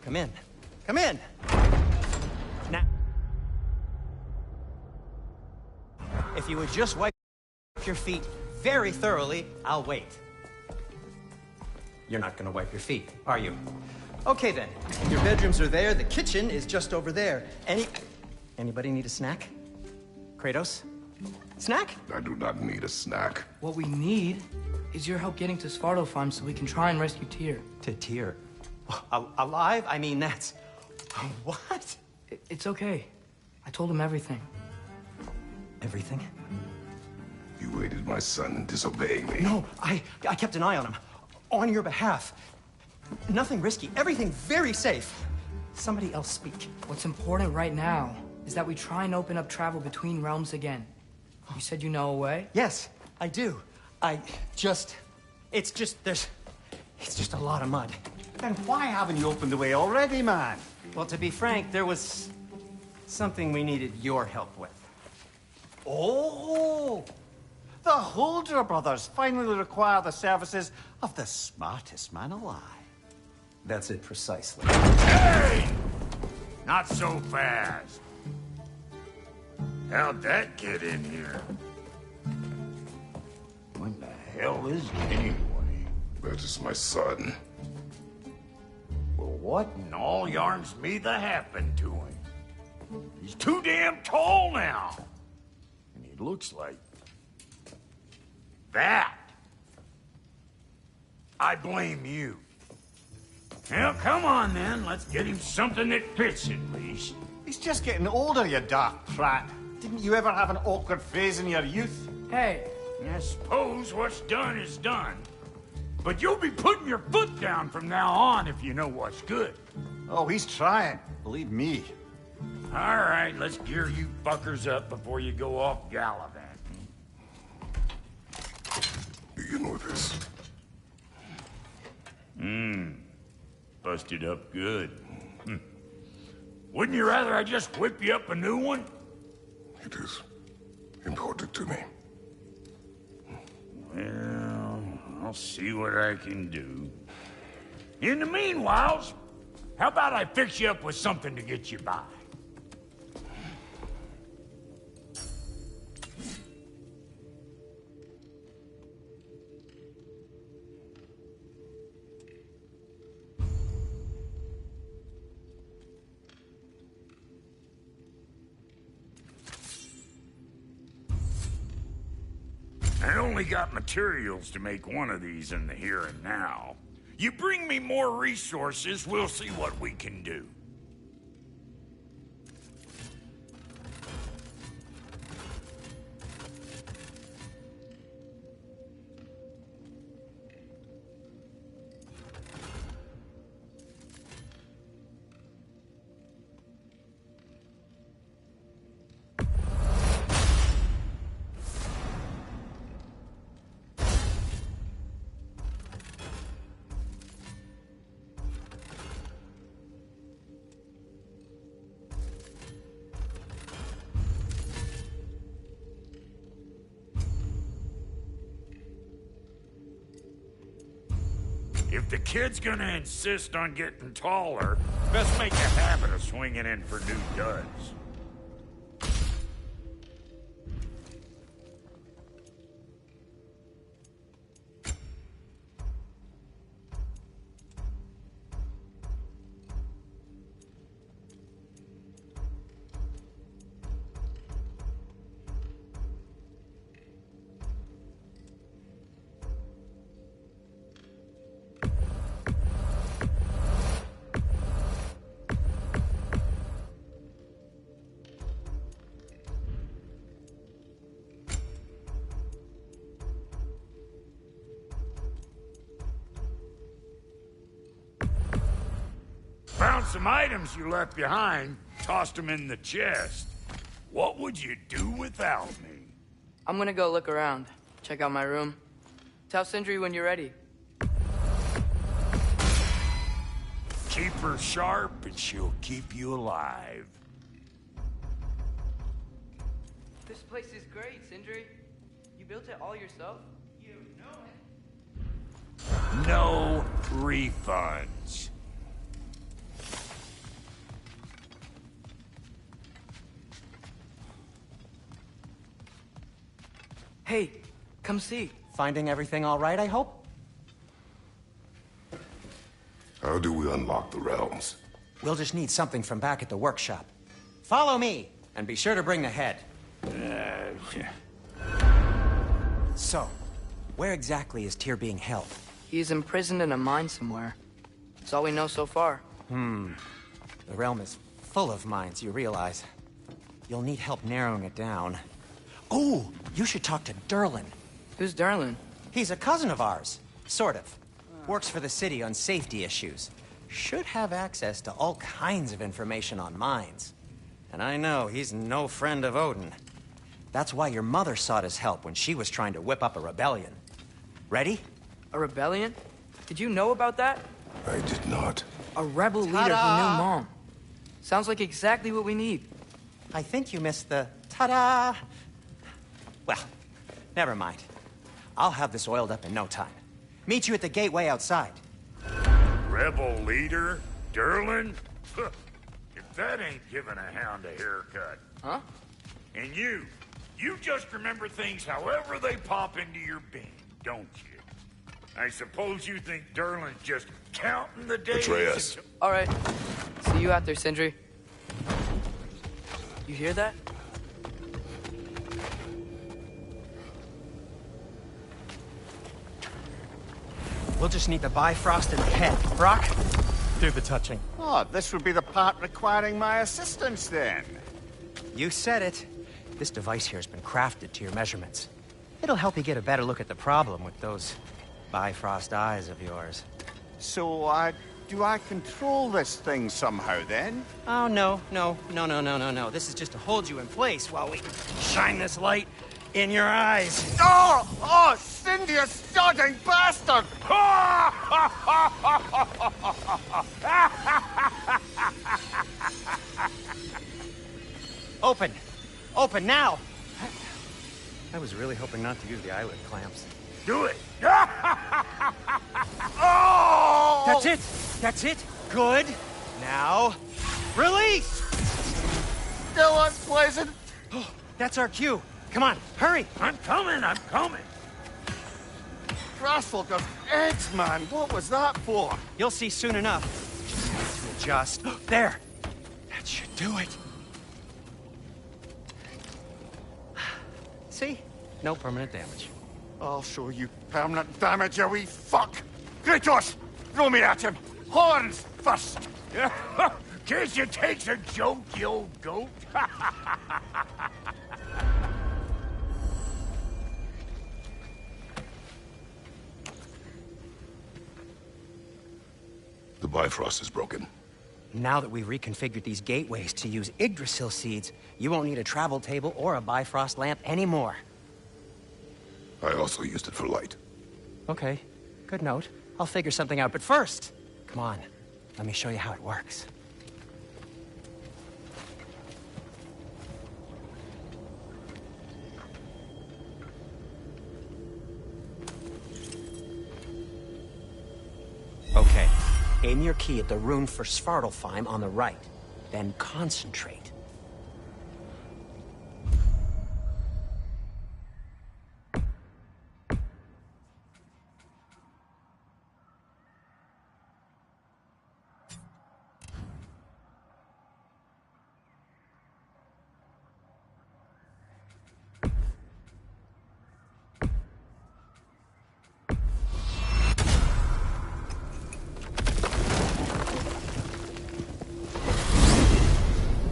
Come in. Come in! Now, if you would just wipe your feet very thoroughly, I'll wait. You're not gonna wipe your feet, are you? Okay then, your bedrooms are there, the kitchen is just over there. Anybody need a snack? Kratos? Snack? I do not need a snack. What we need is your help getting to Svartalfheim so we can try and rescue Tyr. To Tyr? Alive? I mean, that's... What? It's okay. I told him everything. Everything? You aided my son in disobeying me. No, I kept an eye on him. On your behalf. Nothing risky. Everything very safe. Somebody else speak. What's important right now is that we try and open up travel between realms again. You said you know a way? Yes, I do. It's just a lot of mud. Then why haven't you opened the way already, man? Well, to be frank, there was something we needed your help with. Oh! The Holder brothers finally require the services of the smartest man alive. That's it precisely. Hey! Not so fast. How'd that get in here? What the hell is it anyway? That is my son. Well, what in all yarns me that happened to him? He's too damn tall now. And he looks like... that. I blame you. Well, come on then. Let's get him something that fits at least. He's just getting older, you dark prat. Didn't you ever have an awkward phase in your youth? Hey! I suppose what's done is done. But you'll be putting your foot down from now on if you know what's good. Oh, he's trying. Believe me. All right, let's gear you fuckers up before you go off gallivanting. Begin with this. Busted up good. Wouldn't you rather I just whip you up a new one? It is important to me. Well, I'll see what I can do. In the meanwhile, how about I fix you up with something to get you by? I only got materials to make one of these in the here and now. You bring me more resources, we'll see what we can do. If the kid's gonna insist on getting taller, best make a habit of swinging in for new duds. Found some items you left behind, tossed them in the chest. What would you do without me? I'm gonna go look around. Check out my room. Tell Sindri when you're ready. Keep her sharp and she'll keep you alive. This place is great, Sindri. You built it all yourself? You know it. No refunds. Hey, come see. Finding everything all right, I hope? How do we unlock the realms? We'll just need something from back at the workshop. Follow me, and be sure to bring the head. So, where exactly is Tyr being held? He's imprisoned in a mine somewhere. That's all we know so far. The realm is full of mines, you realize. You'll need help narrowing it down. Oh, you should talk to Derlin. Who's Darlin? He's a cousin of ours, sort of. Works for the city on safety issues. Should have access to all kinds of information on mines. And I know he's no friend of Odin. That's why your mother sought his help when she was trying to whip up a rebellion. Ready? A rebellion? Did you know about that? I did not. A rebel leader who knew Mom. Sounds like exactly what we need. I think you missed the ta-da. Well, never mind. I'll have this oiled up in no time. Meet you at the gateway outside. Rebel leader? Derlin? If that ain't giving a hound a haircut. Huh? And you just remember things however they pop into your bean, don't you? I suppose you think Derlin's just counting the days Atreus. until... All right. See you out there, Sindri. You hear that? We'll just need the Bifrost and the head. Brock, do the touching. Oh, this would be the part requiring my assistance then. You said it. This device here has been crafted to your measurements. It'll help you get a better look at the problem with those Bifrost eyes of yours. So, do I control this thing somehow then? Oh, no. This is just to hold you in place while we shine this light in your eyes. Oh, Cindy, you sodding bastard! Open! Open now! I was really hoping not to use the eyelid clamps. Do it! Oh! That's it! That's it! Good! Now, release! Still unpleasant. That's our cue. Come on, hurry! I'm coming! Grassful of eggs, man. What was that for? You'll see soon enough. Just there! That should do it. See? No permanent damage. I'll show you permanent damage, you wee fuck! Kratos! Throw me at him! Horns first! Guess you takes a joke, you old goat. The Bifrost is broken. Now that we've reconfigured these gateways to use Yggdrasil seeds, you won't need a travel table or a Bifrost lamp anymore. I also used it for light. Okay, good note. I'll figure something out, but first, come on, let me show you how it works. Okay, aim your key at the rune for Svartalfheim on the right, then concentrate.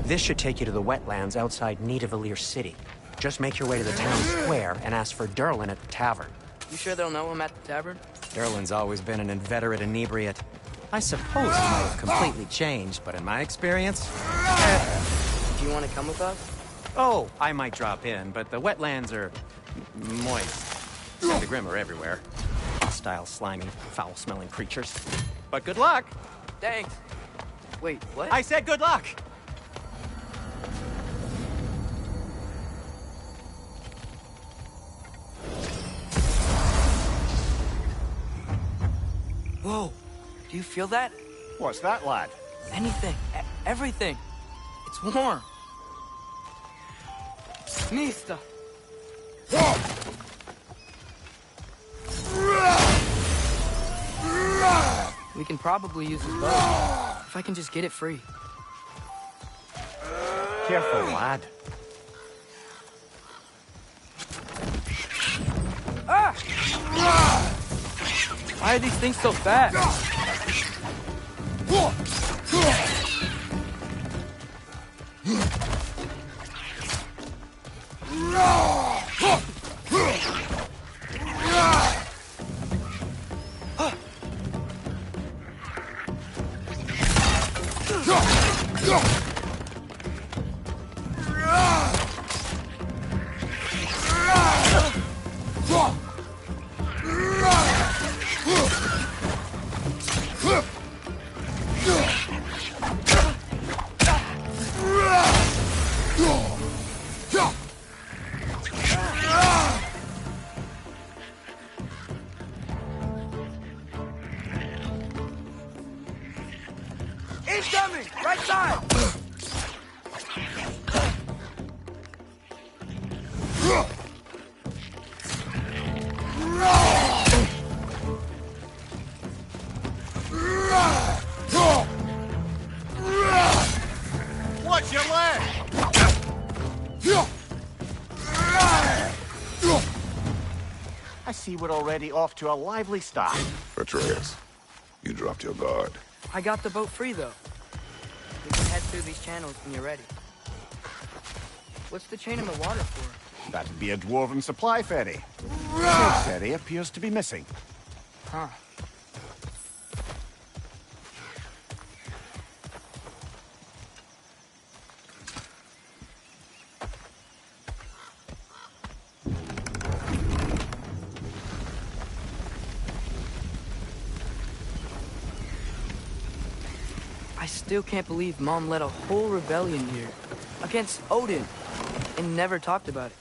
This should take you to the wetlands outside Nidavellir City. Just make your way to the town square and ask for Derlin at the tavern. You sure they'll know him at the tavern? Derlin's always been an inveterate inebriate. I suppose he might have completely changed, but in my experience... Do you want to come with us? Oh, I might drop in, but the wetlands are... moist. And the Grim are everywhere. Hostile, slimy, foul-smelling creatures. But good luck! Thanks. Wait, what? I said good luck! Whoa, do you feel that? What's that, lad? Anything, everything. It's warm. Mista. Whoa! We can probably use his boat. If I can just get it free. Careful, lad. Ah! Why are these things so fast? Incoming! Right side! Watch your leg! I see we're already off to a lively start. Atreus, you dropped your guard. I got the boat free, though. We can head through these channels when you're ready. What's the chain in the water for? That'd be a dwarven supply ferry. The ferry appears to be missing. Huh. I still can't believe Mom led a whole rebellion here. Against Odin. And never talked about it.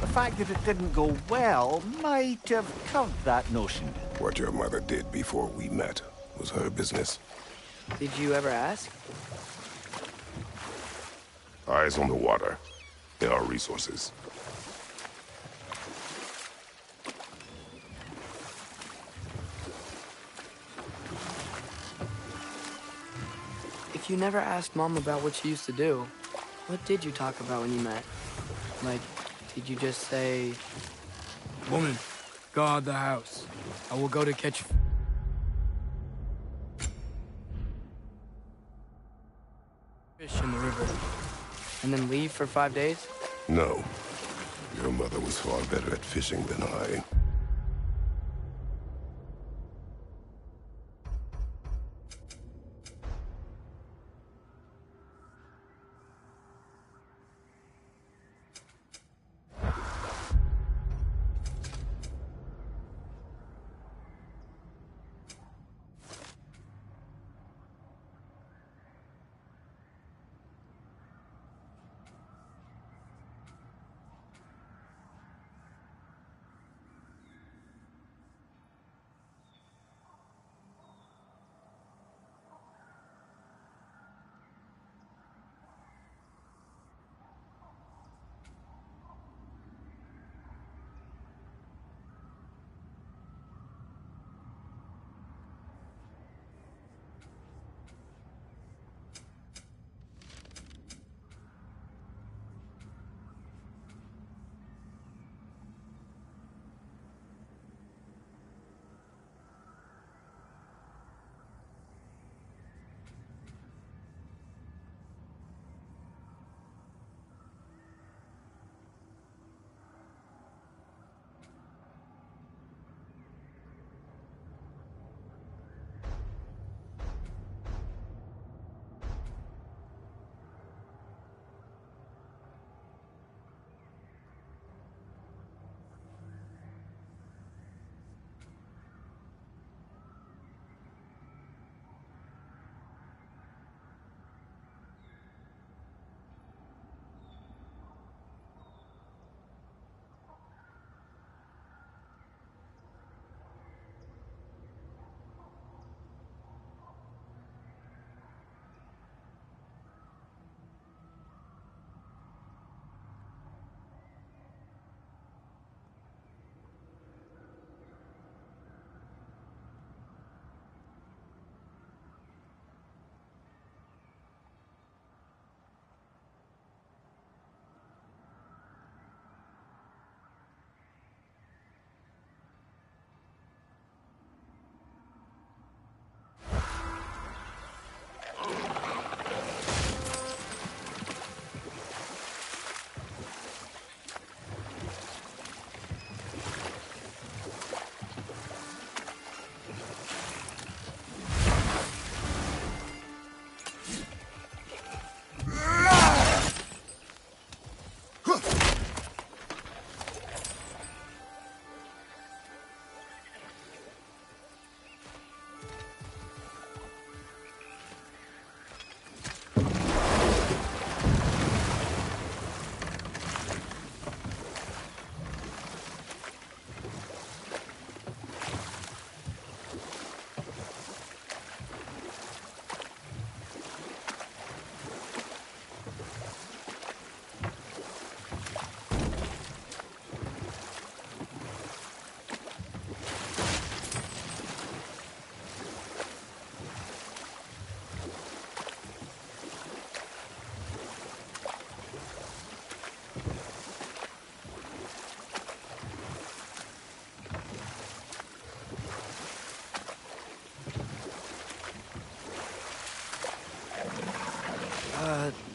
The fact that it didn't go well might have covered that notion. What your mother did before we met was her business. Did you ever ask? Eyes on the water. There are resources. If you never asked Mom about what she used to do, what did you talk about when you met? Like, did you just say... Woman, guard the house. I will go to catch... fish in the river. And then leave for 5 days? No. Your mother was far better at fishing than I.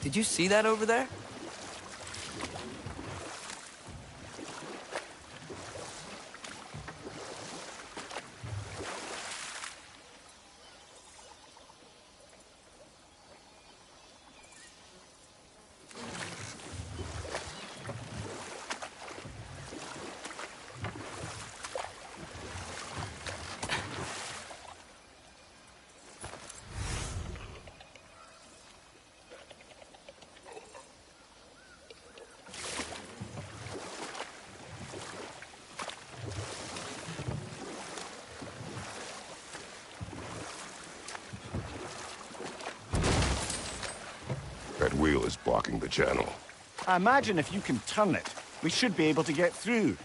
Did you see that over there? That wheel is blocking the channel. I imagine if you can turn it, we should be able to get through.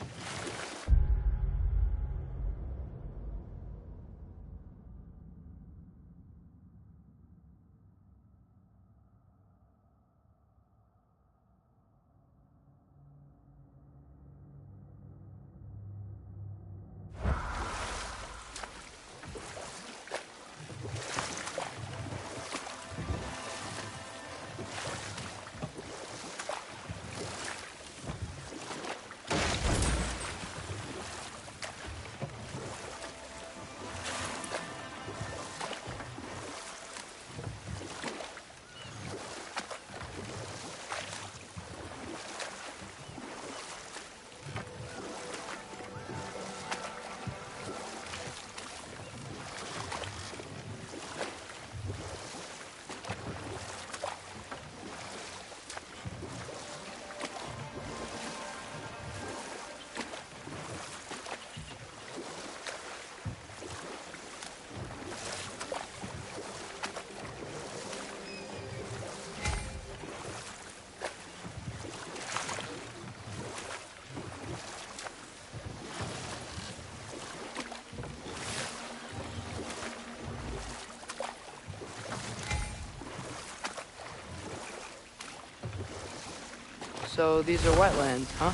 So these are wetlands, huh?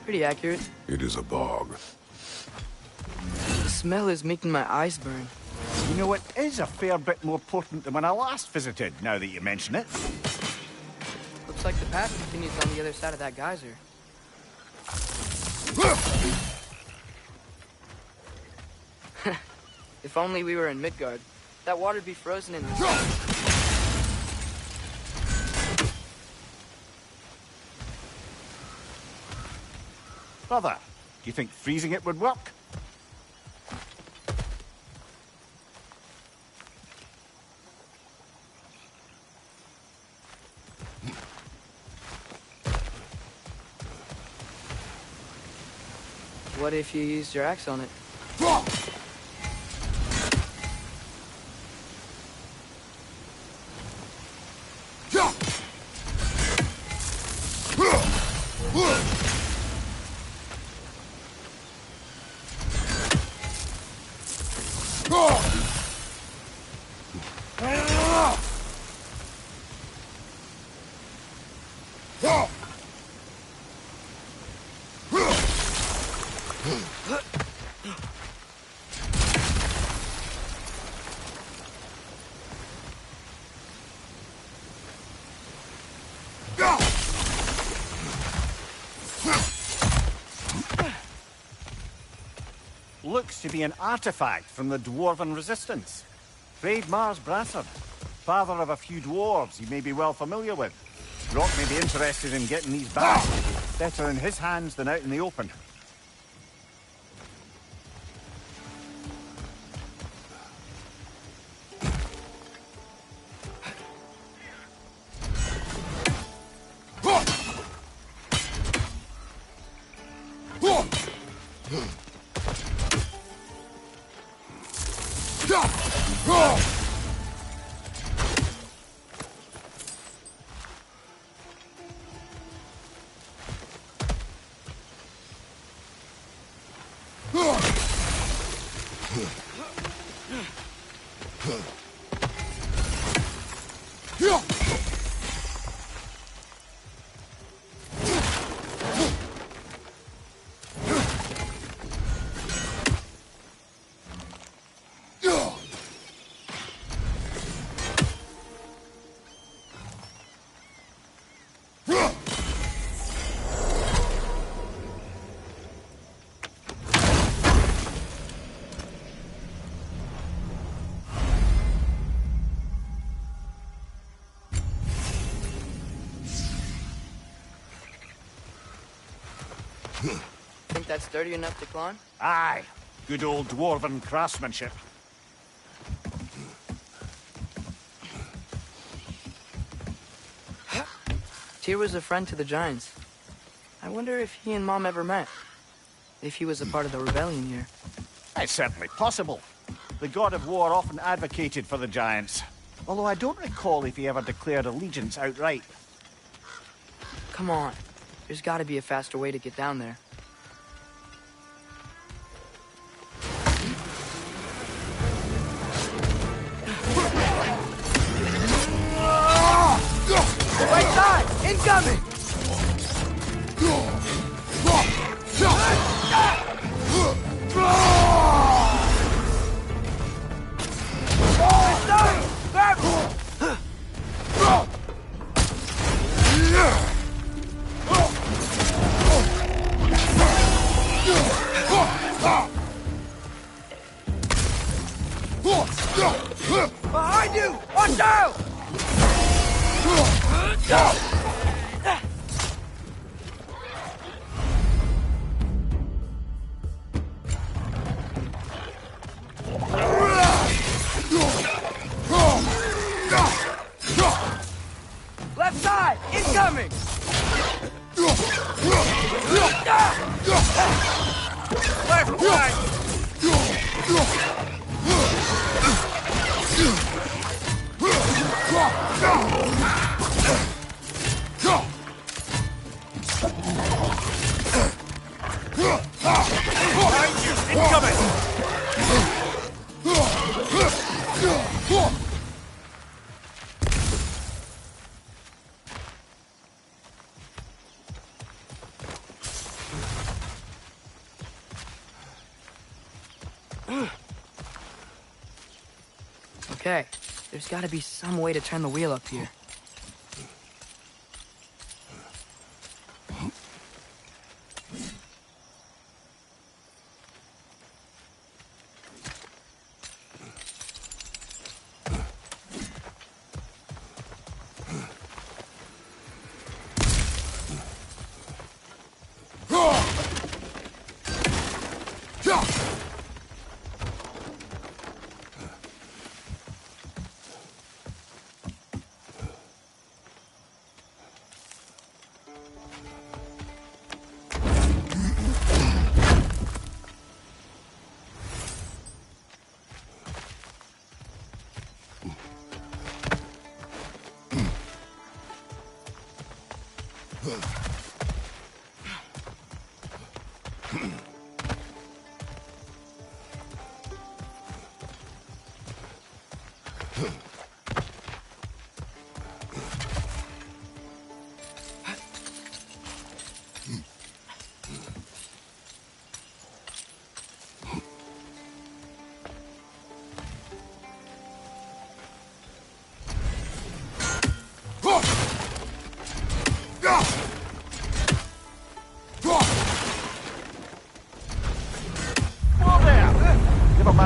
Pretty accurate. It is a bog. The smell is making my eyes burn. You know, it is a fair bit more potent than when I last visited, now that you mention it. Looks like the path continues on the other side of that geyser. If only we were in Midgard. That water'd be frozen in the Brother, do you think freezing it would work? What if you used your axe on it? Looks to be an artifact from the Dwarven Resistance. Mars Brassard, father of a few dwarves you may be well familiar with. Rock may be interested in getting these back. Better in his hands than out in the open. Think that's sturdy enough to climb? Aye. Good old dwarven craftsmanship. Tyr was a friend to the Giants. I wonder if he and Mom ever met. If he was a part of the rebellion here. It's certainly possible. The god of war often advocated for the Giants. Although I don't recall if he ever declared allegiance outright. Come on. There's gotta be a faster way to get down there. Right side! Incoming! Behind you! Watch out! Left side! Incoming! Left side! Okay, there's gotta be some way to turn the wheel up here.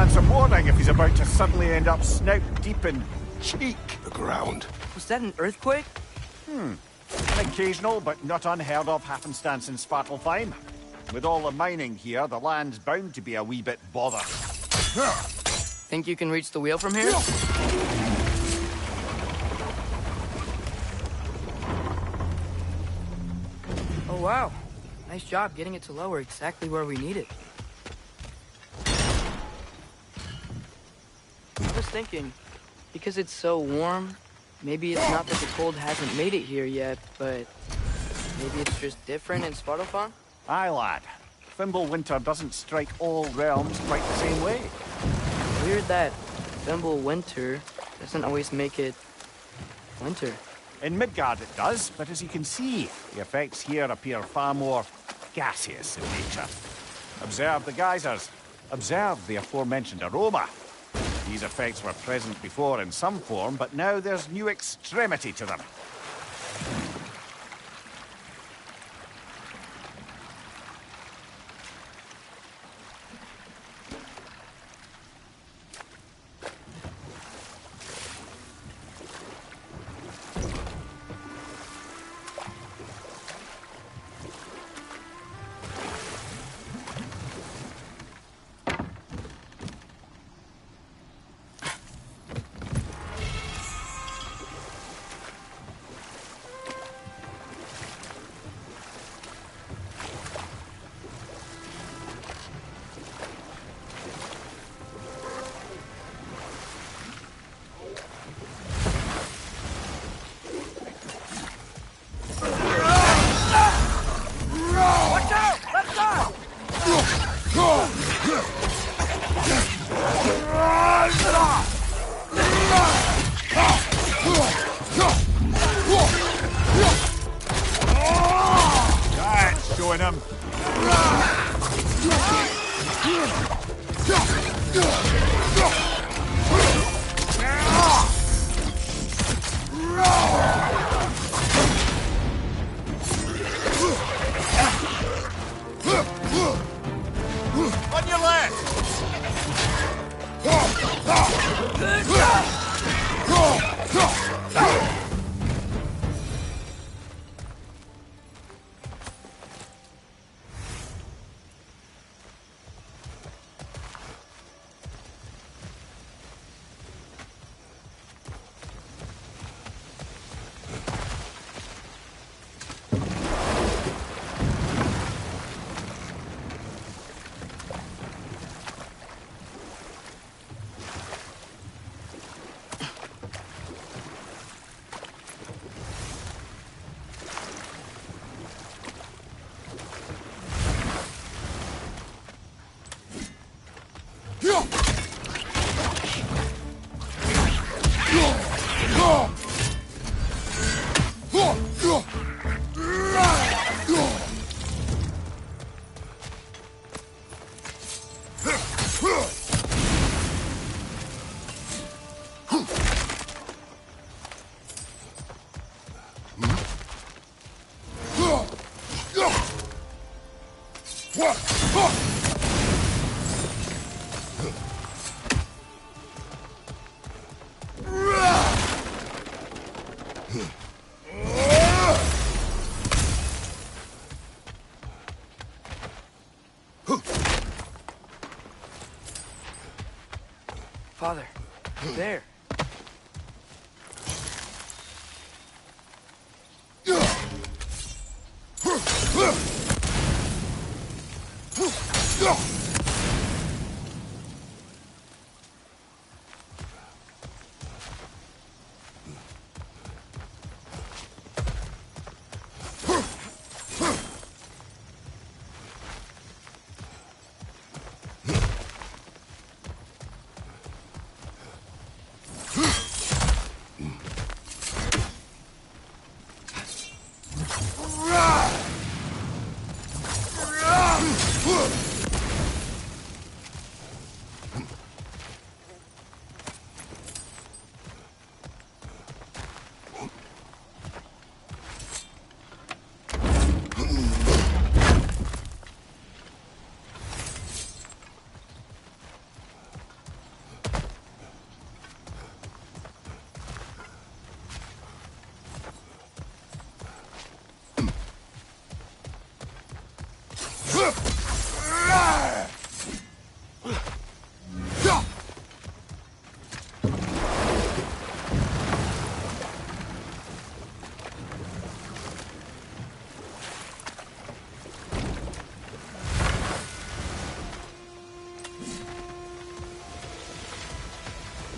Some warning if he's about to suddenly end up snout deep in cheek. The ground. Was that an earthquake? An occasional but not unheard of happenstance in Svartalfheim. With all the mining here, the land's bound to be a wee bit bother. Think you can reach the wheel from here? Oh wow. Nice job getting it to lower exactly where we need it. I was thinking, because it's so warm, maybe it's not that the cold hasn't made it here yet, but maybe it's just different in Svartalfheim? Aye, lad. Fimbulwinter doesn't strike all realms quite the same way. Weird that Fimbulwinter doesn't always make it winter. In Midgard it does, but as you can see, the effects here appear far more gaseous in nature. Observe the geysers. Observe the aforementioned aroma. These effects were present before in some form, but now there's new extremity to them. On your left! Father, there.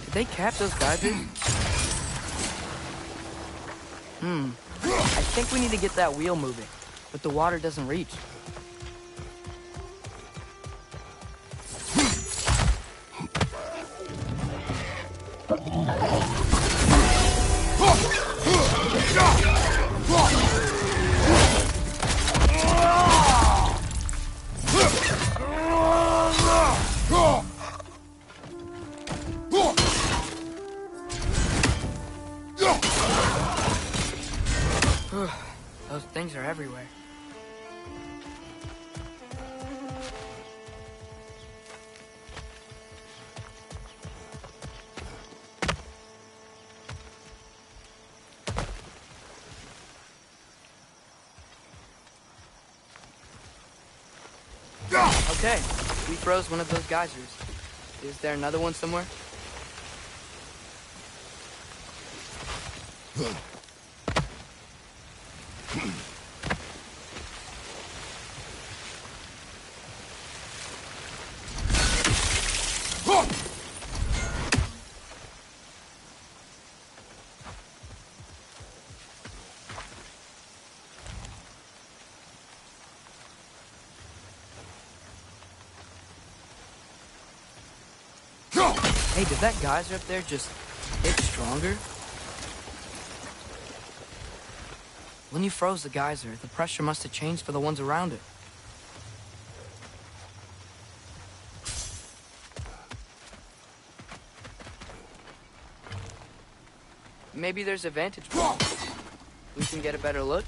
Did they cap those geysers? I think we need to get that wheel moving, but the water doesn't reach. Those things are everywhere. Okay, we froze one of those geysers. Is there another one somewhere? Hey, did that geyser up there just get stronger? When you froze the geyser, the pressure must have changed for the ones around it. Maybe there's a vantage point. We can get a better look.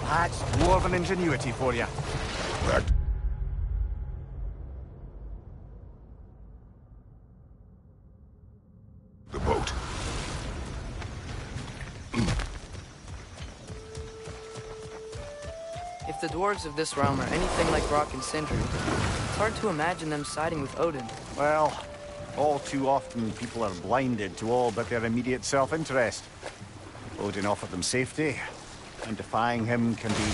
That's dwarven ingenuity for you. That... The boat. If the dwarves of this realm are anything like Rock and Sindri, it's hard to imagine them siding with Odin. Well, all too often people are blinded to all but their immediate self-interest. Odin offered them safety, and defying him can be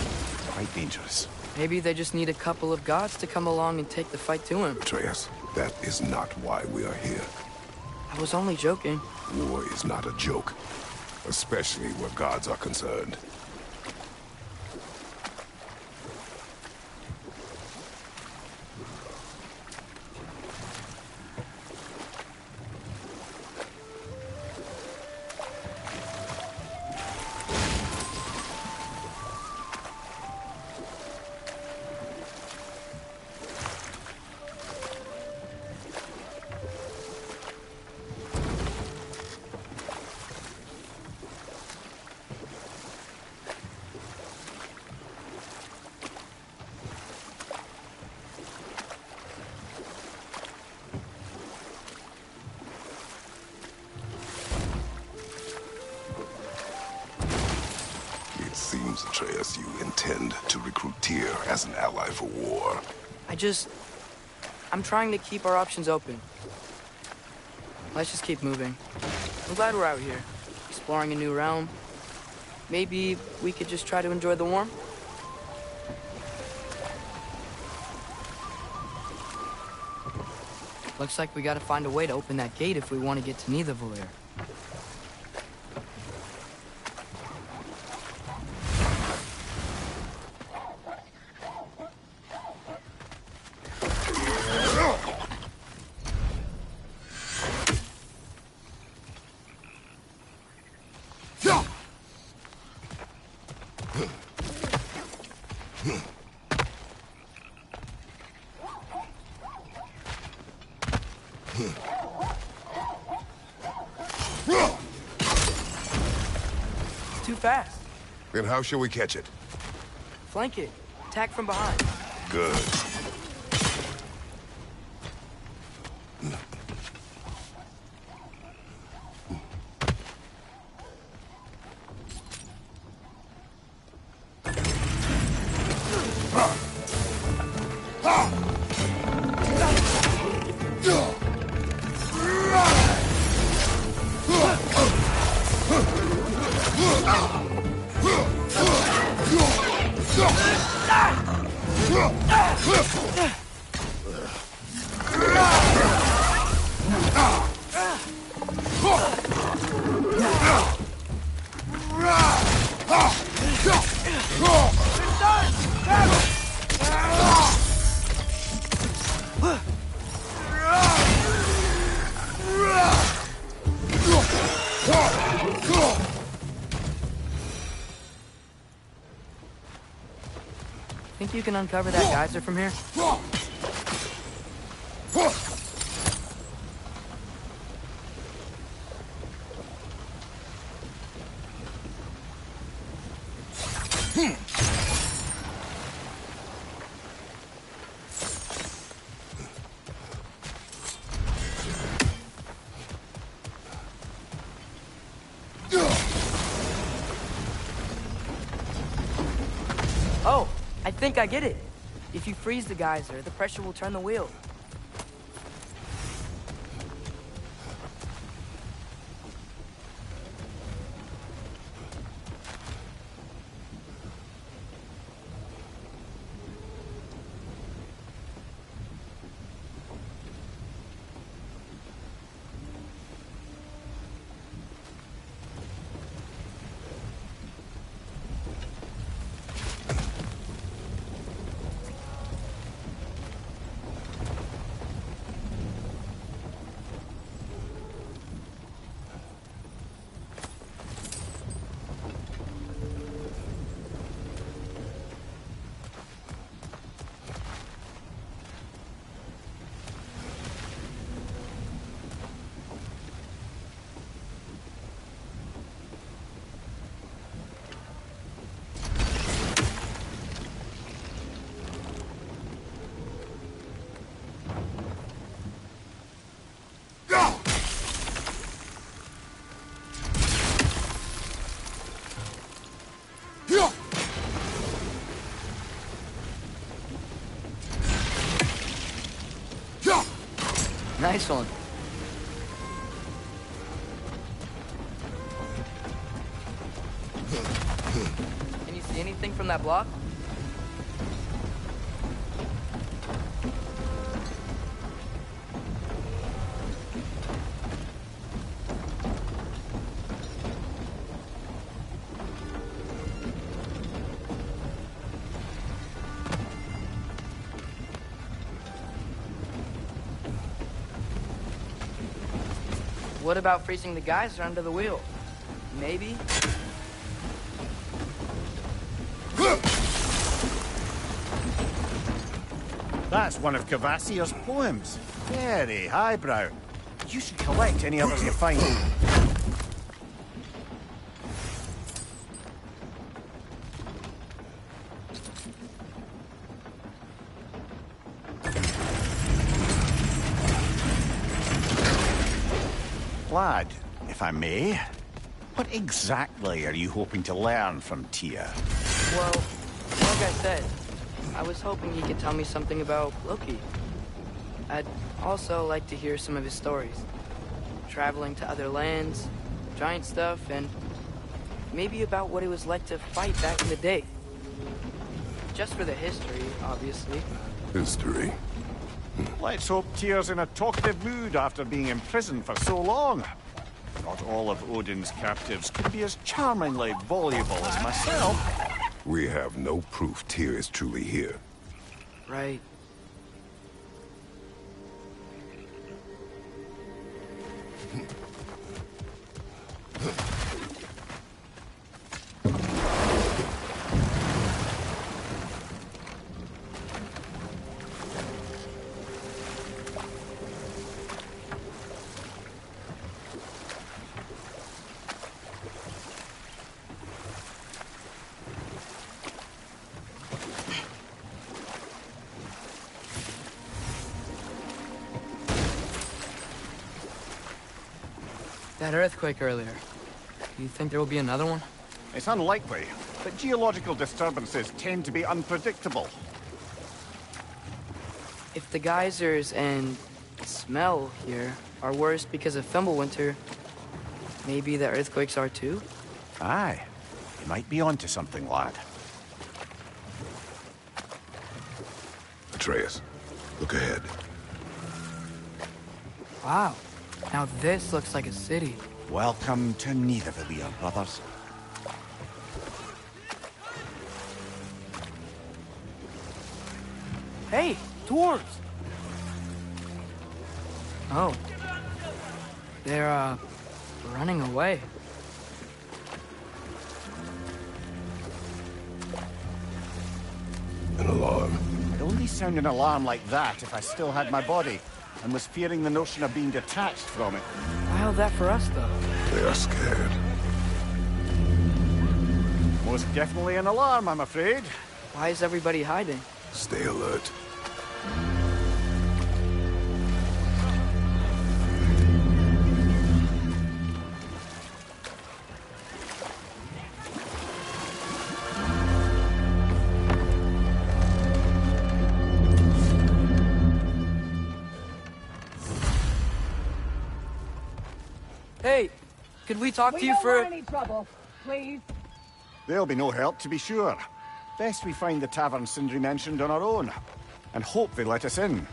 quite dangerous. Maybe they just need a couple of gods to come along and take the fight to him. Atreus, that is not why we are here. I was only joking. War is not a joke, especially where gods are concerned. It seems, Atreus, you intend to recruit Tyr as an ally for war. I'm trying to keep our options open. Let's just keep moving. I'm glad we're out here, exploring a new realm. Maybe we could just try to enjoy the warmth? Looks like we gotta find a way to open that gate if we want to get to Nidavellir. Too fast. Then how shall we catch it? Flank it. Attack from behind. Good. Think you can uncover that geyser from here? Oh, I think I get it. If you freeze the geyser, the pressure will turn the wheel. Nice one. Can you see anything from that block? What about freezing the geyser under the wheel? Maybe? That's one of Cavassier's poems. Very highbrow. You should collect any others you find. Lad, if I may, what exactly are you hoping to learn from Tia? Well, like I said, I was hoping he could tell me something about Loki. I'd also like to hear some of his stories. Traveling to other lands, giant stuff, and maybe about what it was like to fight back in the day. Just for the history, obviously. History. Let's hope Tyr's in a talkative mood after being imprisoned for so long. Not all of Odin's captives can be as charmingly voluble as myself. We have no proof Tyr is truly here. Right. That earthquake earlier. Do you think there will be another one? It's unlikely, but geological disturbances tend to be unpredictable. If the geysers and smell here are worse because of Fimbulwinter, maybe the earthquakes are too? Aye, you might be onto something, lad. Atreus, look ahead. Wow. Now this looks like a city. Welcome to Nidavellir, brothers. Hey, dwarves! Oh. They're, running away. An alarm. I'd only sound an alarm like that if I still had my body, and was fearing the notion of being detached from it. Wild that for us, though. They are scared. Most definitely an alarm, I'm afraid. Why is everybody hiding? Stay alert. Hey, could we talk to you don't for... want any trouble, please. There'll be no help, to be sure. Best we find the tavern Sindri mentioned on our own, and hope they let us in.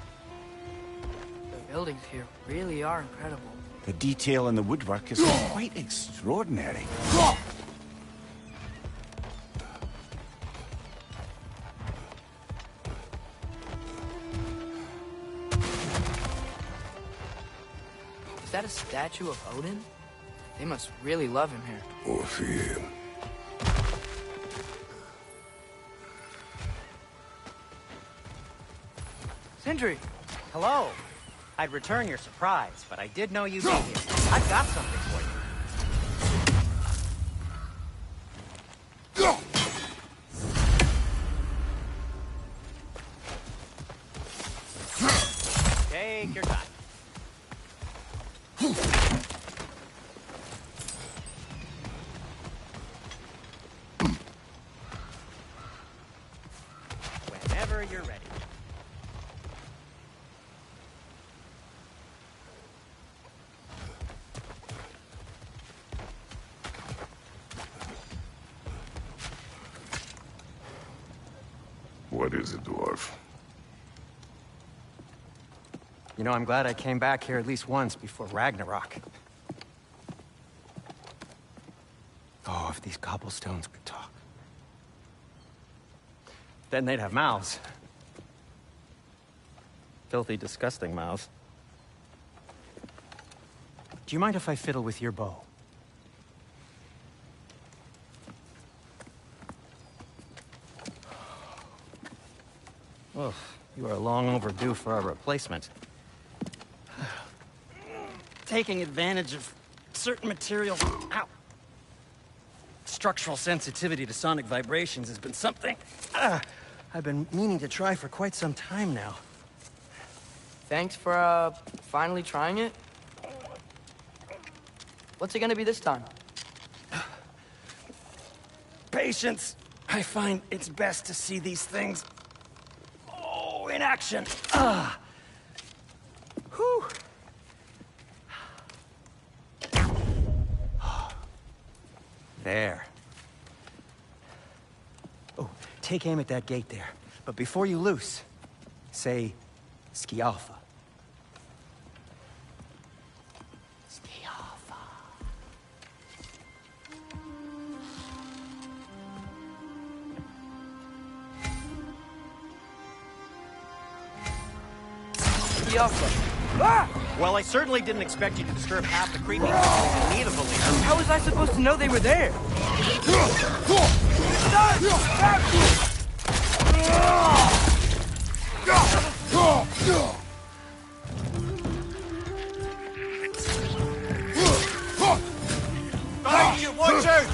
The buildings here really are incredible. The detail in the woodwork is quite extraordinary. Is that a statue of Odin? They must really love him here. Or fear him. Sindri! Hello. I'd return your surprise, but I did know you'd be here. I've got something for you. Take your time. whenever you're ready. What is it, dwarf? You know, I'm glad I came back here at least once before Ragnarok. Oh, if these cobblestones could talk. Then they'd have mouths. Filthy, disgusting mouths. Do you mind if I fiddle with your bow? Oh, you are long overdue for a replacement. Taking advantage of certain materials. Ow! Structural sensitivity to sonic vibrations has been something I've been meaning to try for quite some time now. Thanks for, finally trying it. What's it gonna be this time? Patience. I find it's best to see these things, in action. Whew. There. Oh, take aim at that gate there. But before you loose, say, Skialfa. Skialfa. Skialfa. Ah! Well, I certainly didn't expect you to disturb half the creepy people in need of a leader. How was I supposed to know they were there? Behind you, watch out!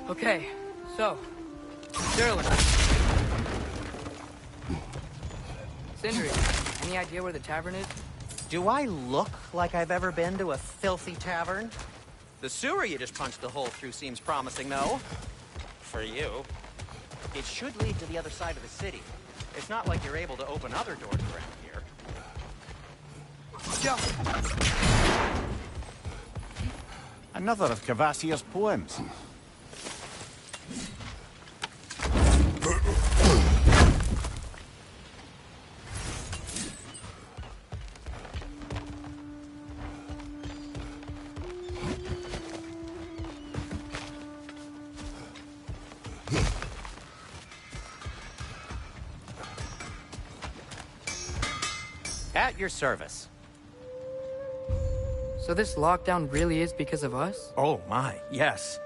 Okay, so, Sterling. Sindri, any idea where the tavern is? Do I look like I've ever been to a filthy tavern? The sewer you just punched a hole through seems promising, though. For you. It should lead to the other side of the city. It's not like you're able to open other doors around here. Yeah. Another of Kvasir's poems. At your service. So this lockdown really is because of us? Oh my, yes.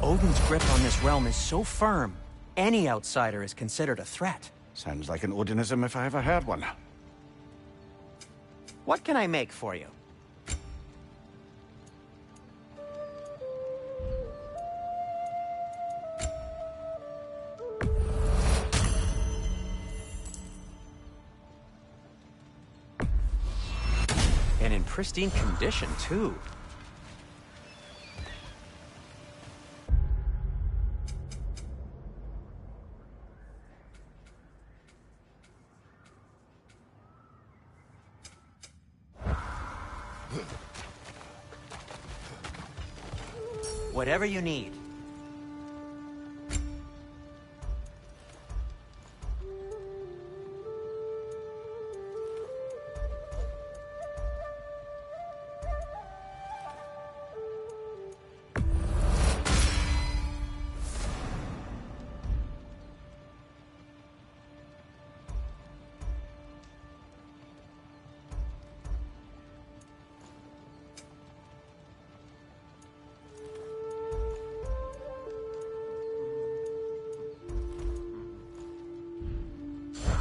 Odin's grip on this realm is so firm, any outsider is considered a threat. Sounds like an Odinism if I ever heard one. What can I make for you? And in pristine condition, too. Whatever you need.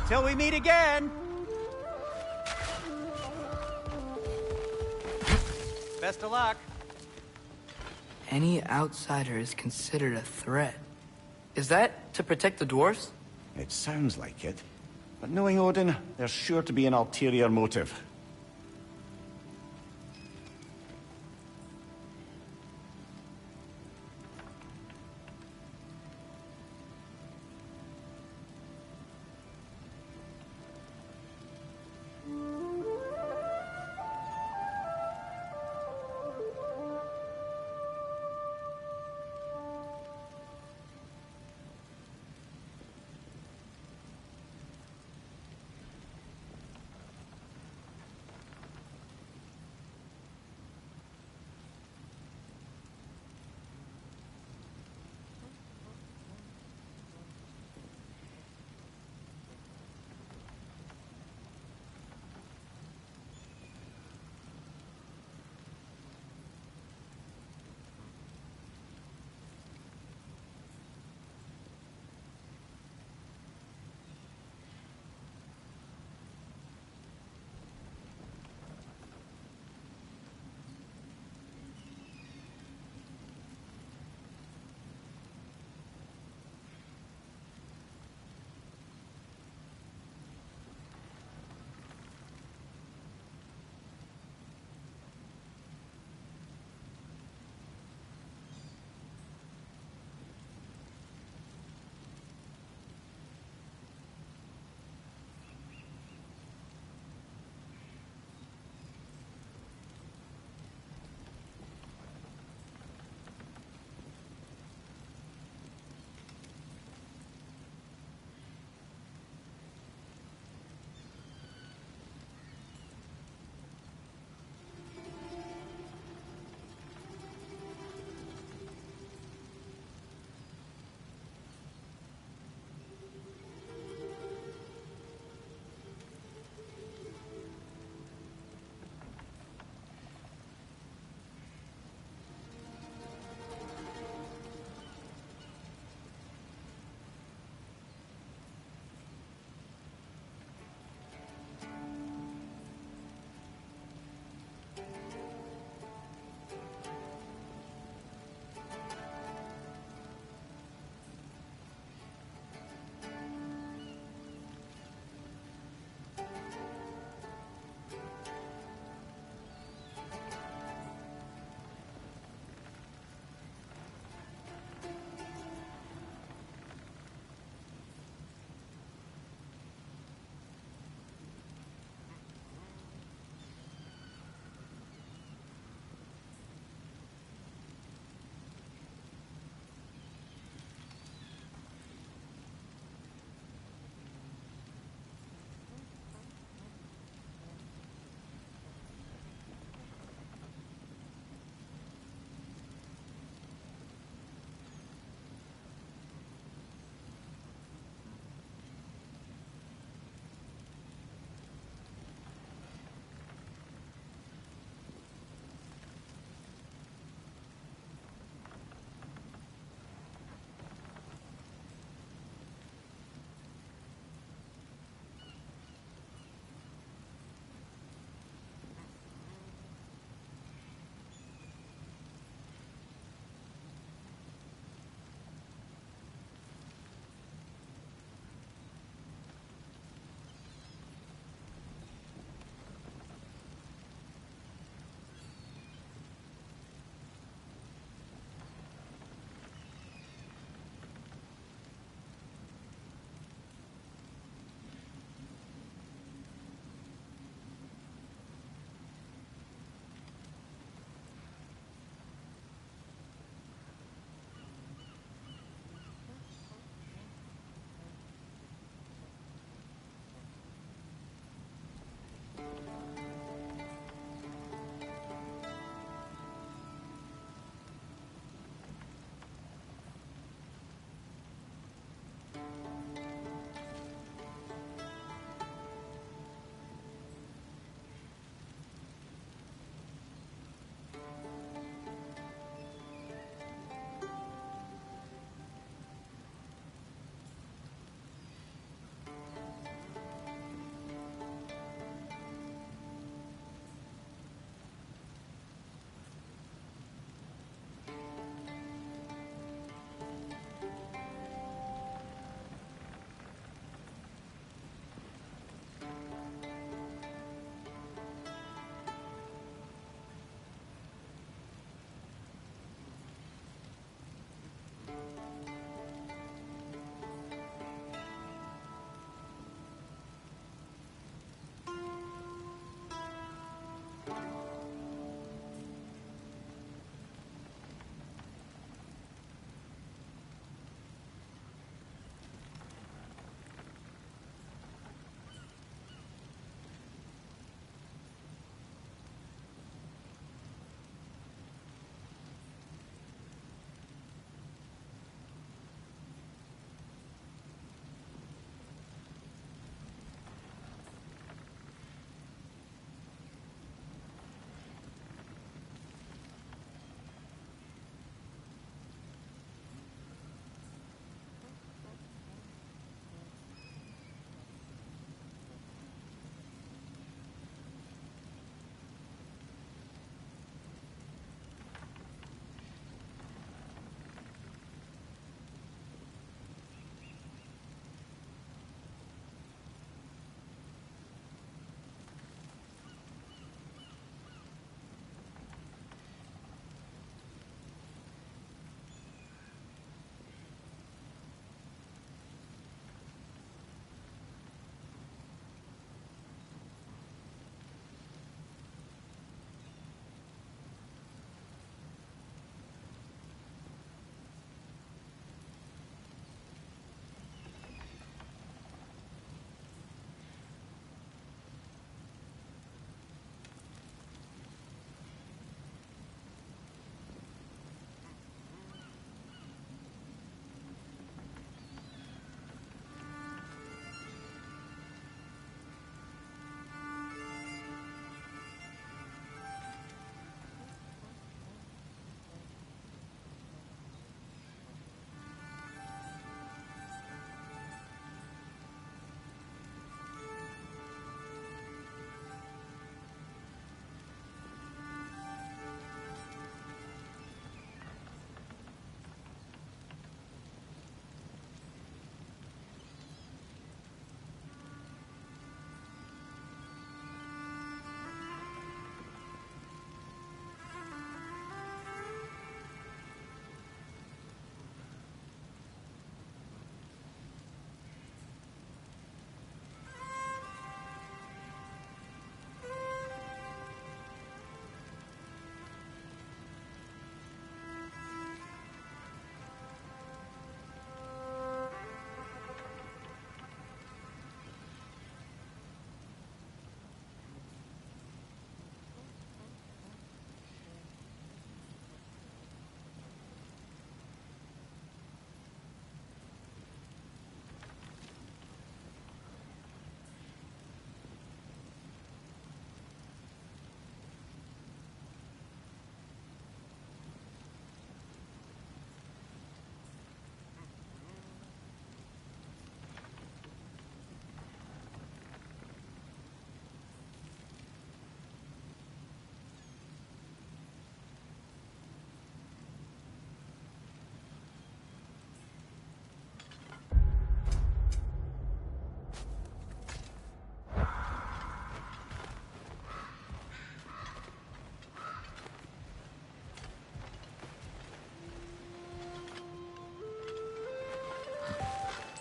Till we meet again! Best of luck. Any outsider is considered a threat. Is that to protect the dwarfs? It sounds like it. But knowing Odin, there's sure to be an ulterior motive.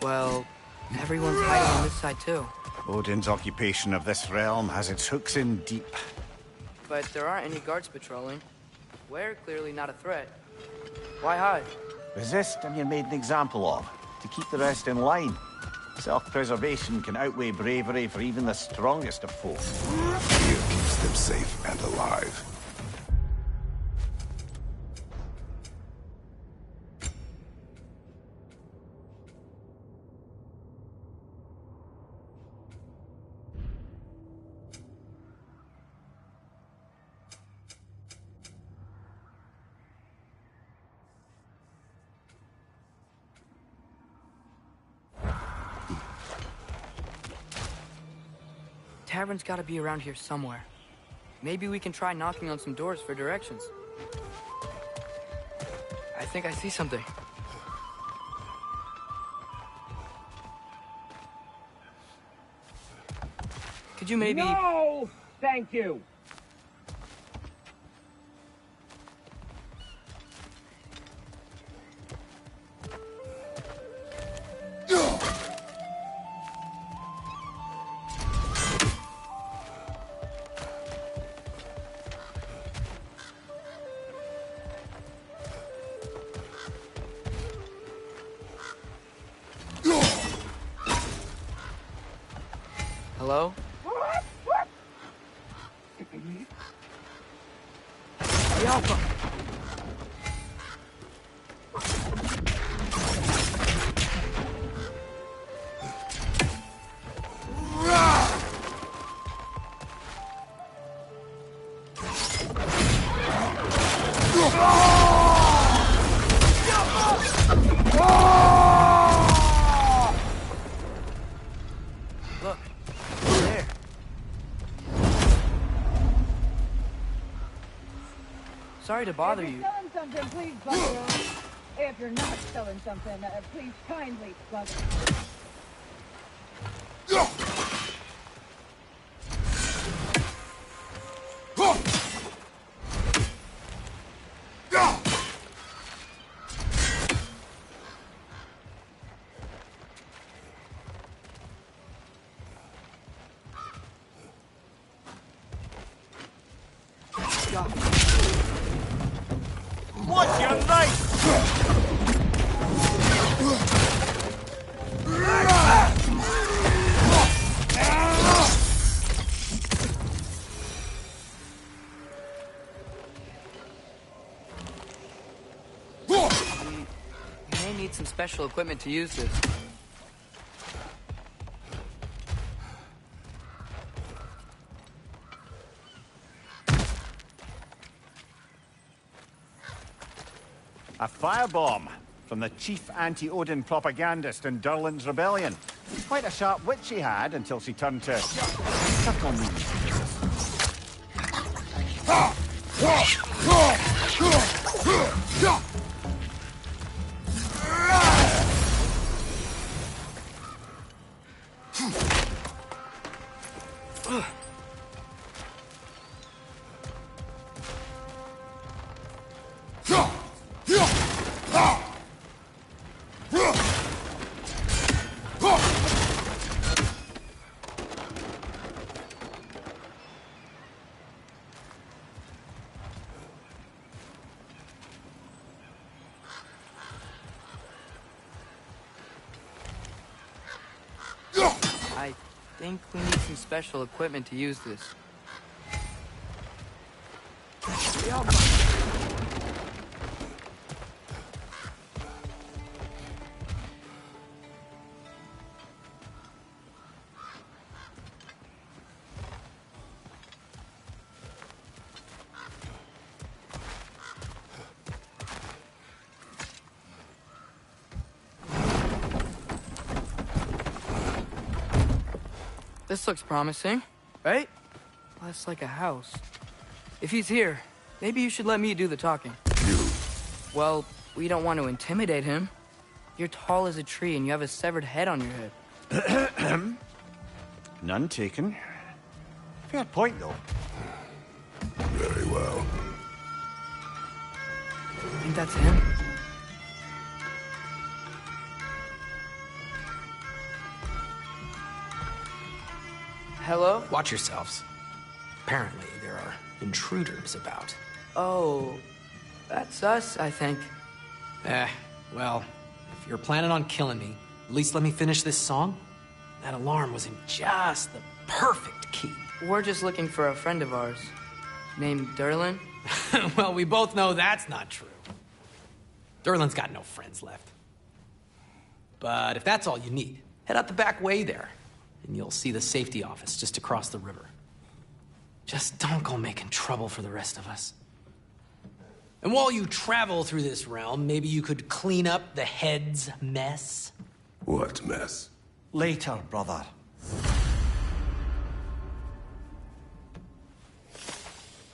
Well, everyone's hiding on this side too. Odin's occupation of this realm has its hooks in deep. But there aren't any guards patrolling. We're clearly not a threat. Why hide? Resist and you're made an example of, to keep the rest in line. Self-preservation can outweigh bravery for even the strongest of foes. Fear keeps them safe and alive. Tavern's gotta be around here somewhere. Maybe we can try knocking on some doors for directions. I think I see something. Could you maybe... No! Thank you! Hello? The Alpha! Look, there. Sorry to bother If you. you're selling something, please bugger off. If you're not selling something, please kindly bugger off. What's your right? We may need some special equipment to use this. A firebomb from the chief anti-Odin propagandist in Durlin's rebellion. Quite a sharp wit she had until she turned to subtle means. I think we need some special equipment to use this. This looks promising, right? Less like a house. If he's here, maybe you should let me do the talking. You. Well, we don't want to intimidate him. You're tall as a tree and you have a severed head on your head. None taken. Fair point, though. Very well. Think that's him? Watch yourselves. Apparently, there are intruders about. Oh, that's us, I think. Well, if you're planning on killing me, at least let me finish this song. That alarm was in just the perfect key. We're just looking for a friend of ours, named Derlin. Well, we both know that's not true. Derlin's got no friends left. But if that's all you need, head out the back way there, and you'll see the safety office just across the river. Just don't go making trouble for the rest of us. And while you travel through this realm, maybe you could clean up the head's mess? What mess? Later, brother.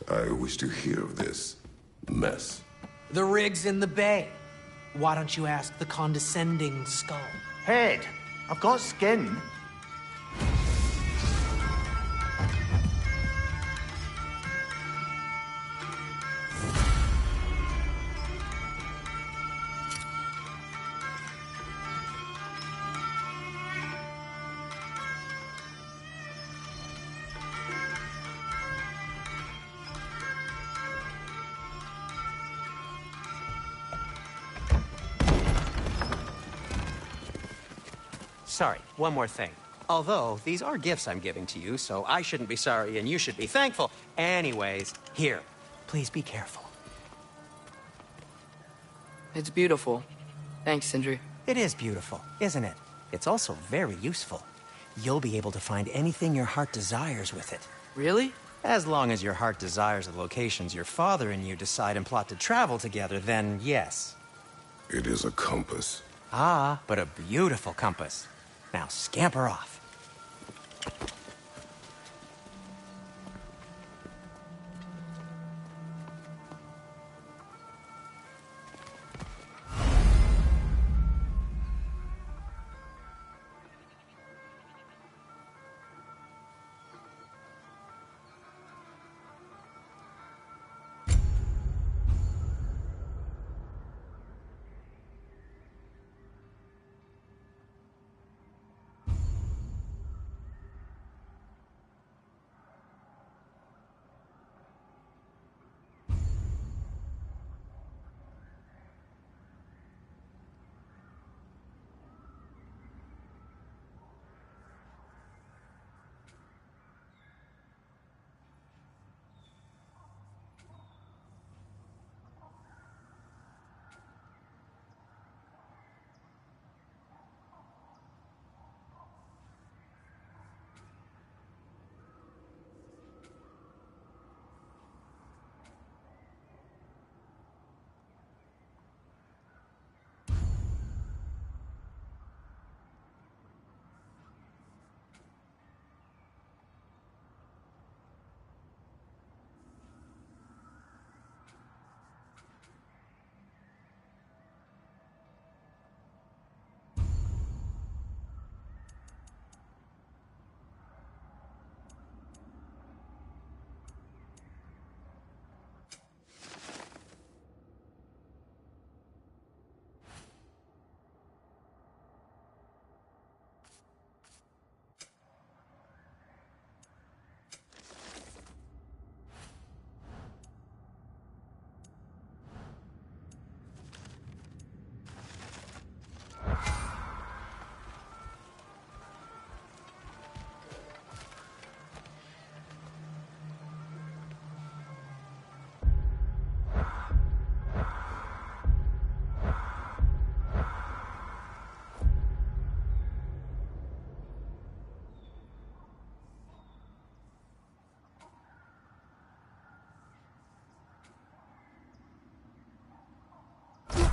I wish to hear of this mess. The rig's in the bay. Why don't you ask the condescending skull? Head, I've got skin. Sorry, one more thing. Although, these are gifts I'm giving to you, so I shouldn't be sorry and you should be thankful. Anyways, here, please be careful. It's beautiful. Thanks, Sindri. It is beautiful, isn't it? It's also very useful. You'll be able to find anything your heart desires with it. Really? As long as your heart desires the locations your father and you decide and plot to travel together, then yes. It is a compass. Ah, but a beautiful compass. Now scamper off.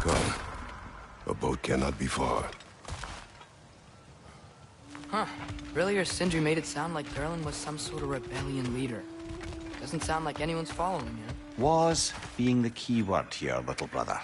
Come. A boat cannot be far. Huh. Earlier, Sindri made it sound like Derlin was some sort of rebellion leader. Doesn't sound like anyone's following him. Was being the key word here, little brother.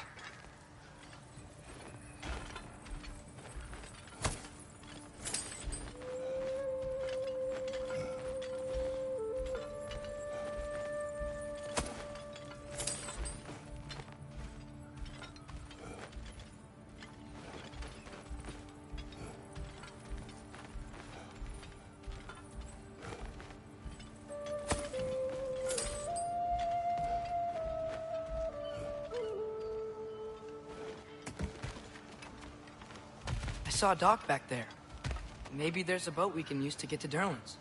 saw a dock back there. Maybe there's a boat we can use to get to Derlin's.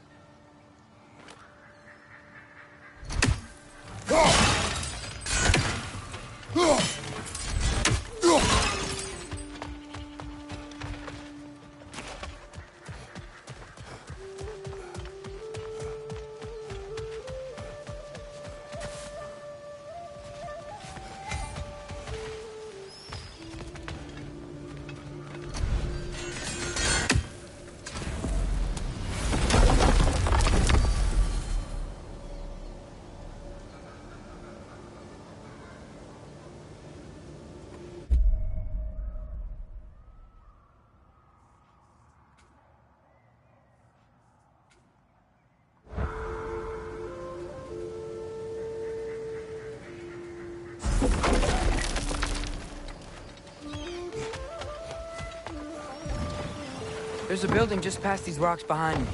There's a building just past these rocks behind me.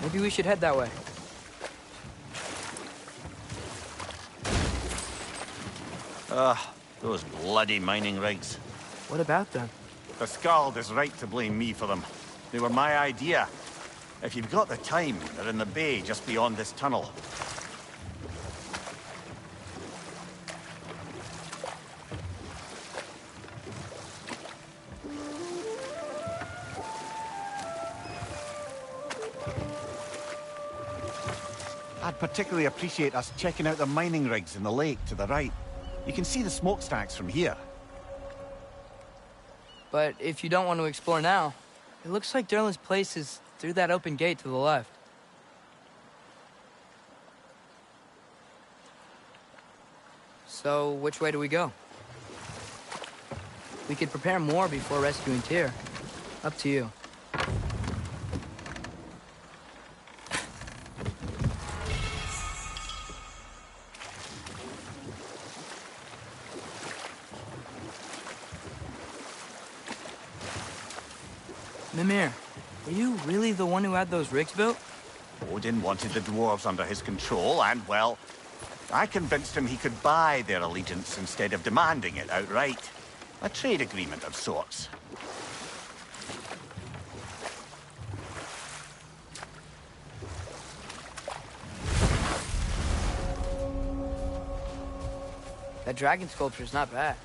Maybe we should head that way. Those bloody mining rigs. What about them? The Skald is right to blame me for them. They were my idea. If you've got the time, they're in the bay just beyond this tunnel. I'd particularly appreciate us checking out the mining rigs in the lake to the right. You can see the smokestacks from here. But if you don't want to explore now, it looks like Derlin's place is through that open gate to the left. So, which way do we go? We could prepare more before rescuing Tyr. Up to you. Mimir, are you really the one who had those rigs built? Odin wanted the dwarves under his control, and, well, I convinced him he could buy their allegiance instead of demanding it outright. A trade agreement of sorts. That dragon sculpture's not bad.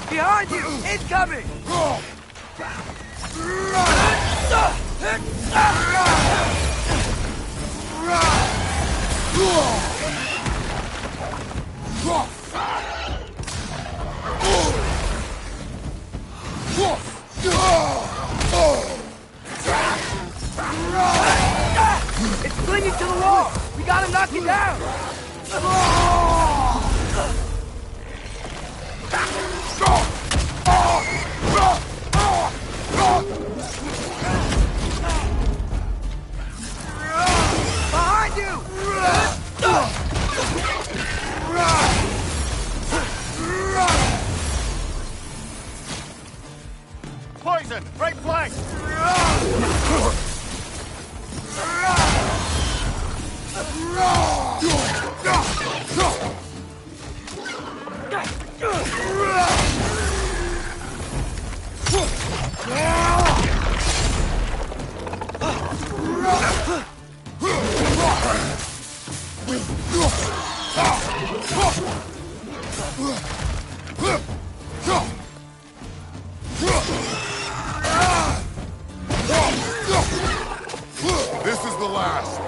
Behind you! Incoming! It's clinging to the wall! We gotta knock it down! Behind you! Poison! Right flank! This is the last.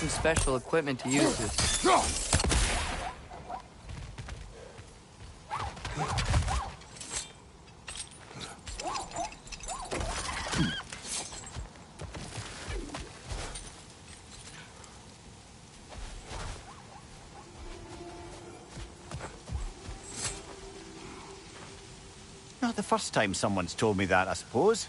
some special equipment to use this. Not the first time someone's told me that, I suppose.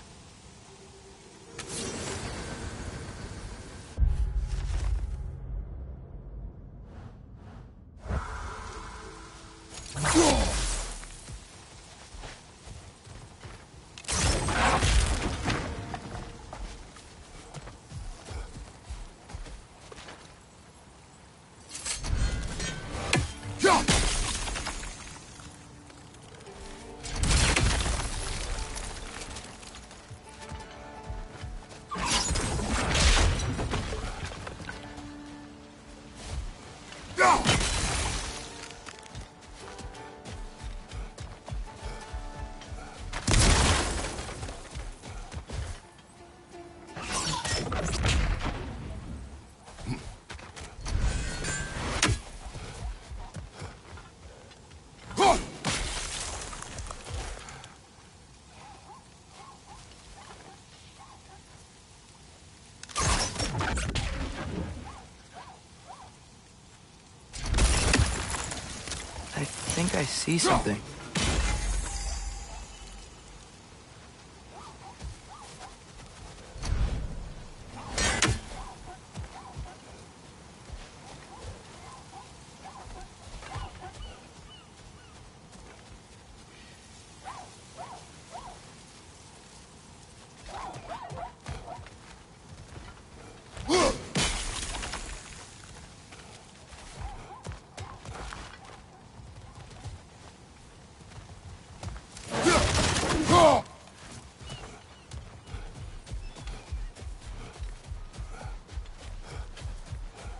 I think I see something.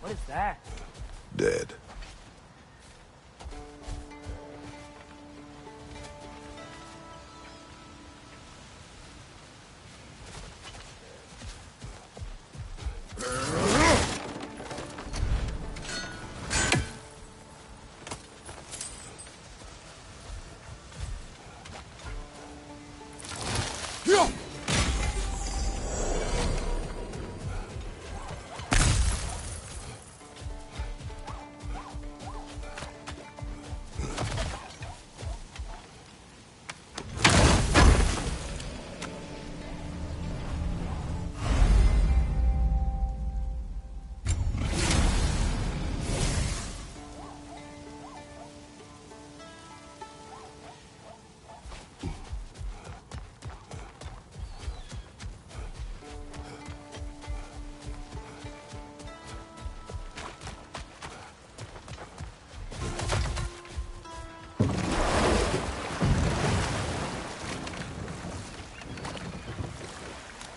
What is that? Dead.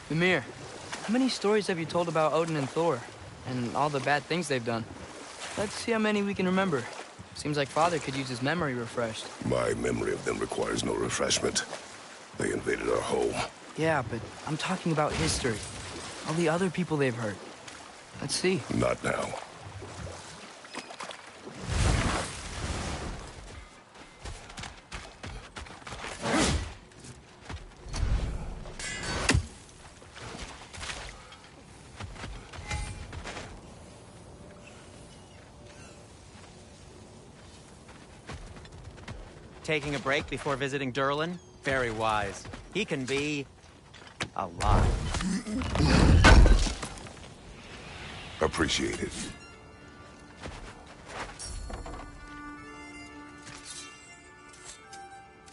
Mimir, how many stories have you told about Odin and Thor? And all the bad things they've done? Let's see how many we can remember. Seems like Father could use his memory refreshed. My memory of them requires no refreshment. They invaded our home. Yeah, but I'm talking about history. All the other people they've hurt. Let's see. Not now. Taking a break before visiting Durlin? Very wise. He can be a lot. Appreciate it.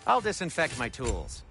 I'll disinfect my tools.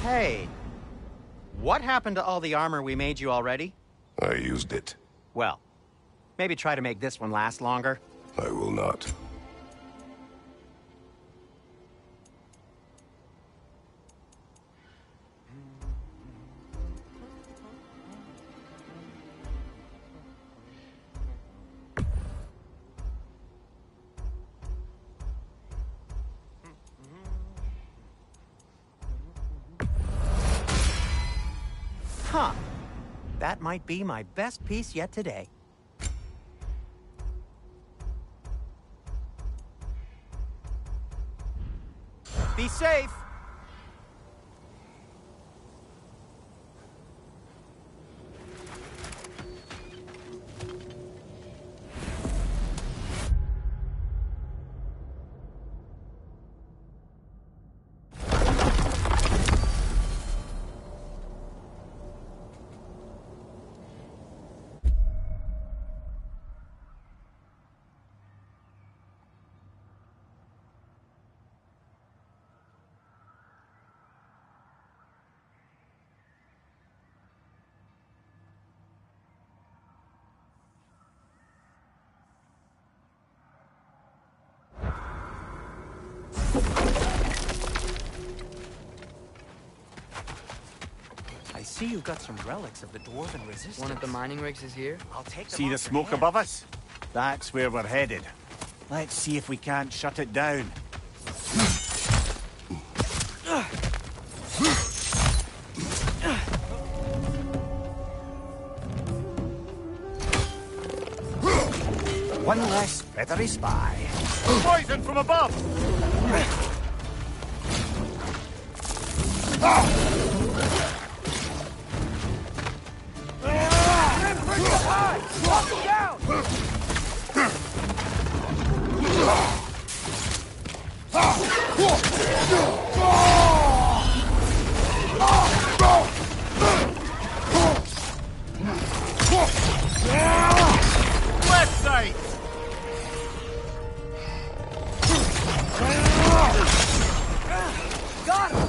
Hey, what happened to all the armor we made you already? I used it. Well, maybe try to make this one last longer. I will not. Huh. That might be my best piece yet today. Be safe! I see you got some relics of the Dwarven Resistance. One of the mining rigs is here? I'll take them See the off your smoke hands. above us? That's where we're headed. Let's see if we can't shut it down. One less feathery spy. Poison from above! Left side! Got him!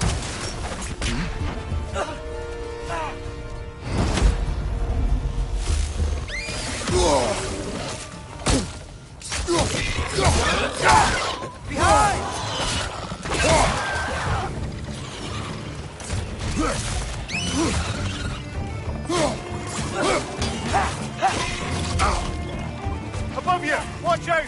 Behind! Above you! Watch out!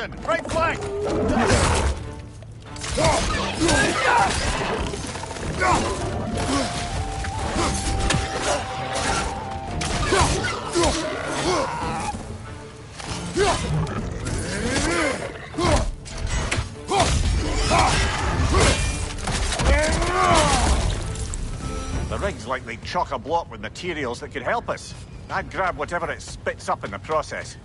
Garrison! Right flank! The rig's likely chock-a-block with materials that could help us. I'd grab whatever it spits up in the process.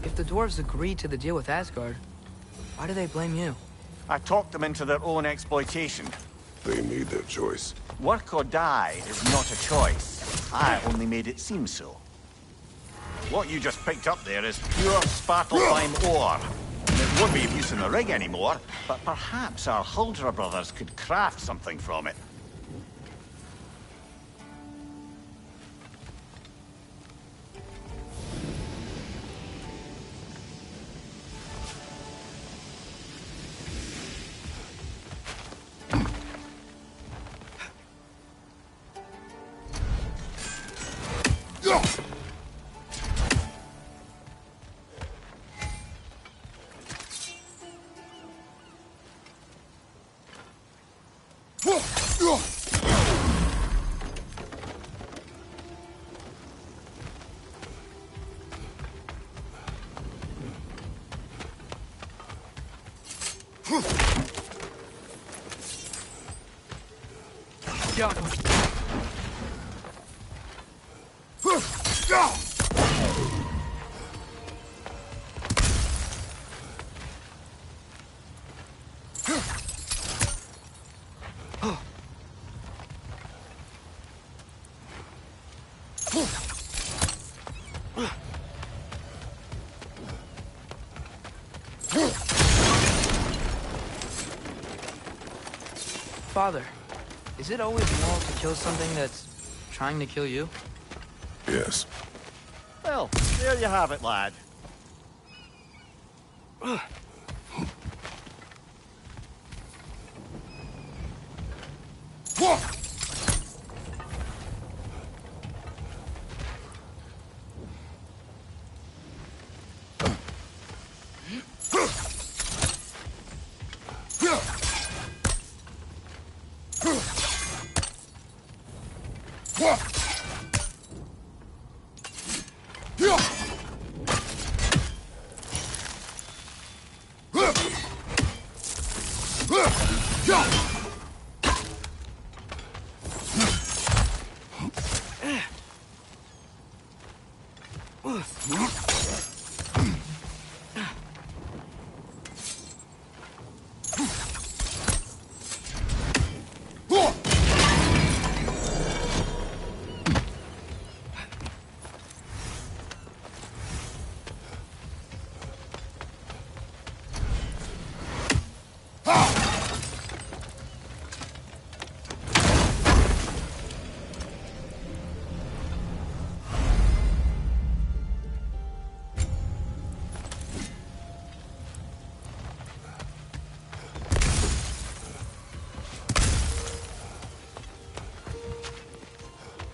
If the dwarves agreed to the deal with Asgard, why do they blame you? I talked them into their own exploitation. They made their choice. Work or die is not a choice. I only made it seem so. What you just picked up there is pure Svartalfheim ore. It won't be of use in the rig anymore, but perhaps our Huldra brothers could craft something from it. Father, is it always moral to kill something that's trying to kill you? Yes. Well, there you have it, lad.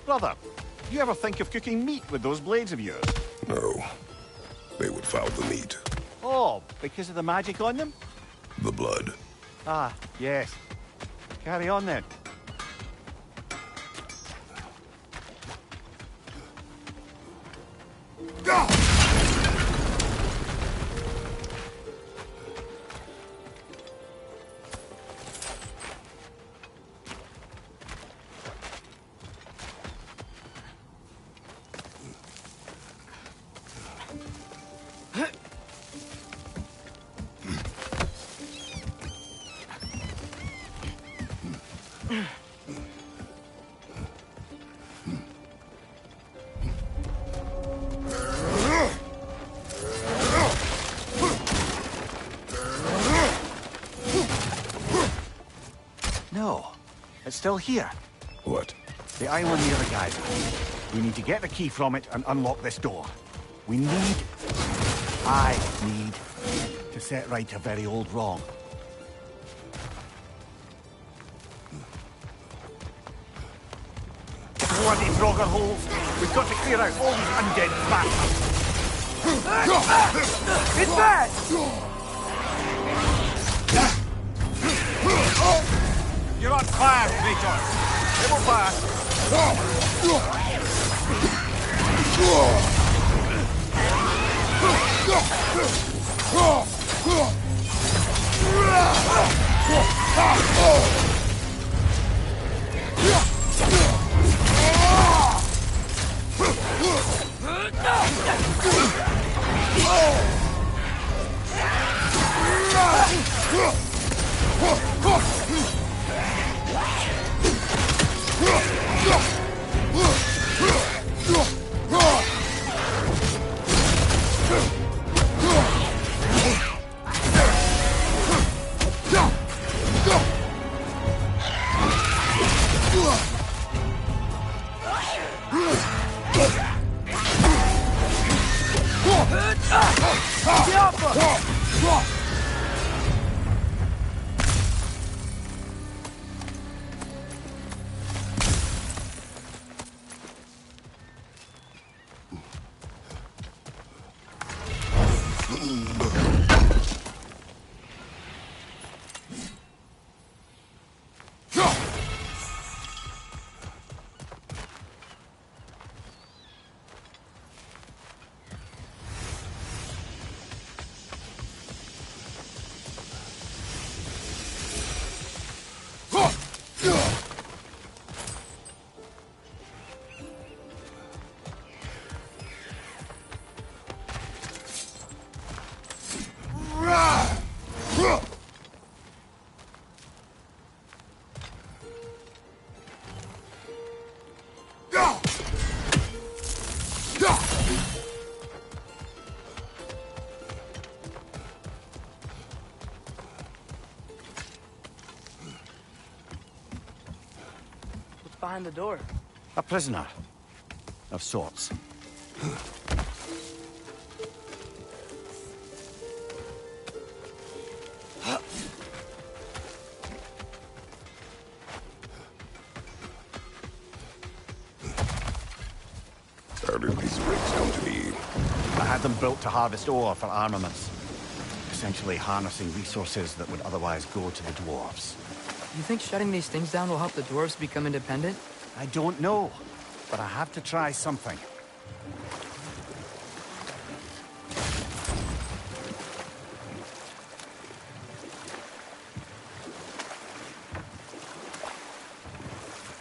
Brother, you ever think of cooking meat with those blades of yours? No. They would foul the meat. Oh, because of the magic on them? The blood. Ah, yes. Carry on then. No. It's still here. What? The island near the geyser. We need to get the key from it and unlock this door. I need to set right a very old wrong. Bloody Frogger holes! We've got to clear out all these undead bastards! It's bad! You're on fire, Kratos! It will pass! Behind the door. A prisoner. Of sorts. How did these rigs come to be? I had them built to harvest ore for armaments. Essentially harnessing resources that would otherwise go to the dwarves. You think shutting these things down will help the dwarves become independent? I don't know, but I have to try something.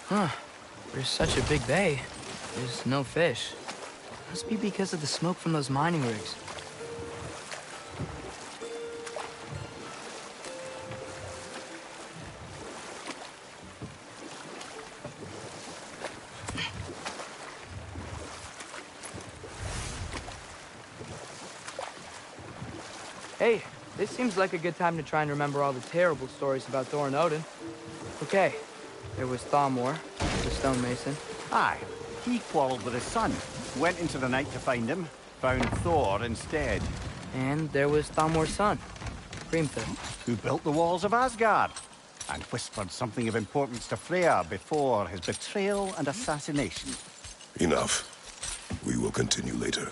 Huh. There's such a big bay. There's no fish. Must be because of the smoke from those mining rigs. Hey, this seems like a good time to try and remember all the terrible stories about Thor and Odin. Okay, there was Thalmor, the stonemason. Aye, he quarreled with his son. Went into the night to find him, found Thor instead. And there was Thalmor's son, Grimthor. Who built the walls of Asgard, and whispered something of importance to Freya before his betrayal and assassination. Enough. We will continue later.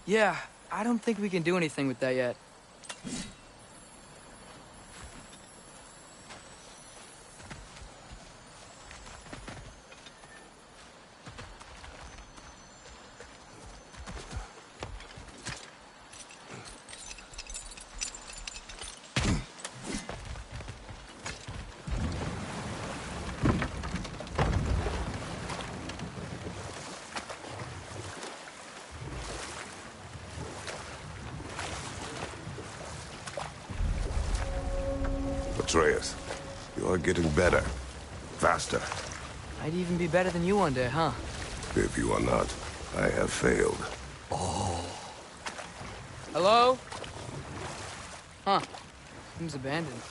Yeah, I don't think we can do anything with that yet. Atreus, you are getting better. Faster. I'd even be better than you one day, huh? If you are not, I have failed. Hello? Huh. Seems abandoned.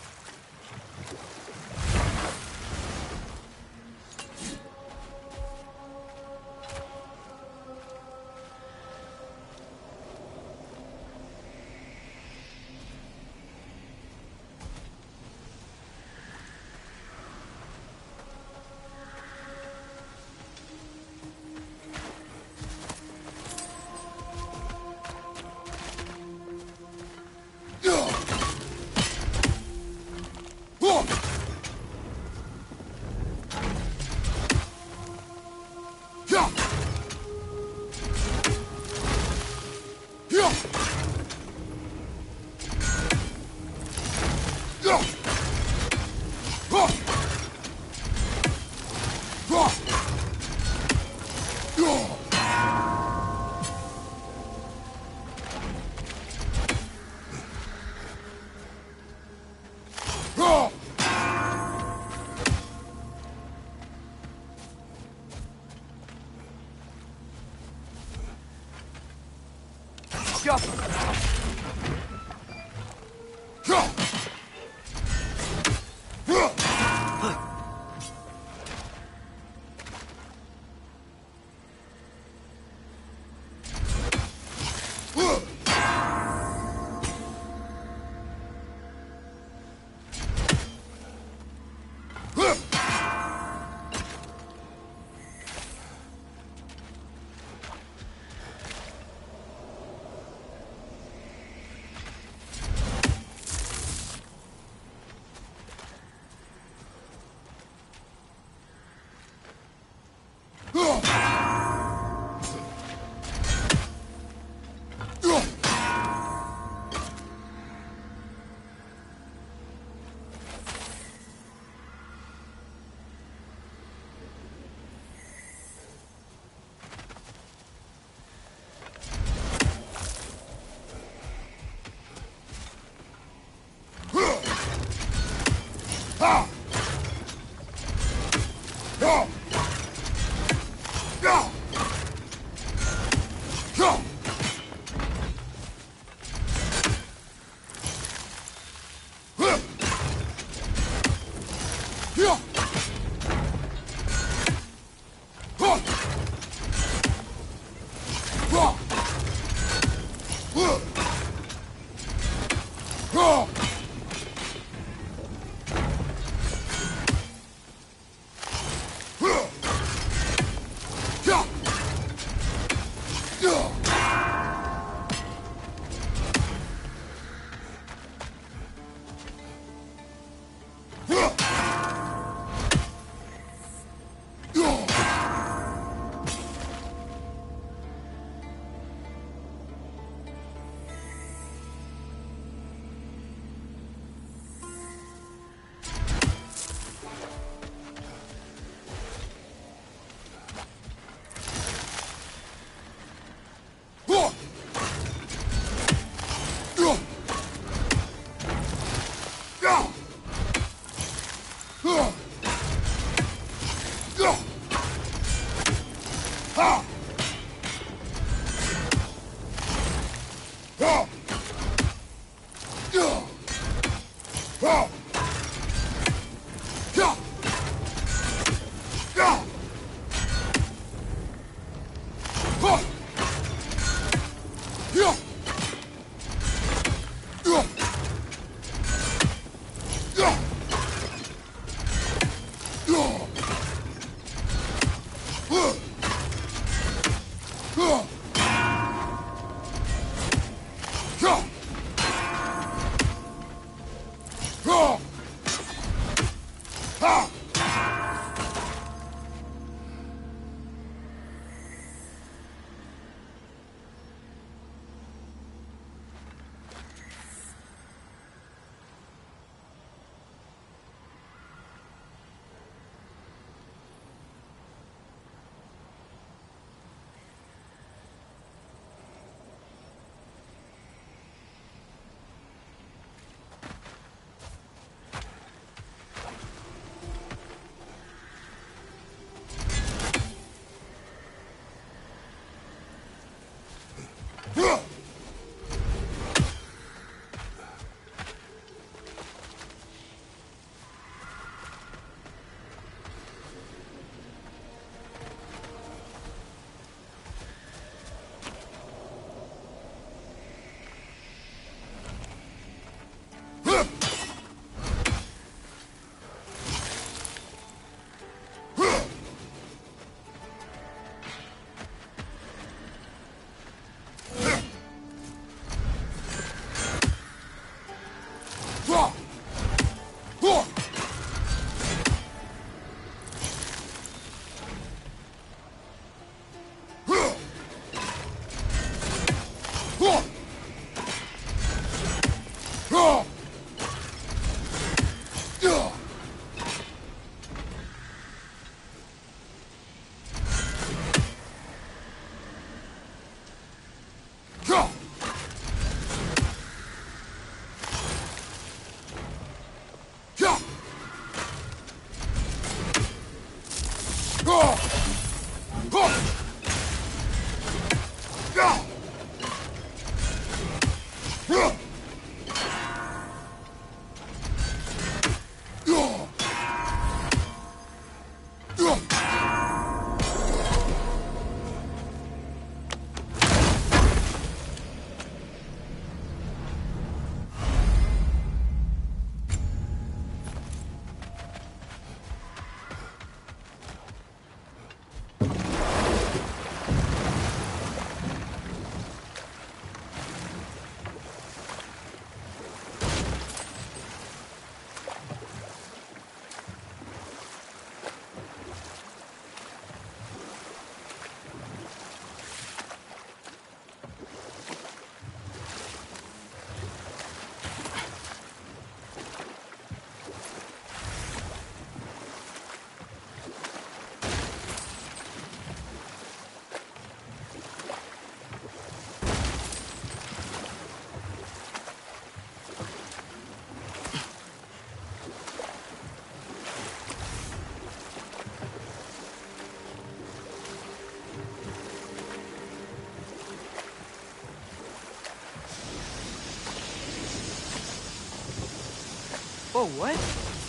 Whoa, what?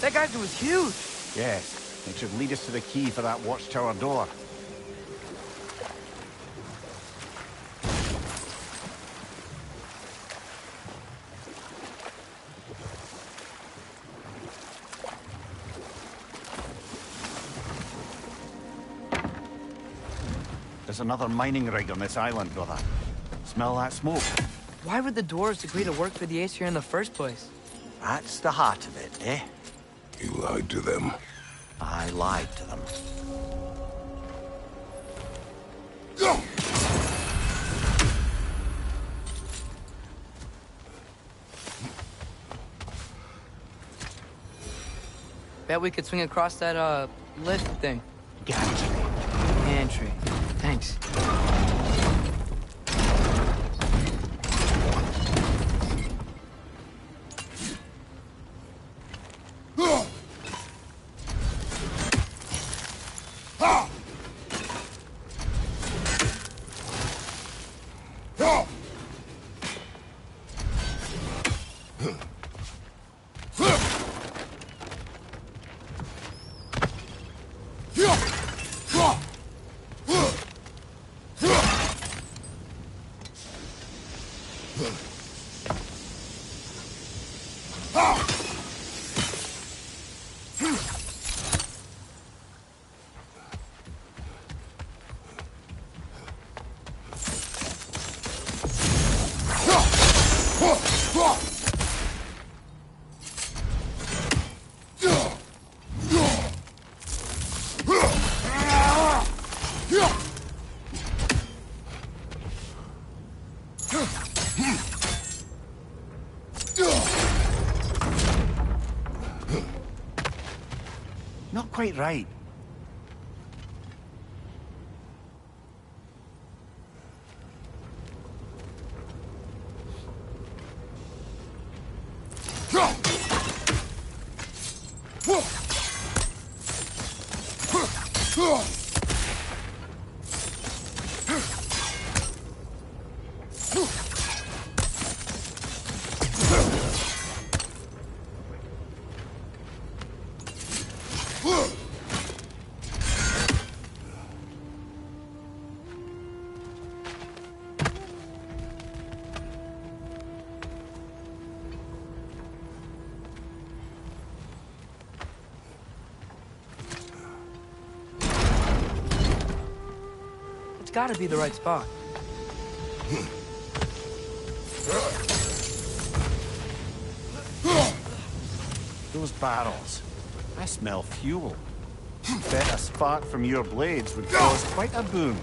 That geyser was huge. Yes, it should lead us to the key for that watchtower door. There's another mining rig on this island, brother. Smell that smoke? Why would the Dwarves agree to work for the Aesir in the first place? That's the heart of it, eh? You lied to them. I lied to them. Bet we could swing across that, lift thing. Gotcha. Gantry. Thanks. Not quite right. It's gotta be the right spot. Those barrels. I smell fuel. Bet a spark from your blades would cause quite a boom.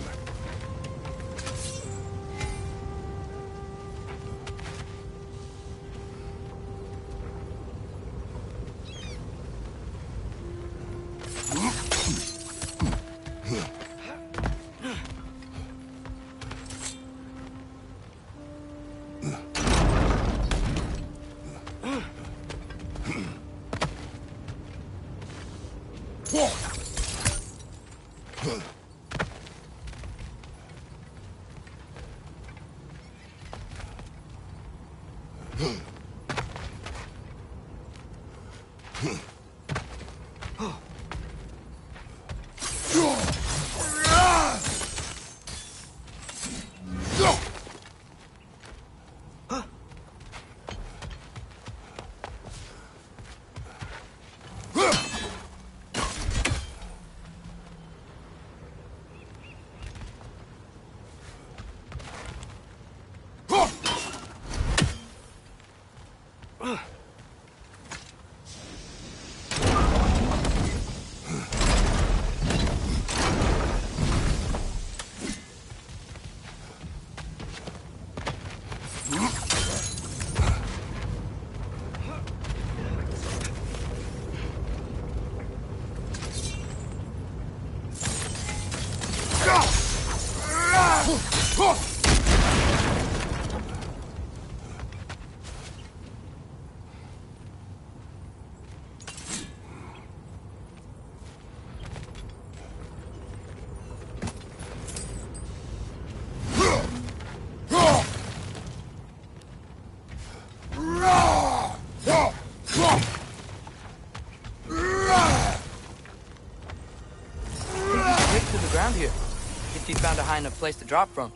he found a high enough place to drop from.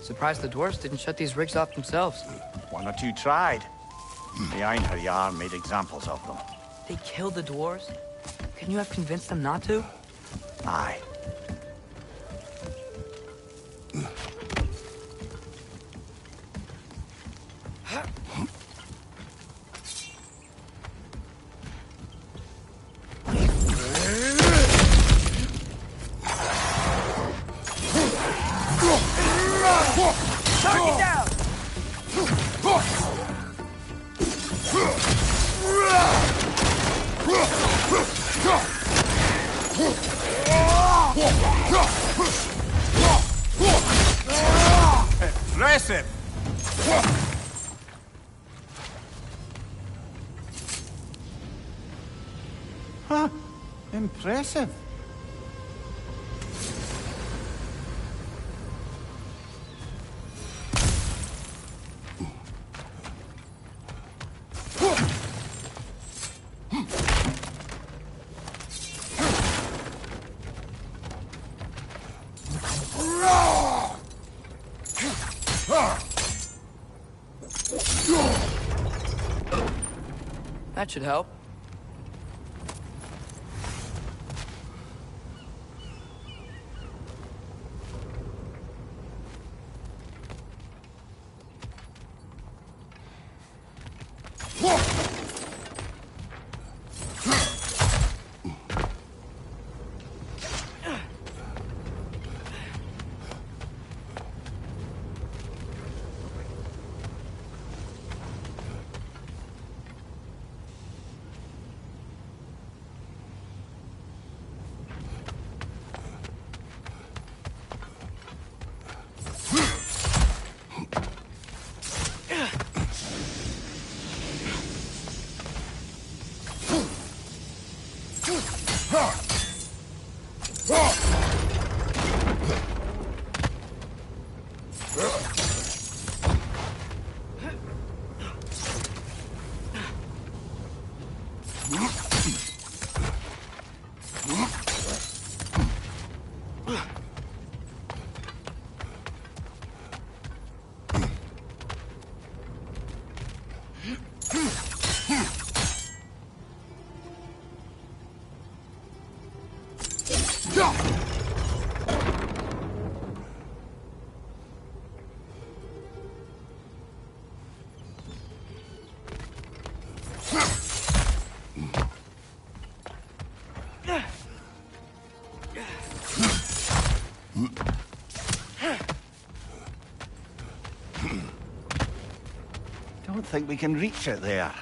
Surprised the dwarves didn't shut these rigs off themselves. One or two tried. The Einherjar made examples of them. They killed the dwarves? Couldn't you have convinced them not to? Aye. Target down! Impressive! Huh? Impressive. That should help. Don't think we can reach it there.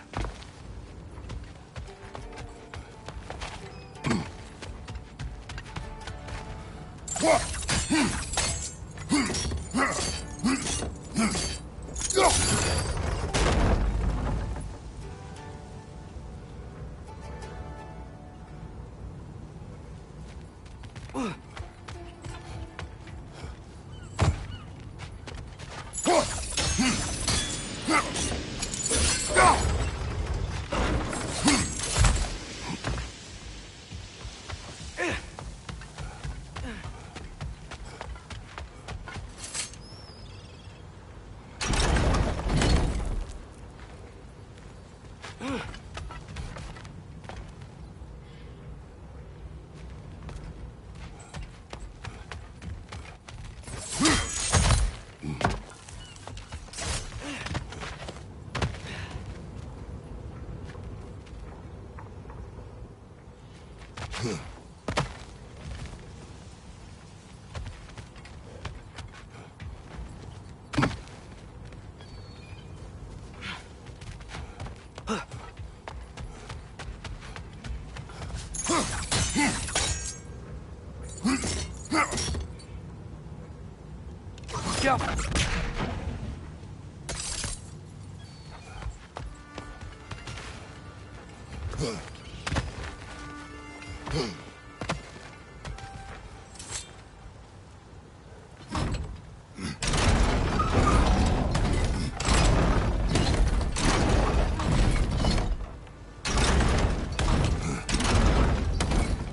Go.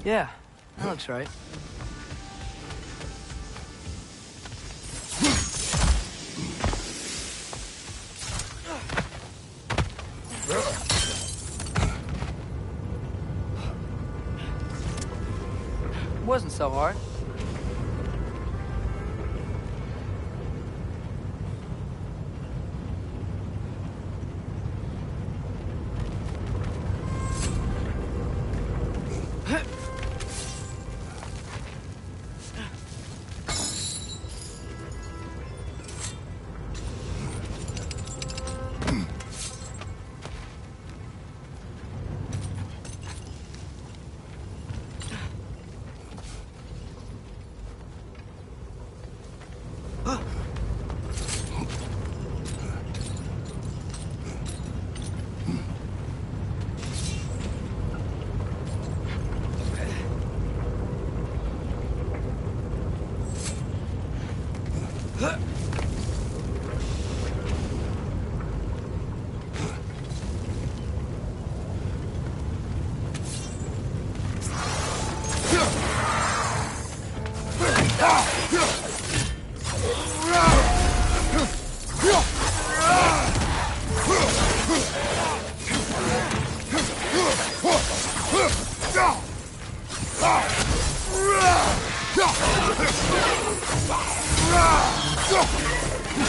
Yeah, that looks right. Wasn't so hard.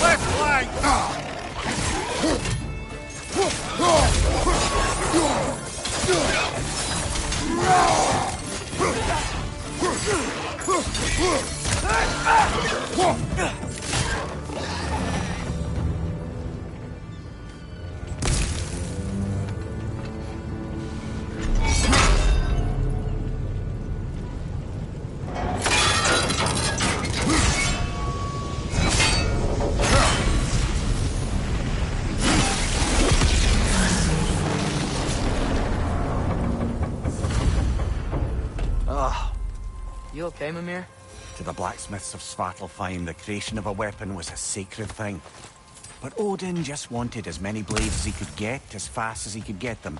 Left flank! You okay, Mimir? To the blacksmiths of Svartalfheim, the creation of a weapon was a sacred thing. But Odin just wanted as many blades as he could get, as fast as he could get them.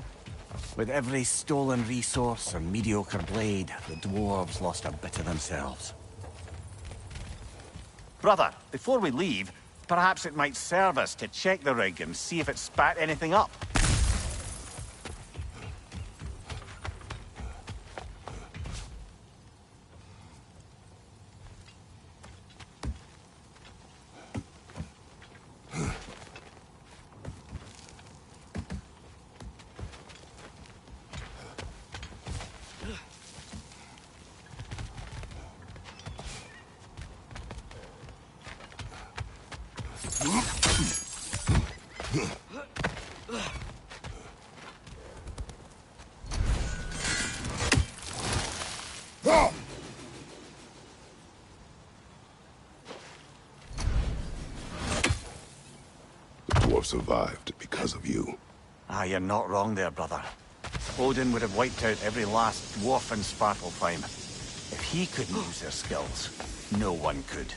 With every stolen resource and mediocre blade, the dwarves lost a bit of themselves. Brother, before we leave, perhaps it might serve us to check the rig and see if it spat anything up. Survived because of you. Ah, you're not wrong there, brother. Odin would have wiped out every last dwarf in Svartalfheim. If he couldn't use their skills, no one could.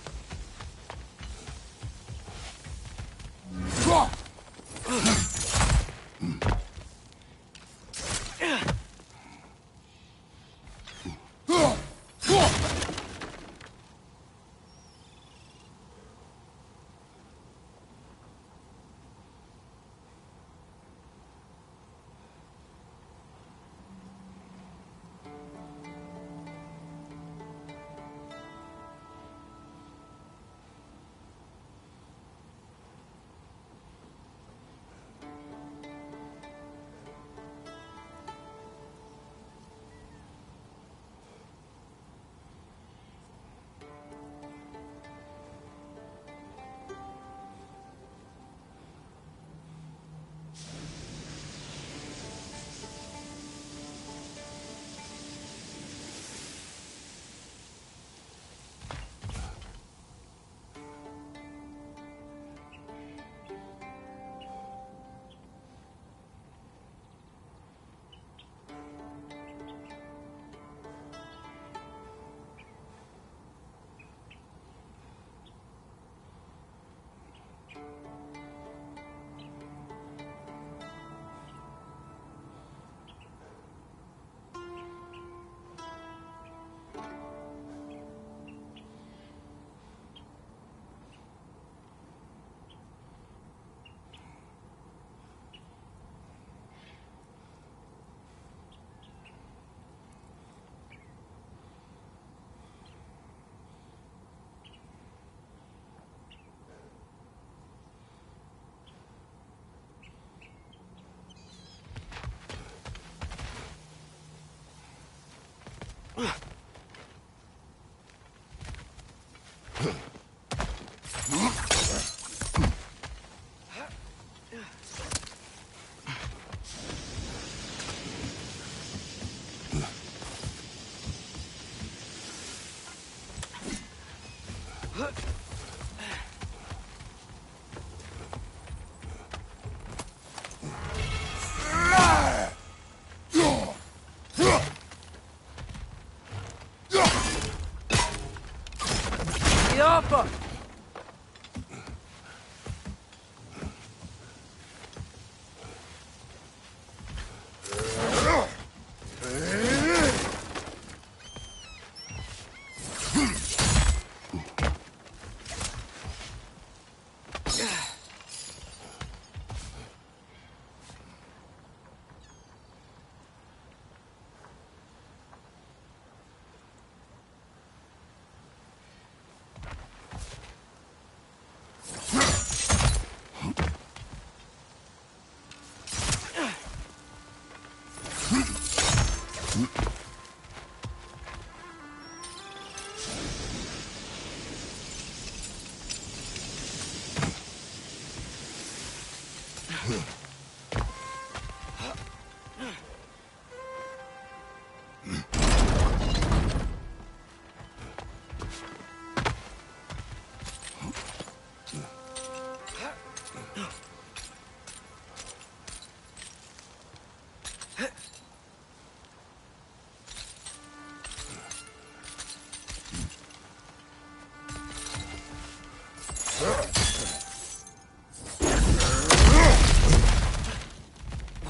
Yappa!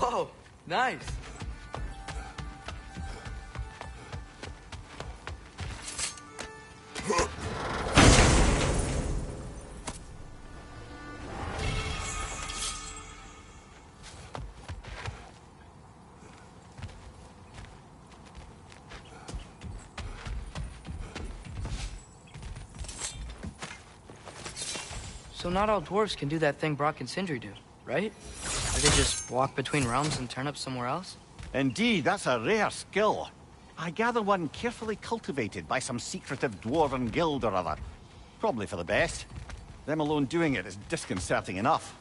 Whoa, nice. So not all dwarves can do that thing Brock and Sindri do, right? Or they just walk between realms and turn up somewhere else? Indeed, that's a rare skill. I gather one carefully cultivated by some secretive dwarven guild or other. Probably for the best. Them alone doing it is disconcerting enough.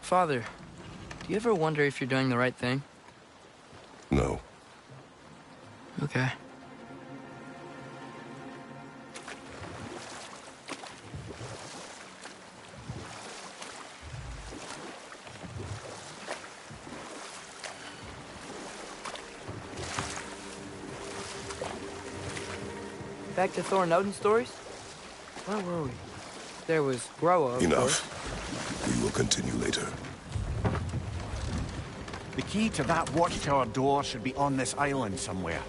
Father, do you ever wonder if you're doing the right thing? No. Okay. Back to Thor and Odin stories? Where were we? There was Groa, of course. Enough. We will continue later. The key to that watchtower door should be on this island somewhere.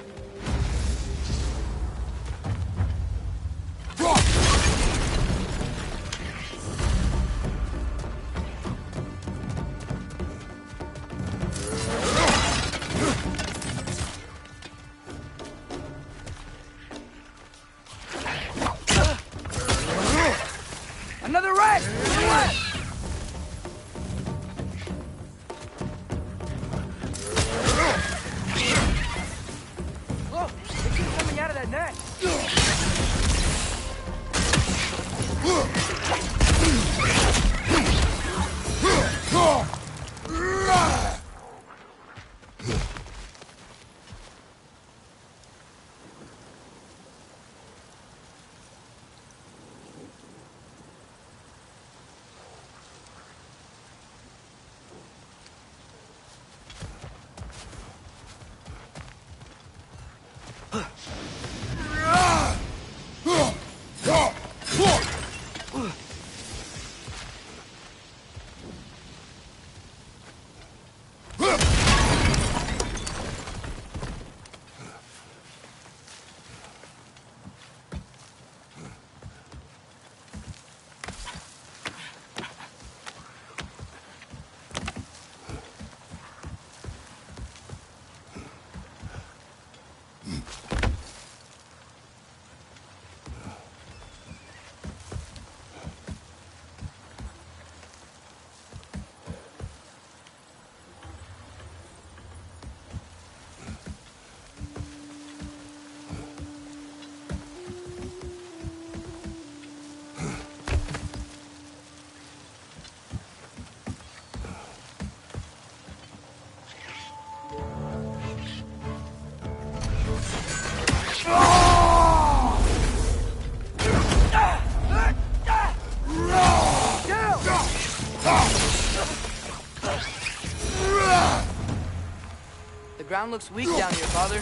The ground looks weak down here, Father.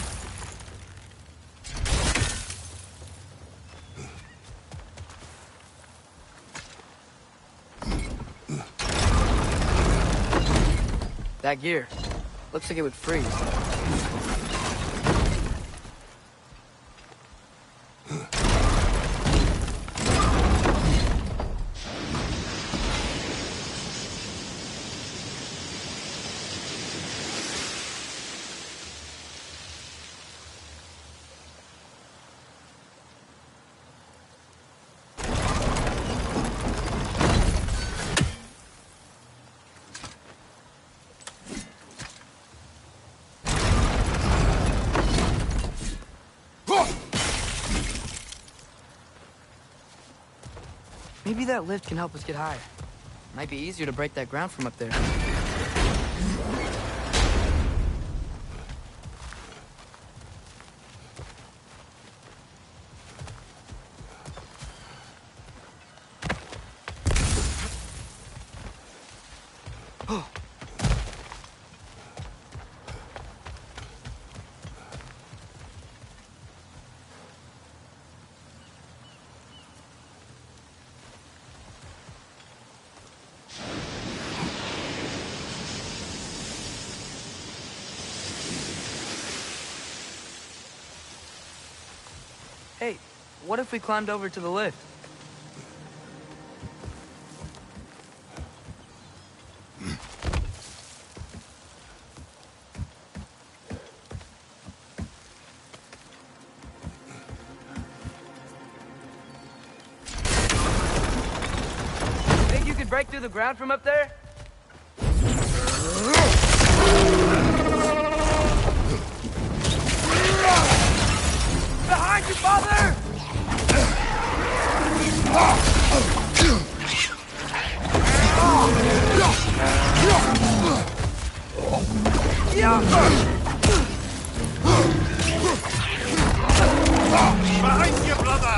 That gear. Looks like it would freeze. Maybe that lift can help us get higher. Might be easier to break that ground from up there. Hey, what if we climbed over to the lift? Think you could break through the ground from up there? Behind you, Father! Behind you, brother!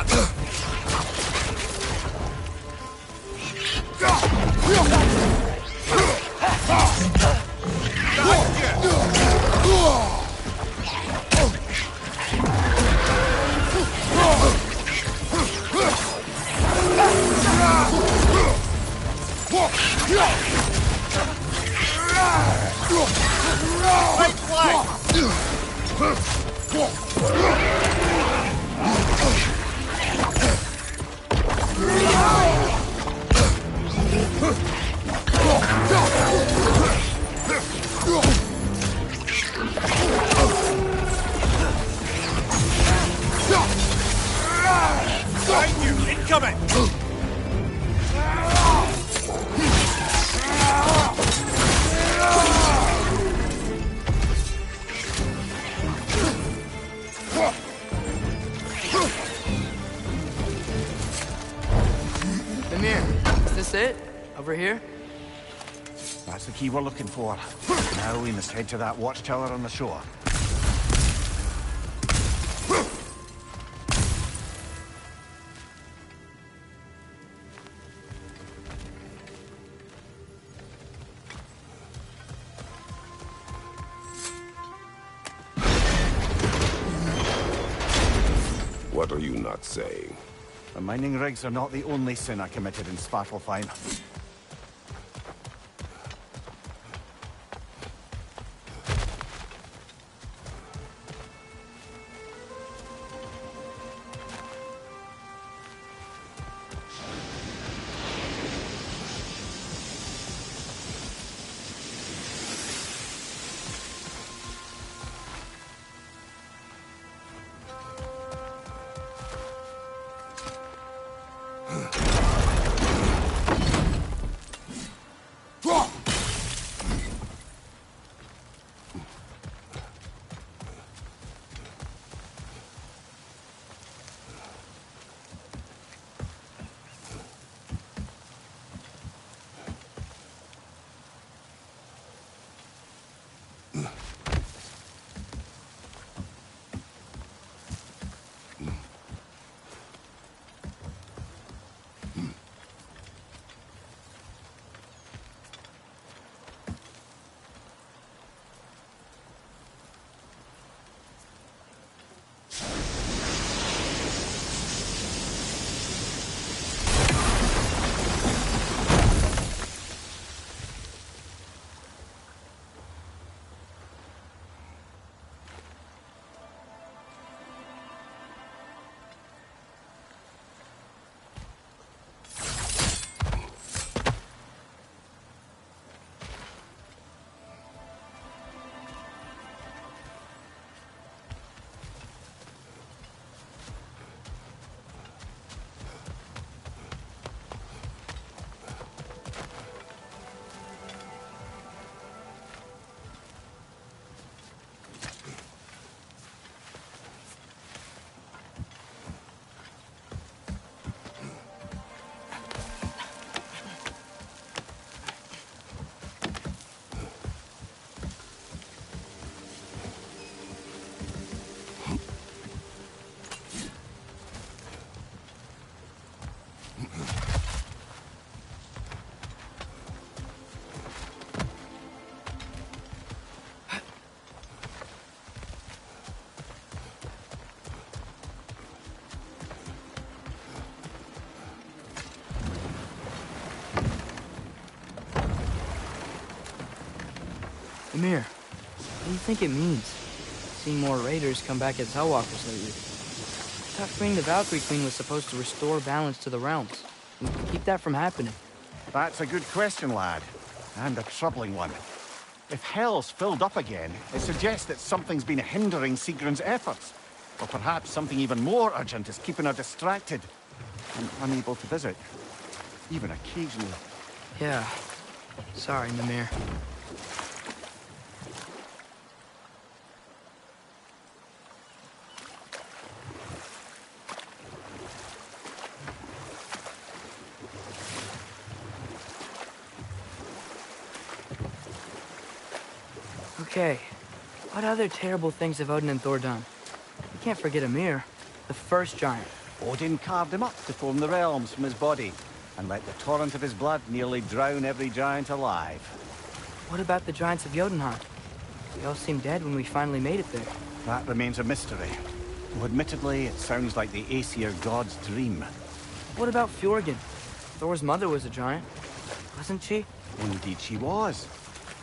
Right flank! Behind you! Incoming! this it? Over here? That's the key we're looking for. Now we must head to that watchtower on the shore. What are you not saying? The mining rigs are not the only sin I committed in Svartalfheim. Amir, what do you think it means? Seeing more raiders come back as Hellwalkers lately. I thought freeing the Valkyrie Queen was supposed to restore balance to the realms. And keep that from happening. That's a good question, lad. And a troubling one. If Hell's filled up again, it suggests that something's been hindering Sigrun's efforts. Or perhaps something even more urgent is keeping her distracted and unable to visit. Even occasionally. Yeah. Sorry, Mimir. Okay, what other terrible things have Odin and Thor done? You can't forget Ymir, the first giant. Odin carved him up to form the realms from his body, and let the torrent of his blood nearly drown every giant alive. What about the giants of Jotunheim? They all seemed dead when we finally made it there. That remains a mystery. Though admittedly, it sounds like the Aesir god's dream. What about Fjorgyn? Thor's mother was a giant, wasn't she? Indeed she was.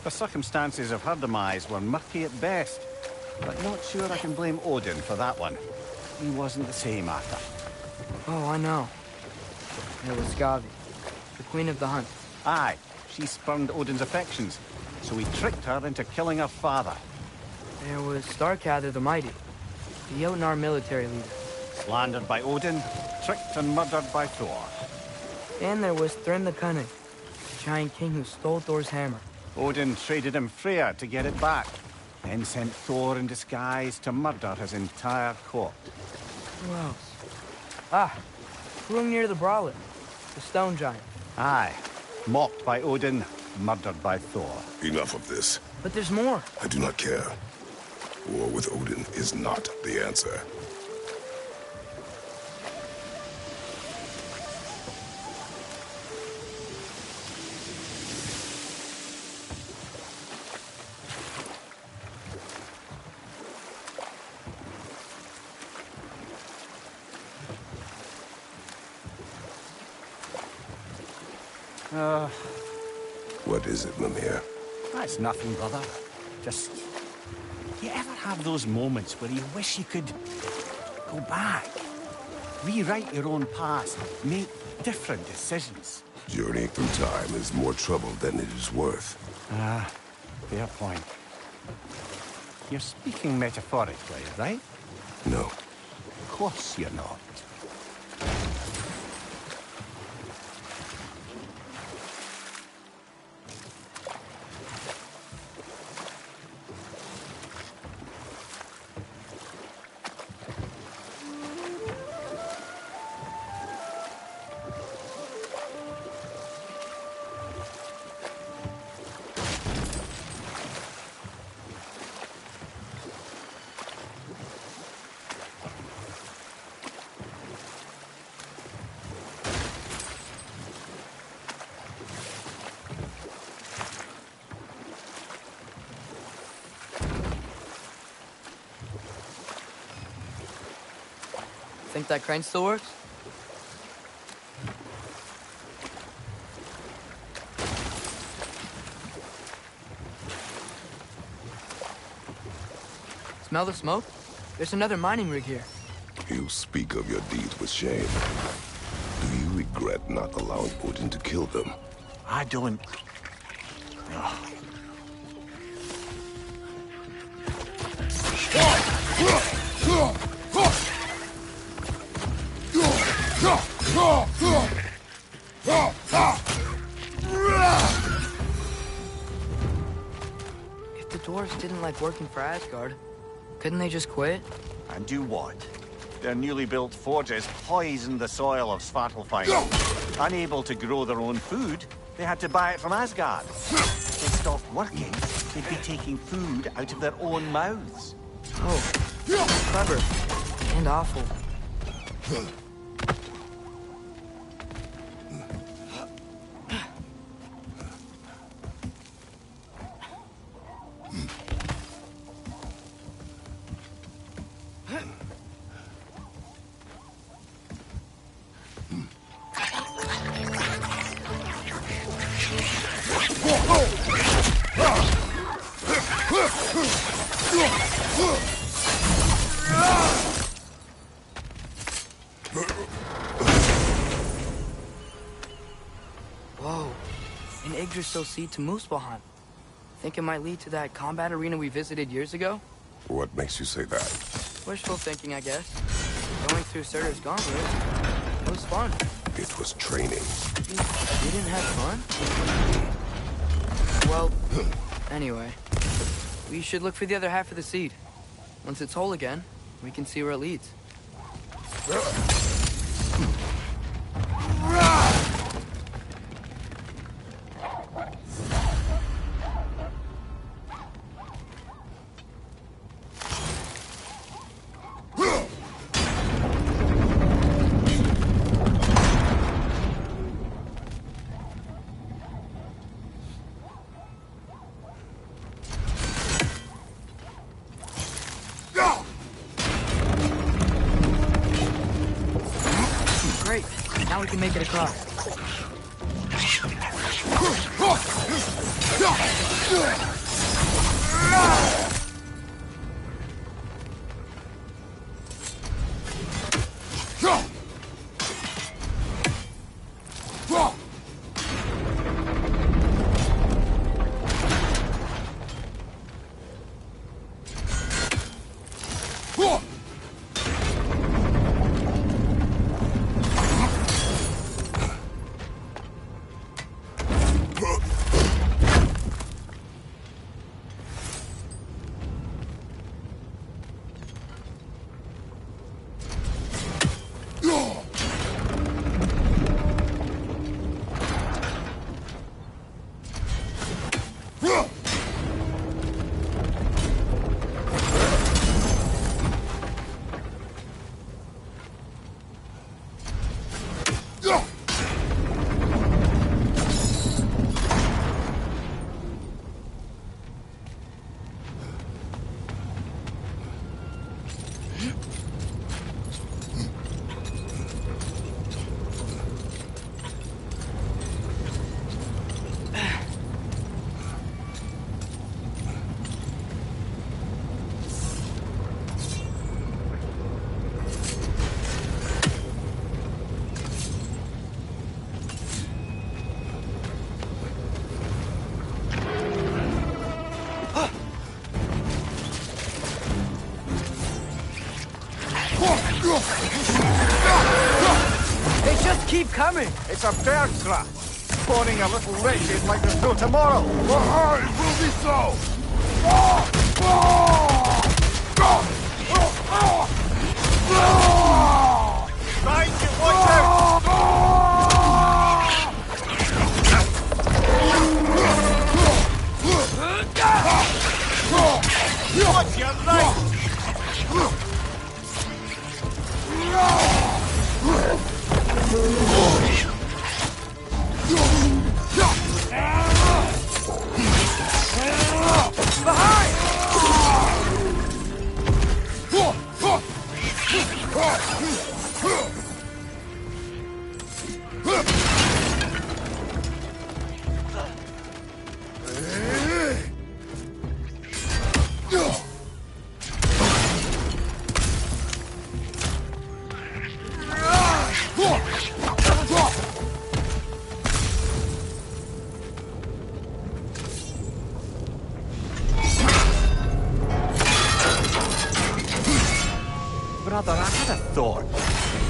The circumstances of her demise were murky at best, but not sure I can blame Odin for that one. He wasn't the same after. Oh, I know. There was Skavi, the queen of the hunt. Aye, she spurned Odin's affections, so he tricked her into killing her father. There was Starkadr the Mighty, the Jotnar military leader. Slandered by Odin, tricked and murdered by Thor. And there was Thrym the Cunning, the giant king who stole Thor's hammer. Odin traded him Freya to get it back, then sent Thor in disguise to murder his entire court. Who else? Ah, Hrungnir the Brawler, the stone giant. Aye. Mocked by Odin, murdered by Thor. Enough of this. But there's more. I do not care. War with Odin is not the answer. What is it, Mimir? That's nothing, brother. Just... You ever have those moments where you wish you could go back? Rewrite your own past, make different decisions? Journeying through time is more trouble than it is worth. Ah, fair point. You're speaking metaphorically, right? No. Of course you're not. Think that crane still works? Smell the smoke? There's another mining rig here. You speak of your deeds with shame. Do you regret not allowing Odin to kill them? I don't... If the dwarves didn't like working for Asgard, couldn't they just quit? And do what? Their newly built forges poisoned the soil of Svartalfheim. Unable to grow their own food, they had to buy it from Asgard. If they stopped working, they'd be taking food out of their own mouths. Oh, clever. And awful. Whoa, an Yggdrasil seed to Muspelheim. Think it might lead to that combat arena we visited years ago? What makes you say that? Wishful thinking, I guess. Going through Surtur's gauntlet. It was fun. It was training. You didn't have fun? Well, anyway. We should look for the other half of the seed. Once it's whole again, we can see where it leads. Great. Now we can make it across. They just keep coming! It's a bird trap. Spawning a little wretched like there's no tomorrow. It will be so! Right, you watch out! Watch your right! Brother, I had a thought.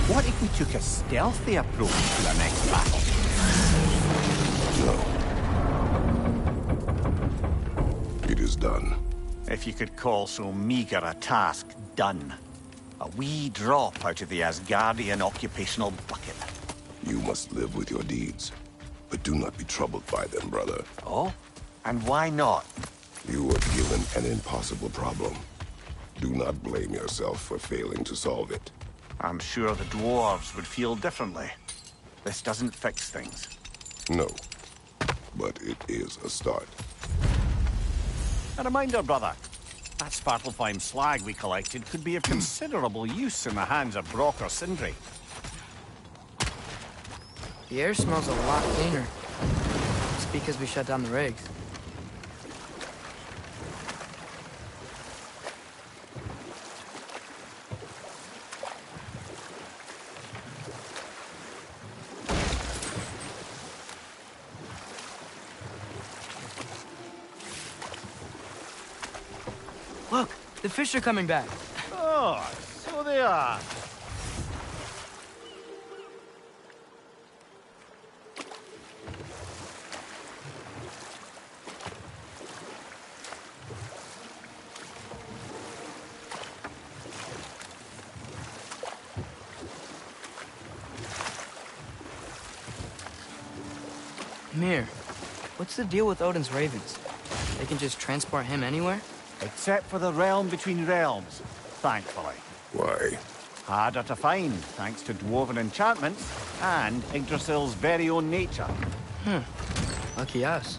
What if we took a stealthy approach to the next battle? No. It is done. If you could call so meager a task done. A wee drop out of the Asgardian occupational bucket. You must live with your deeds, but do not be troubled by them, brother. Oh? And why not? You were given an impossible problem. Do not blame yourself for failing to solve it. I'm sure the dwarves would feel differently. This doesn't fix things. No, but it is a start. A reminder, brother. That Svartalfheim slag we collected could be of considerable use in the hands of Brock or Sindri. The air smells a lot cleaner. It's because we shut down the rigs. Look, the fish are coming back. Oh, so they are. Mir, what's the deal with Odin's ravens? They can just transport him anywhere? Except for the realm between realms, thankfully. Why? Harder to find, thanks to dwarven enchantments and Yggdrasil's very own nature. Lucky us.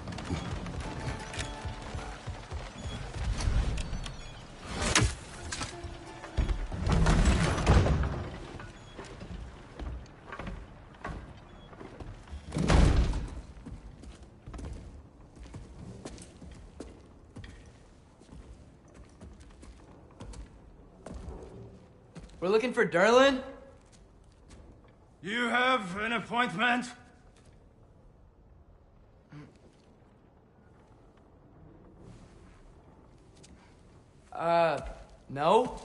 We're looking for Durlin? You have an appointment? No?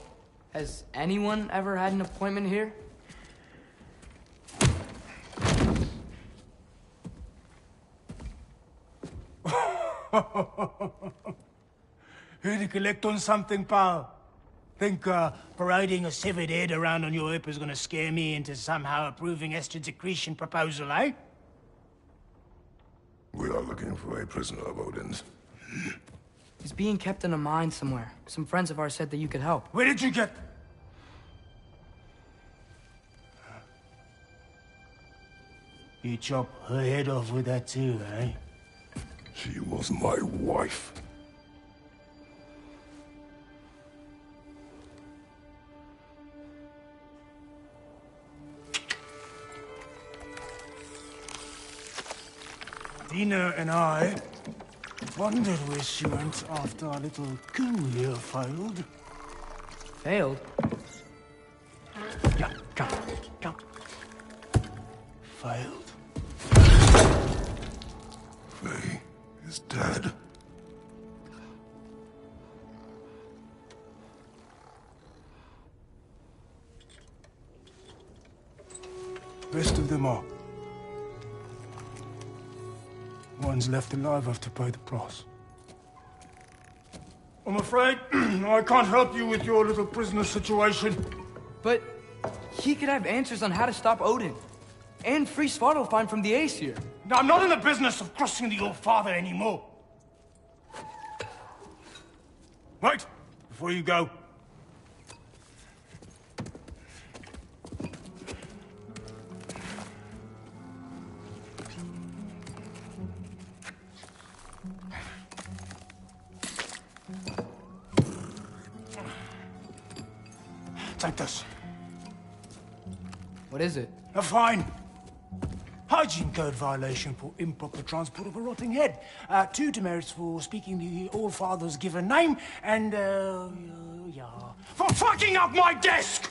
Has anyone ever had an appointment here? Here to collect on something, pal? Think parading a severed head around on your hip is gonna scare me into somehow approving Estrid's accretion proposal, eh? We are looking for a prisoner of Odin's. He's being kept in a mine somewhere. Some friends of ours said that you could help. Where did you get... You chop her head off with that too, eh? She was my wife. Dina and I wondered where she went after our little coup here failed. Failed? Yeah, come. Failed. Faye is dead. Best of them all. One's left alive have to pay the price. I'm afraid I can't help you with your little prisoner situation. But he could have answers on how to stop Odin. And free Svartalfheim from the Aesir. Now, I'm not in the business of crossing the All-Father anymore. Wait, before you go. Take this. What is it? A fine. Hygiene code violation for improper transport of a rotting head. 2 demerits for speaking the All-Father's given name, and, for fucking up my desk!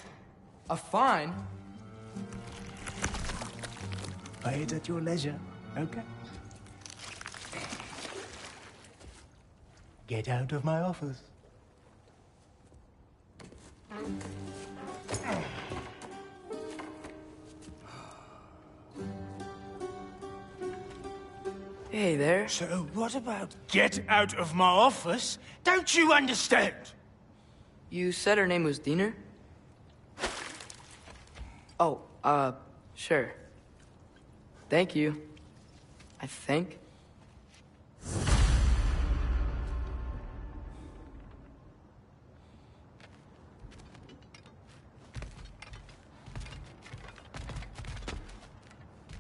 A fine? Pay it at your leisure, okay? Get out of my office. Hey there. So what about get out of my office? Don't you understand? You said her name was Diener? Oh, sure. Thank you. I think.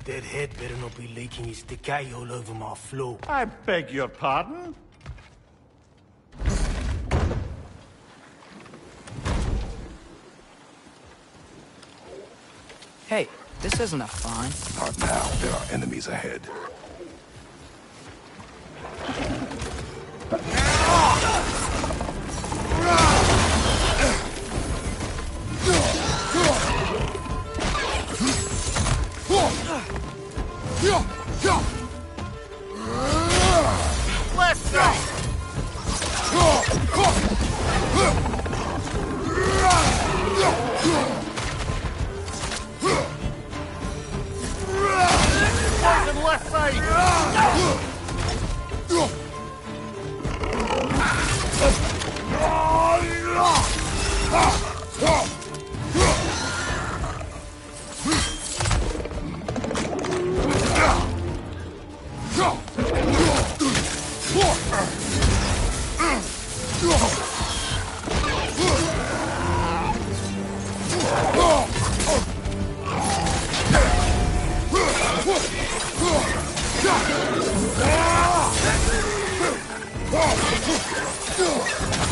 That head better not be leaking his decay all over my floor. I beg your pardon? Hey, this isn't a fine. Not now. There are enemies ahead. Let's go! Poison left side!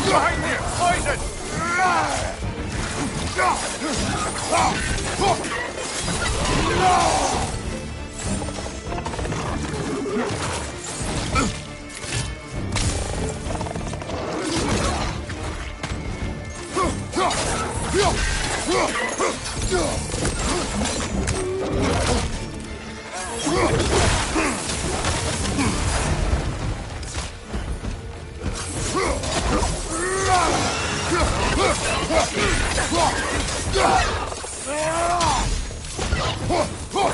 Behind you! Poison!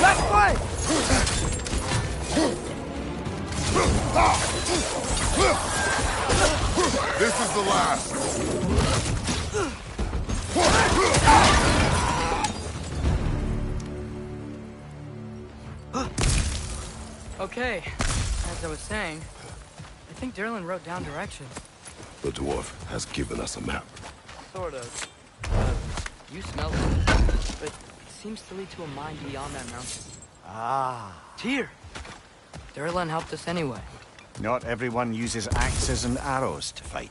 Left way! This is the last. Okay, as I was saying, I think Derlin wrote down directions. The dwarf has given us a map. Sort of. You smell it, but it seems to lead to a mine beyond that mountain. Ah. Tyr! Derlin helped us anyway. Not everyone uses axes and arrows to fight.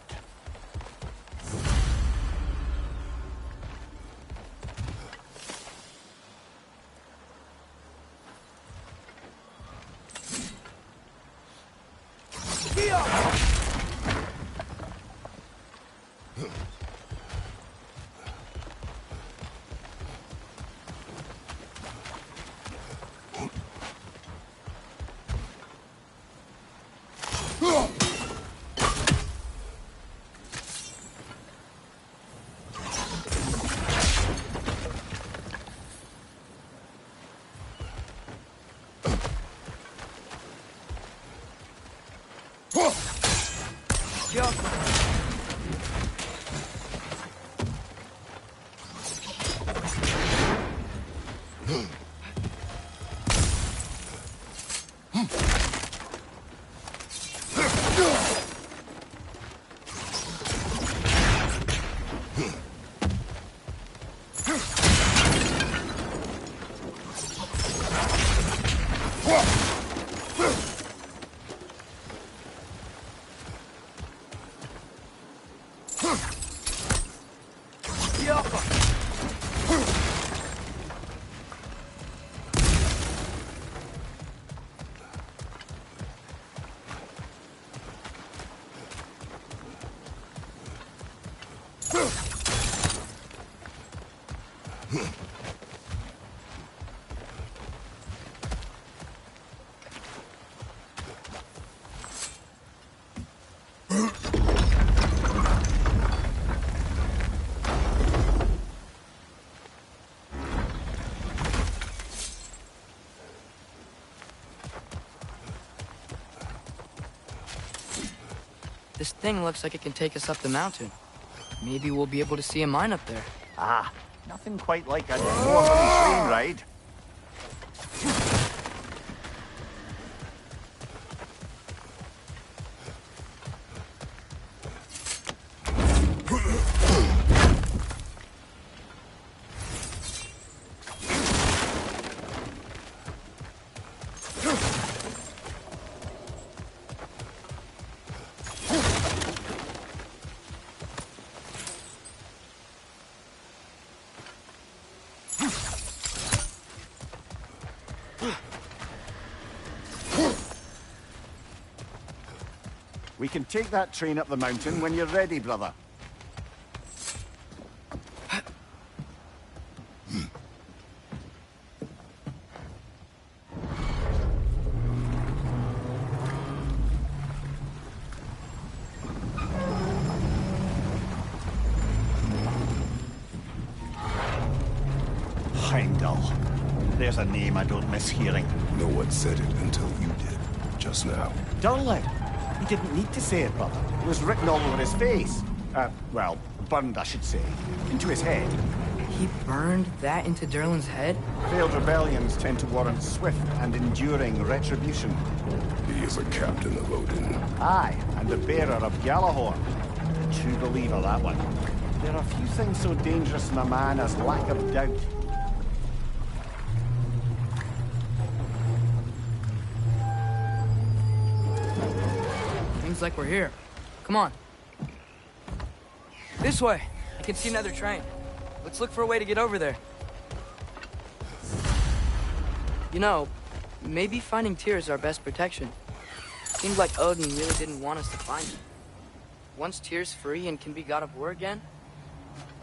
This thing looks like it can take us up the mountain. Maybe we'll be able to see a mine up there. Ah, nothing quite like a dwarven train ride. We can take that train up the mountain when you're ready, brother. Heimdall. There's a name I don't miss hearing. No one said it until you did, just now. Darling. He didn't need to say it, brother. It was written all over his face. Well, burned, I should say. Into his head. He burned that into Durlin's head? Failed rebellions tend to warrant swift and enduring retribution. He is a captain of Odin. Aye, and the bearer of Gjallarhorn. A true believer, that one. There are few things so dangerous in a man as lack of doubt. Like we're here. Come on. This way. I can see another train. Let's look for a way to get over there. You know, maybe finding Tyr is our best protection. Seems like Odin really didn't want us to find him. Once Tyr's free and can be god of war again,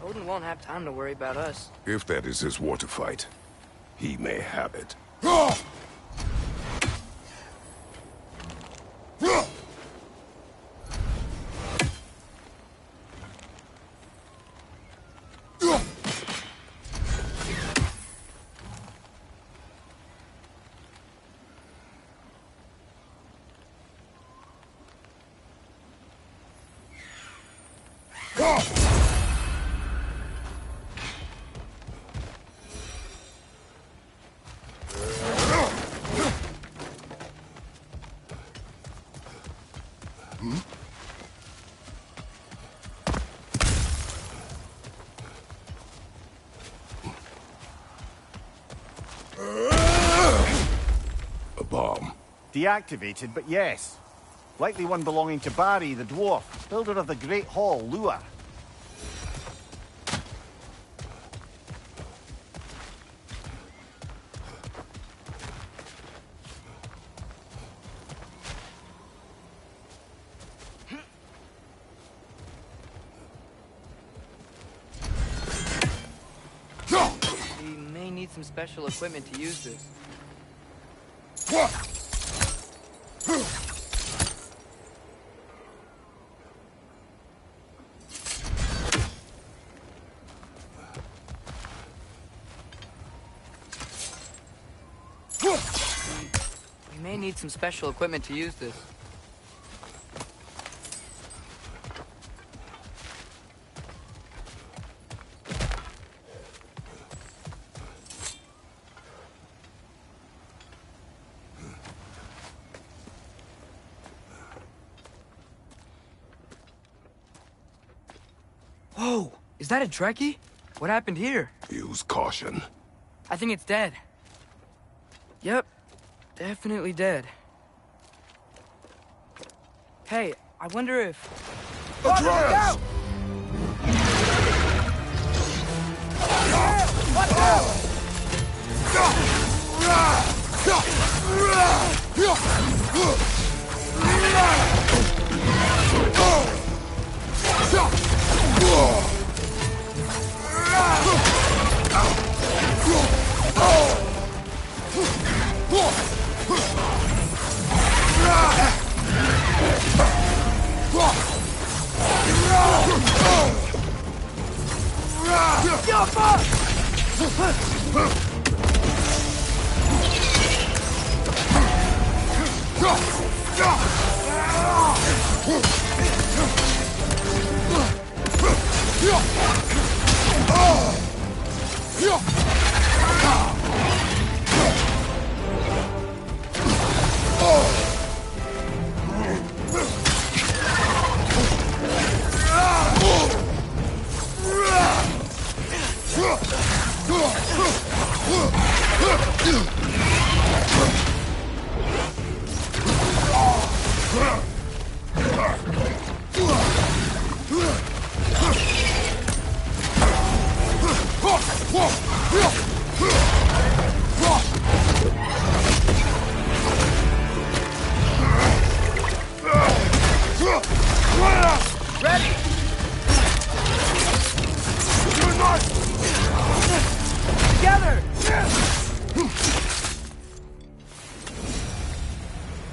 Odin won't have time to worry about us. If that is his war to fight, he may have it. A bomb. Deactivated, but yes. Likely one belonging to Barry, the dwarf, builder of the Great Hall, Lua. We may need some special equipment to use this. We may need some special equipment to use this. that a Trekkie? What happened here? Use caution. I think it's dead. Yep, definitely dead. Hey, I wonder if... Atreus!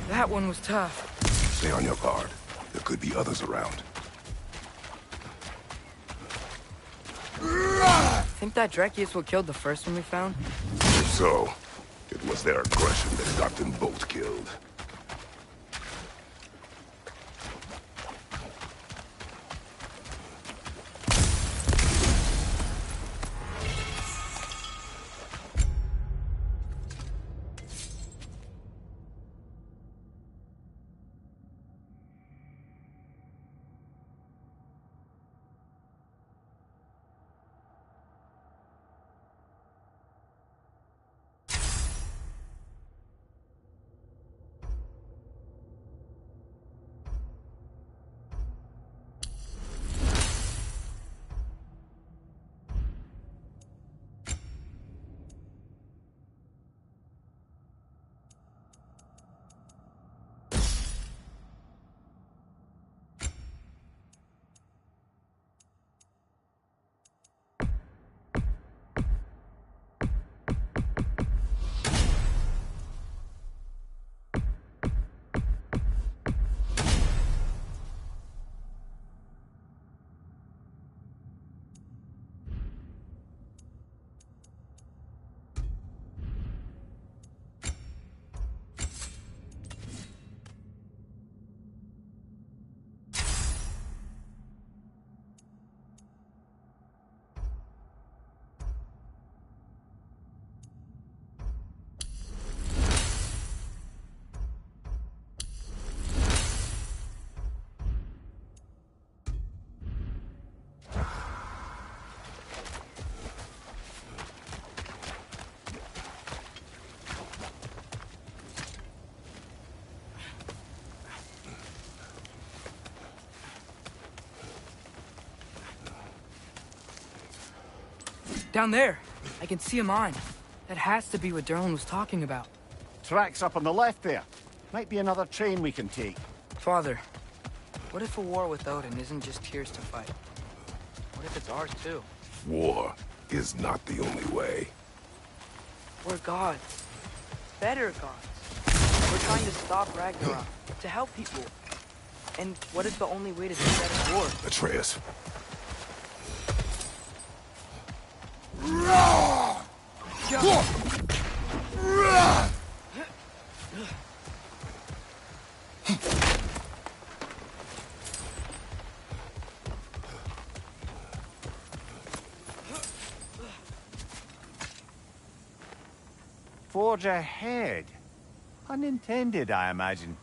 That one was tough. Stay on your guard. There could be others around. Think that Dreki is what killed the first one we found? If so, it was their aggression that got them both killed. Down there, I can see a mine. That has to be what Derlin was talking about. Tracks up on the left there. Might be another train we can take. Father, what if a war with Odin isn't just Tyr's to fight? What if it's ours too? War is not the only way. We're gods. Better gods. We're trying to stop Ragnarok, to help people. And what if the only way to do that is war? Atreus. Forge ahead. Unintended, I imagine.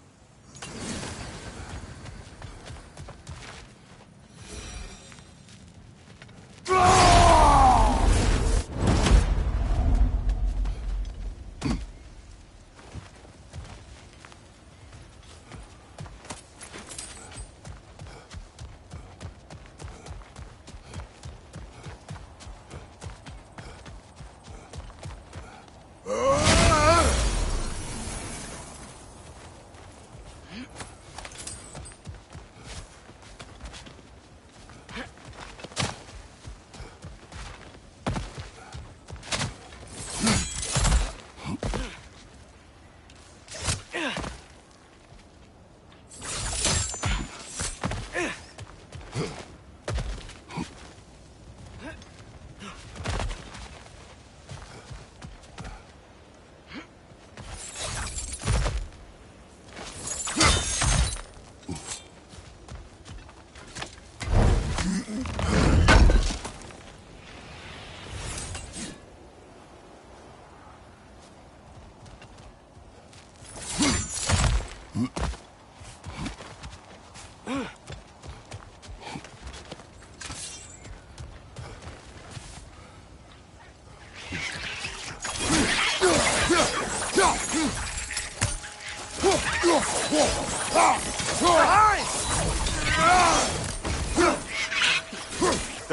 The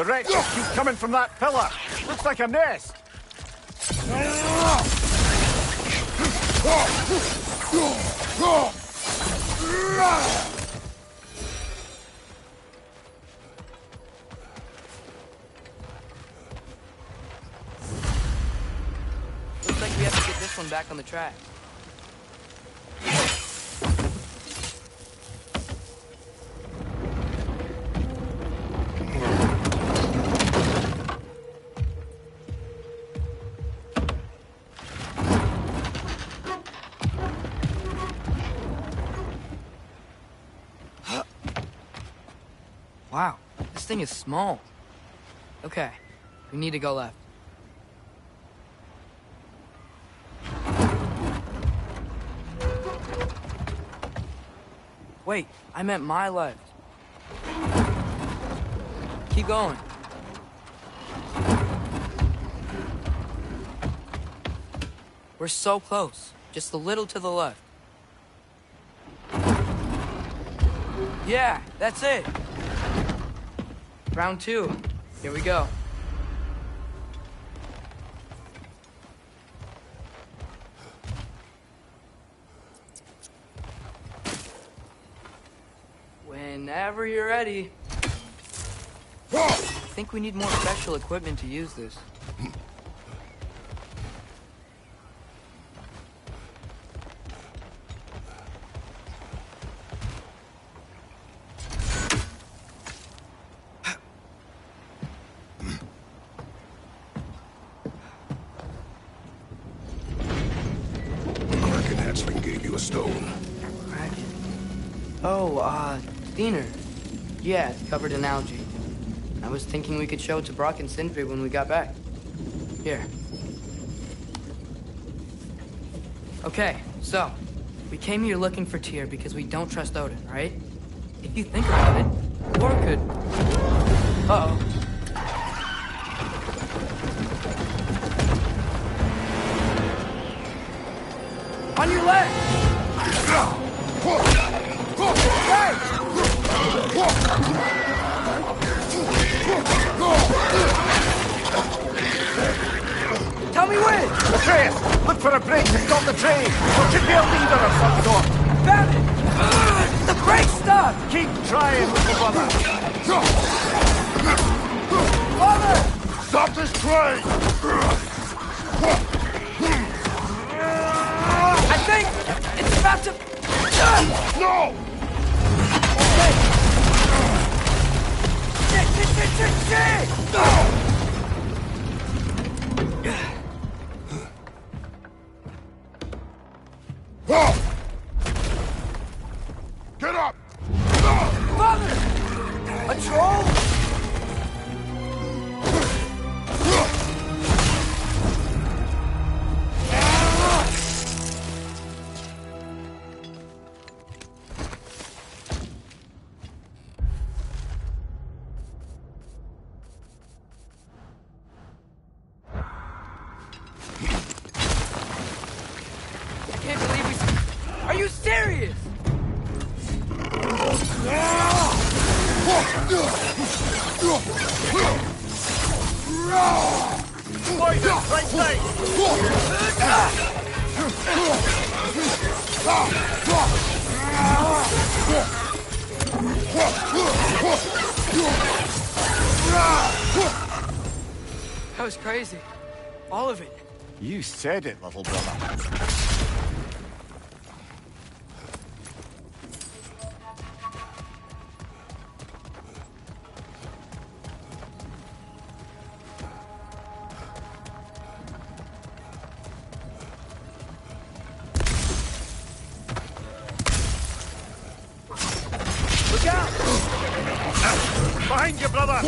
wreck just keeps coming from that pillar. Looks like a nest. Looks like we have to get this one back on the track. Wow, this thing is small. Okay, we need to go left. Wait, I meant my left. Keep going. We're so close. Just a little to the left. Yeah, that's it. Round 2. Here we go. Whenever you're ready. I think we need more special equipment to use this. Kraken hatchling gave you a stone. Kraken? Oh, Diener. Yeah, it's covered in algae. I was thinking we could show it to Brock and Sindri when we got back. Here. Okay, so, we came here looking for Tyr because we don't trust Odin, right? If you think about it, War could... Uh-oh. On your left! Hey! Tell me when! Atreus, look for a break to stop the train. There should be a leader of some sort. Found it! The brake stuck! Keep trying, little brother. Father! Stop this train! I think it's about to... No! Shit! Get up! Father! A troll? I can't believe we... Are you serious? Poison, right side. That was crazy. All of it. You said it, little brother. Look out! Behind you, brother!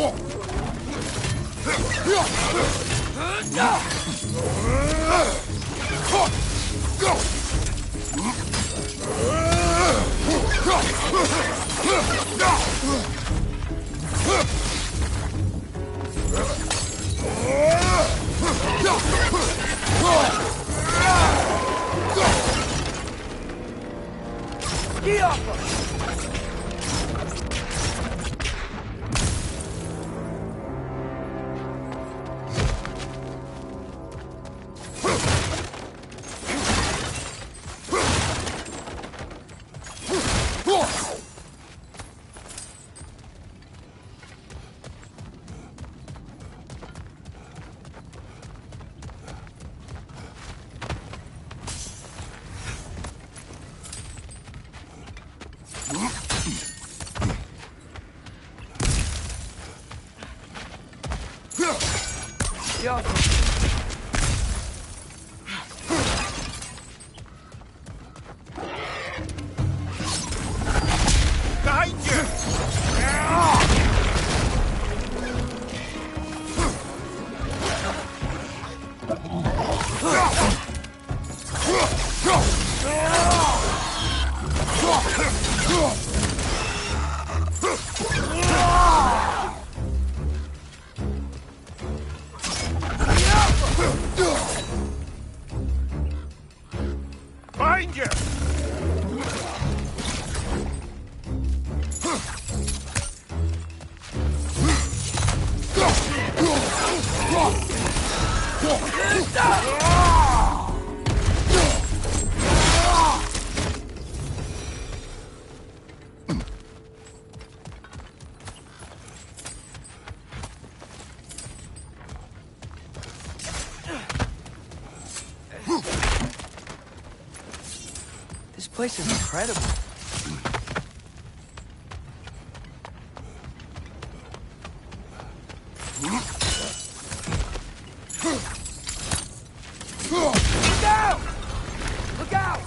Behind you! Behind you! This place is incredible. Look out! Look out!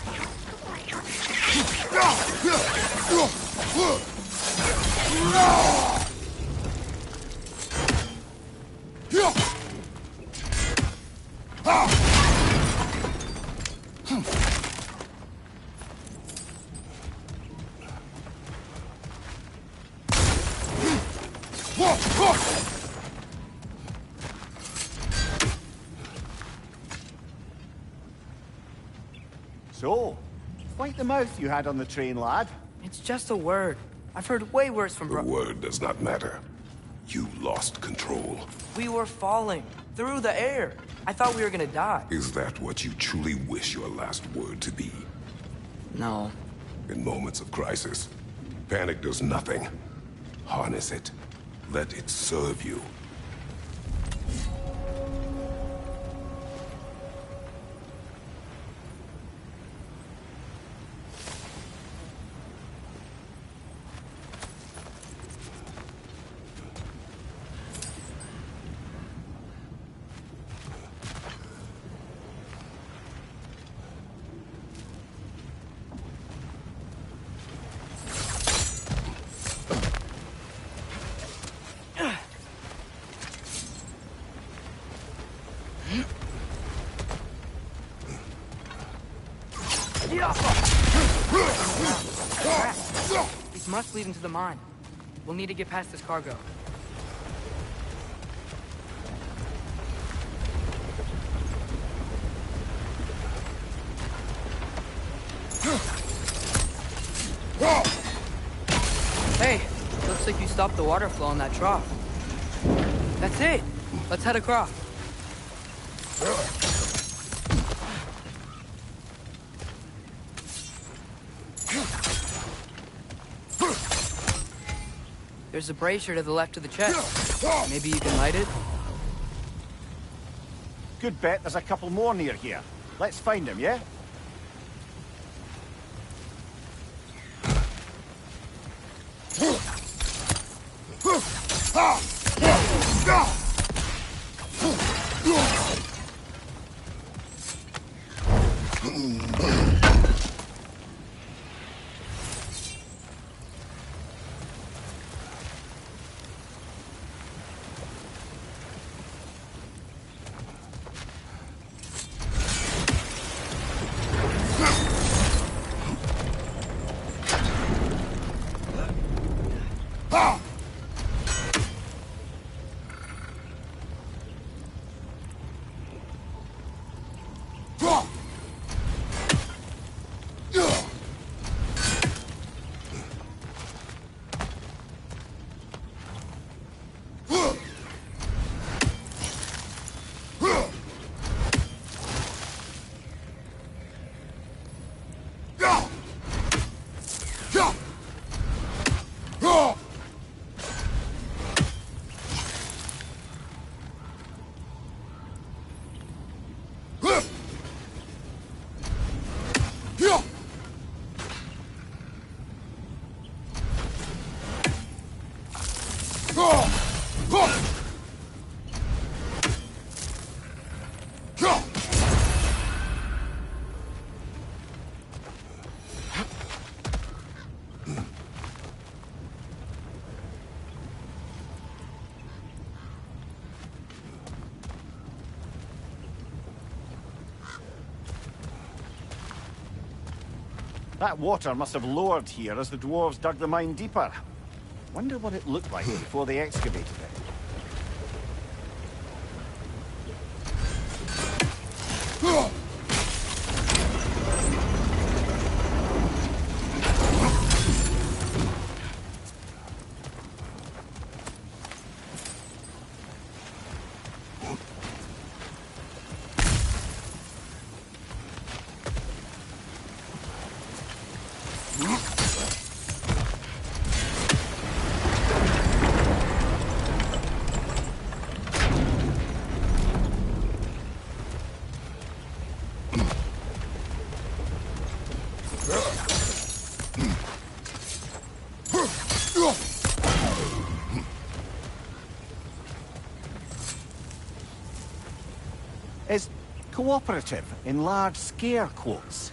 So, wipe the mouth you had on the train, lad. It's just a word. I've heard way worse from The word does not matter. You lost control. We were falling through the air. I thought we were gonna die. Is that what you truly wish your last word to be? No. In moments of crisis, panic does nothing. Harness it. Let it serve you. These must lead into the mine. We'll need to get past this cargo. Hey, looks like you stopped the water flow in that trough. That's it. Let's head across. There's a brazier to the left of the chest. Maybe you can light it? Good bet there's a couple more near here. Let's find them, yeah? That water must have lowered here as the dwarves dug the mine deeper. Wonder what it looked like before they excavated it. Is cooperative in large scare quotes.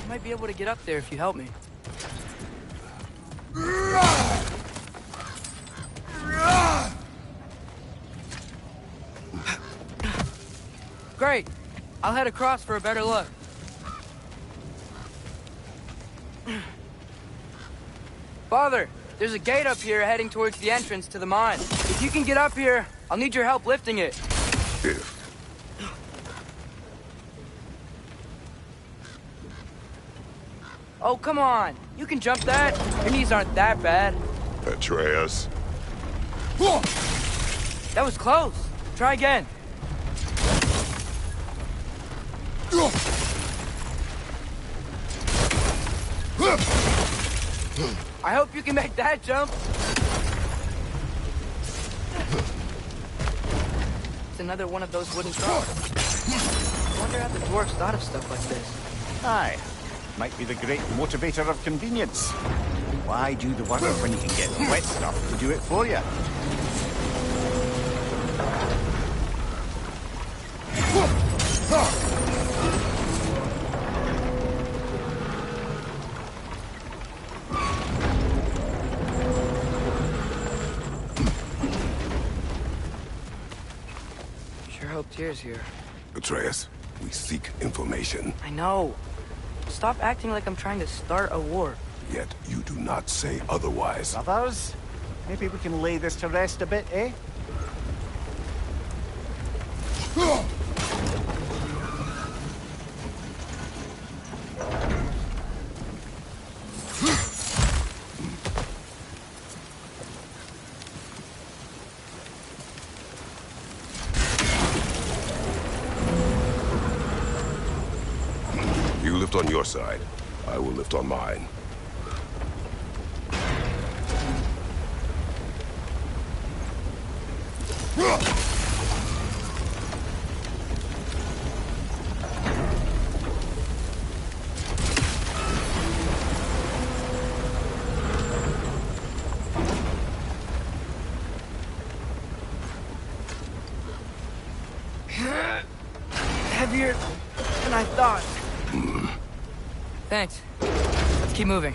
I might be able to get up there if you help me. Great. I'll head across for a better look. Father, there's a gate up here heading towards the entrance to the mine. If you can get up here, I'll need your help lifting it. If. Oh, come on. You can jump that. Your knees aren't that bad. Atreus. That was close. Try again. I hope you can make that jump. It's another one of those wooden trucks. I wonder how the dwarves thought of stuff like this. Aye. Might be the great motivator of convenience. Why do the work when you can get wet stuff to do it for you? Sure hope Tyr's here. Atreus, we seek information. I know. Stop acting like I'm trying to start a war. Yet you do not say otherwise. Others? Maybe we can lay this to rest a bit, eh? You lift on your side. I will lift on mine. Heavier than I thought. Thanks. Let's keep moving.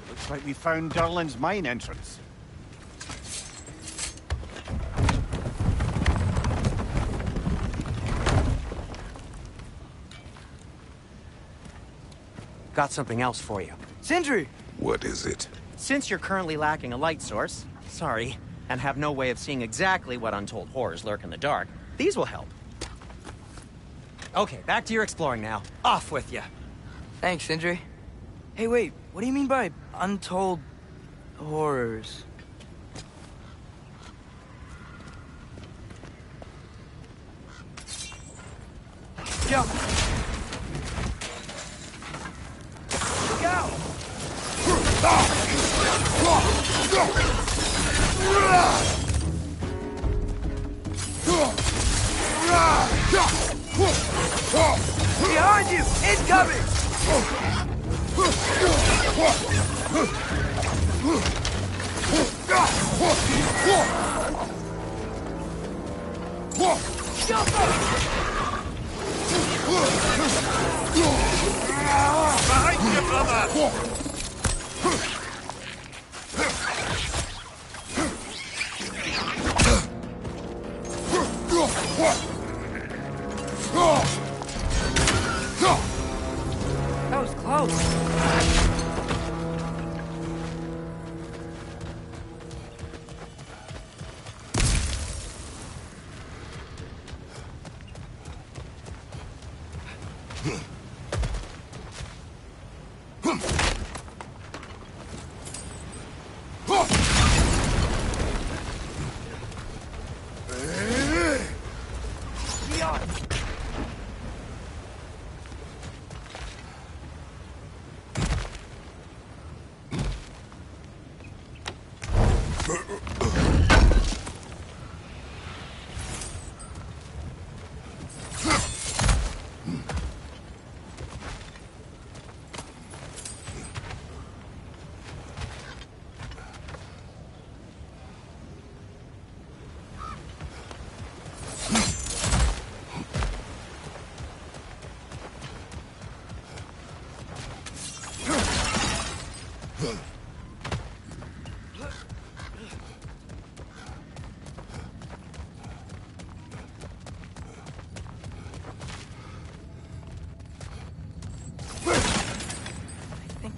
Looks like we found Durlin's mine entrance. Got something else for you. Sindri! What is it? Since you're currently lacking a light source, sorry, and have no way of seeing exactly what untold horrors lurk in the dark, these will help. Okay, back to your exploring now. Off with ya. Thanks, Sindri. Hey, wait, what do you mean by untold horrors? Jump! Look out! Behind you! Incoming! Jump up! Behind you, brother! That was close.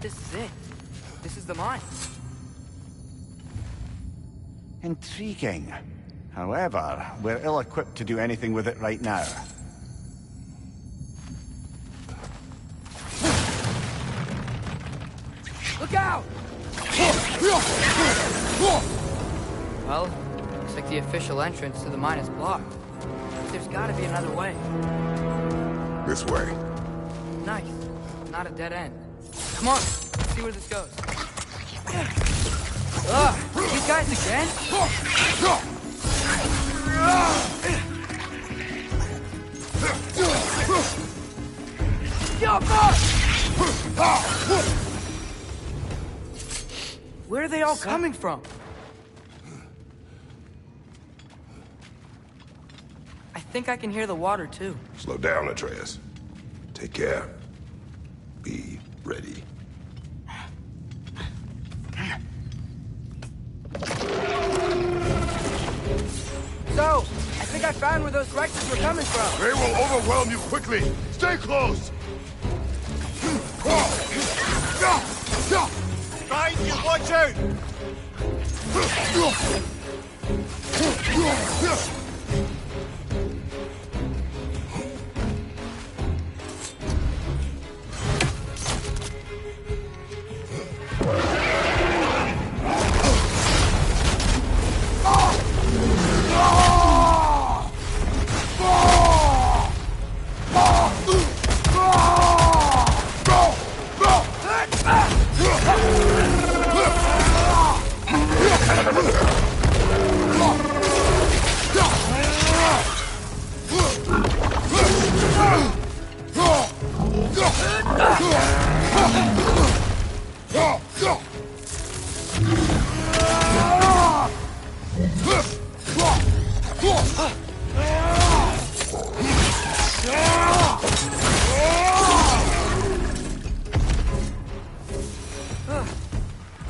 This is it. This is the mine. Intriguing. However, we're ill-equipped to do anything with it right now. Look out! Well, looks like the official entrance to the mine is blocked. There's gotta be another way. This way. Nice. Not a dead end. Come on, let's see where this goes. Ugh, these guys again? Where are they all coming from? I think I can hear the water, too. Slow down, Atreus. Take care. Be ready. So, I think I found where those Rexes were coming from. They will overwhelm you quickly. Stay close. Behind you, watch out!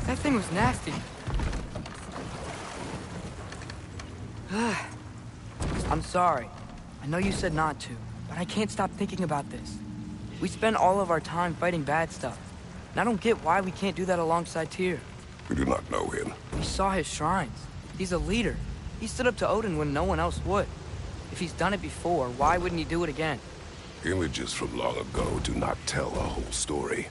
That thing was nasty. I'm sorry. I know you said not to, but I can't stop thinking about this. We spend all of our time fighting bad stuff, and I don't get why we can't do that alongside Tyr. We do not know him. We saw his shrines. He's a leader. He stood up to Odin when no one else would. If he's done it before, why wouldn't he do it again? Images from long ago do not tell a whole story.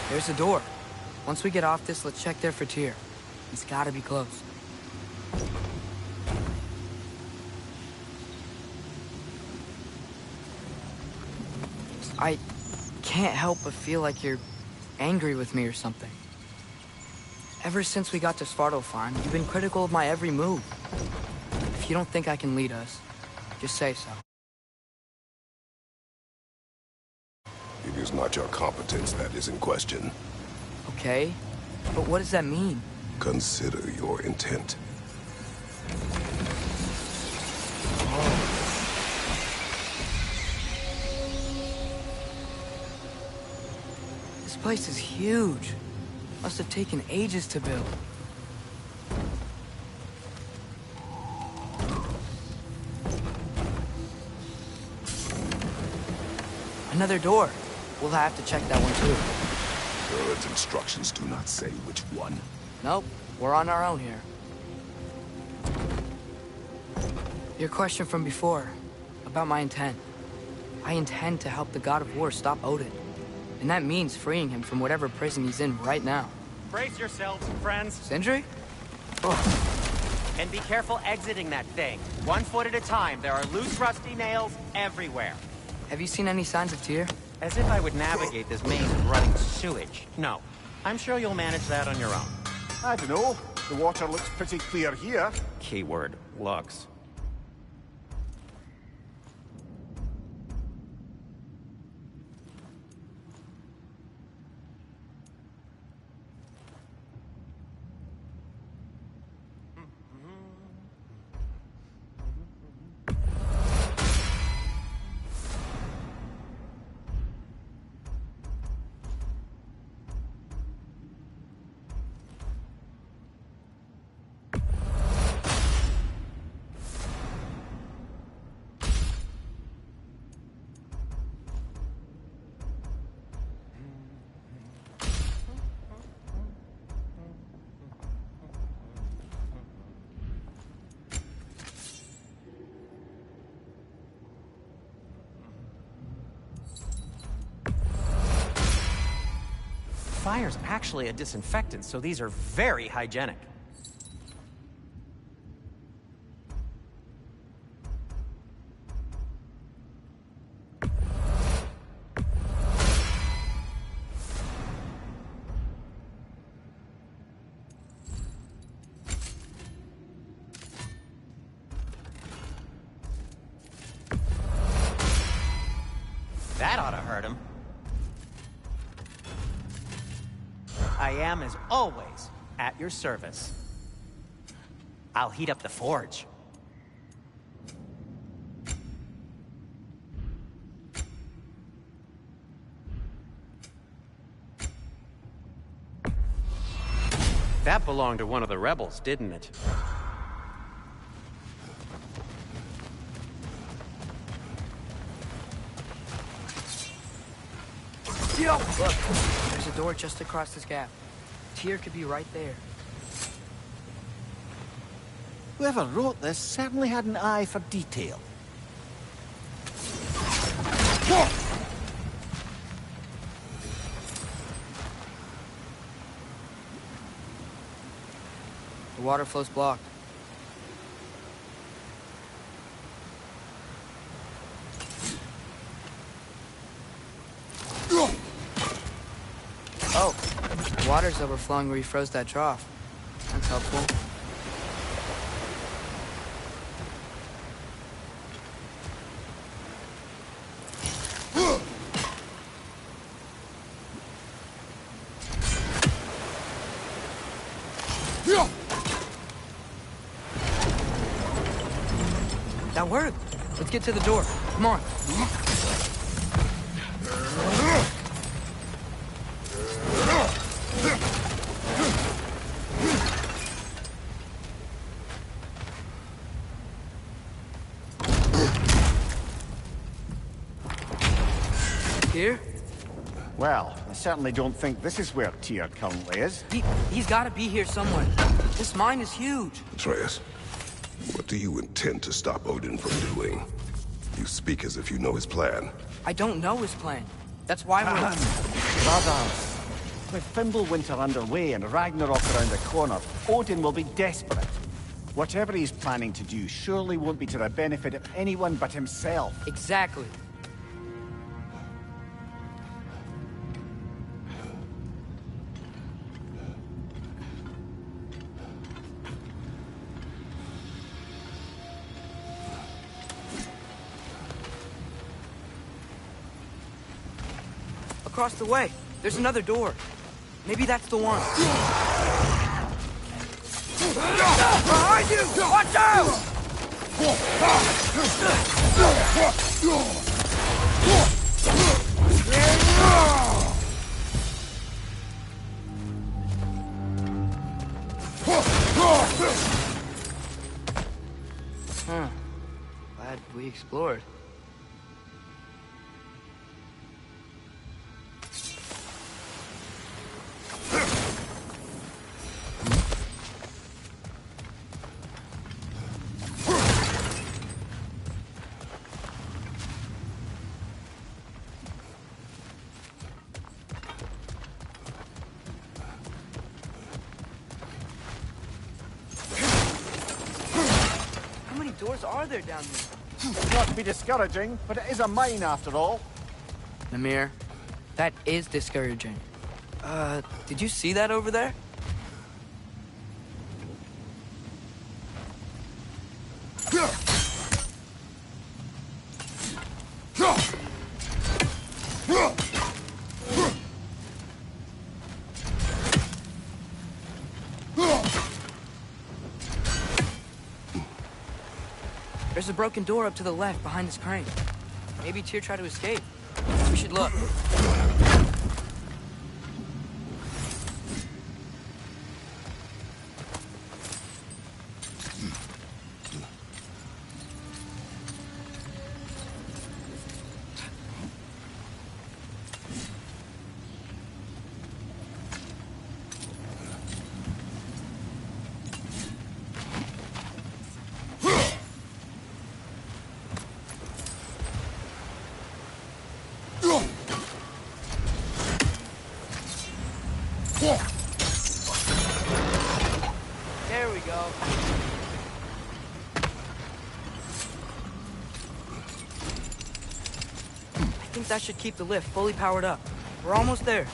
There's a door. Once we get off this, let's check there for Tyr. He's gotta be close. I can't help but feel like you're angry with me or something. Ever since we got to Svartalfheim, you've been critical of my every move. If you don't think I can lead us, just say so. It is not your competence that is in question. Okay, but what does that mean? Consider your intent. This place is huge. Must have taken ages to build. Another door. We'll have to check that one too. Bird's instructions do not say which one. Nope, we're on our own here. Your question from before, about my intent. I intend to help the God of War stop Odin. And that means freeing him from whatever prison he's in right now. Brace yourselves, friends. Sindri? And be careful exiting that thing. 1 foot at a time. There are loose, rusty nails everywhere. Have you seen any signs of Tyr? As if I would navigate this maze of running sewage. No. I'm sure you'll manage that on your own. I don't know. The water looks pretty clear here. Keyword, looks. Fire's actually a disinfectant, so these are very hygienic. That ought to hurt him. I am, as always, at your service. I'll heat up the forge. That belonged to one of the rebels, didn't it? Look, there's a door just across this gap. Tyr could be right there. Whoever wrote this certainly had an eye for detail. The water flow's blocked. Oh, the water's overflowing where you froze that trough. That's helpful. That worked. Let's get to the door. Come on. Tyr? Well, I certainly don't think this is where Tyr currently is. He's gotta be here somewhere. This mine is huge. Atreus, what do you intend to stop Odin from doing? You speak as if you know his plan. I don't know his plan. That's why we're... Brothers, with Fimbulwinter underway and Ragnarok around the corner, Odin will be desperate. Whatever he's planning to do surely won't be to the benefit of anyone but himself. Exactly. Across the way, there's another door. Maybe that's the one. Behind you! Watch out! Huh. Glad we explored. Doors are there down here? Not to be discouraging, but it is a mine after all. Namir, that is discouraging. Did you see that over there? There's a broken door up to the left behind this crane. Maybe Tyr tried to escape. We should look. There we go. I think that should keep the lift fully powered up. We're almost there.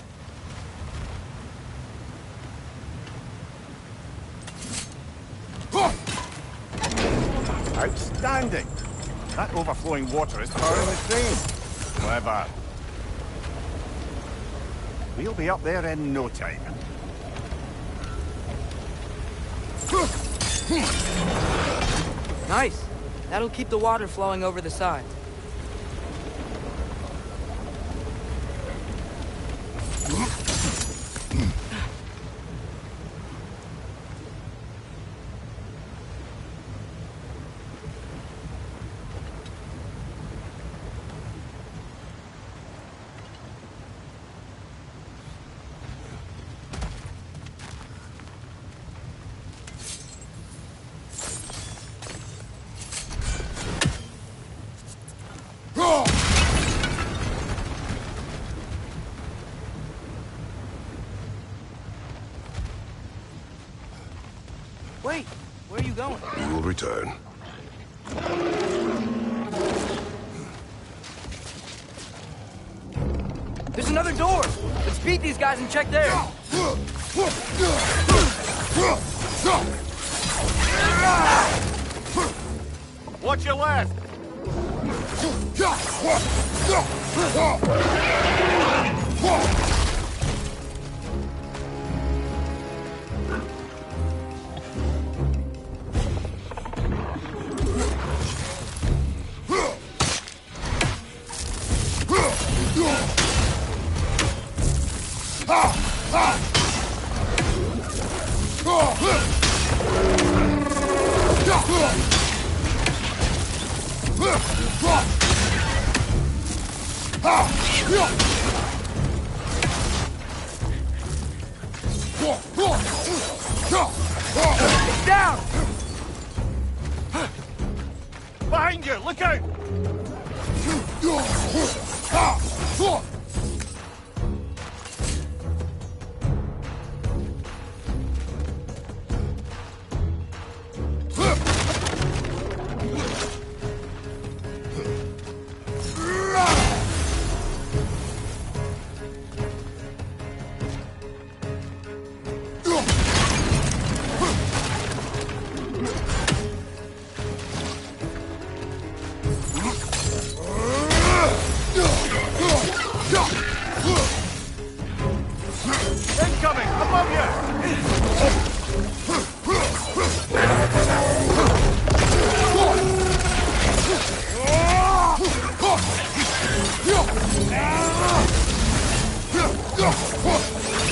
Outstanding! That overflowing water is powering the train. Clever. We'll be up there in no time. Nice. That'll keep the water flowing over the side. Wait, where are you going? We will return. There's another door! Let's beat these guys and check there! Watch your left! Down! Behind you! Look out! Incoming! Above you!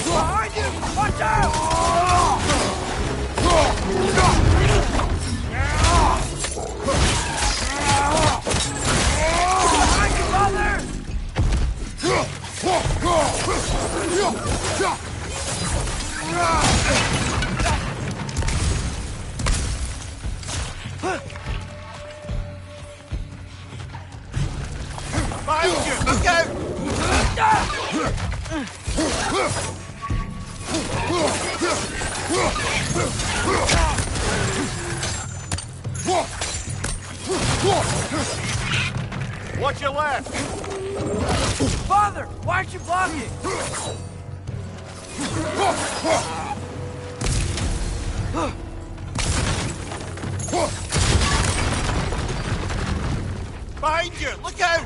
Behind you! Watch out! Behind you, mother! Behind you! Look out! Watch your left! Father, why aren't you blocking? Behind you! Look out!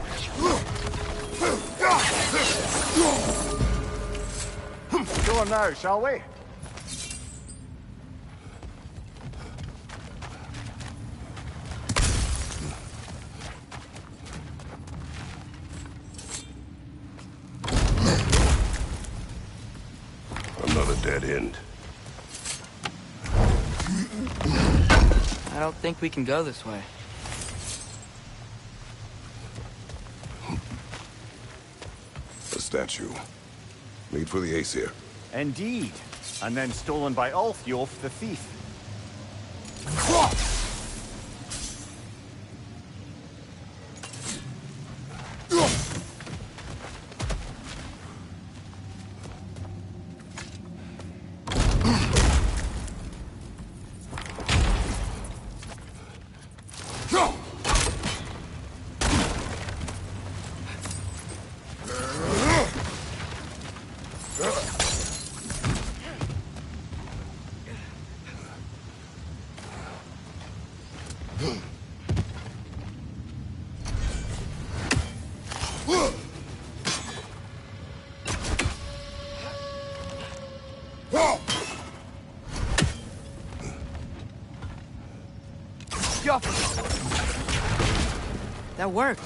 Go on now, shall we? Another dead end. I don't think we can go this way. A statue. Made for the Aesir. Indeed. And then stolen by Ulfjolf the thief. That worked.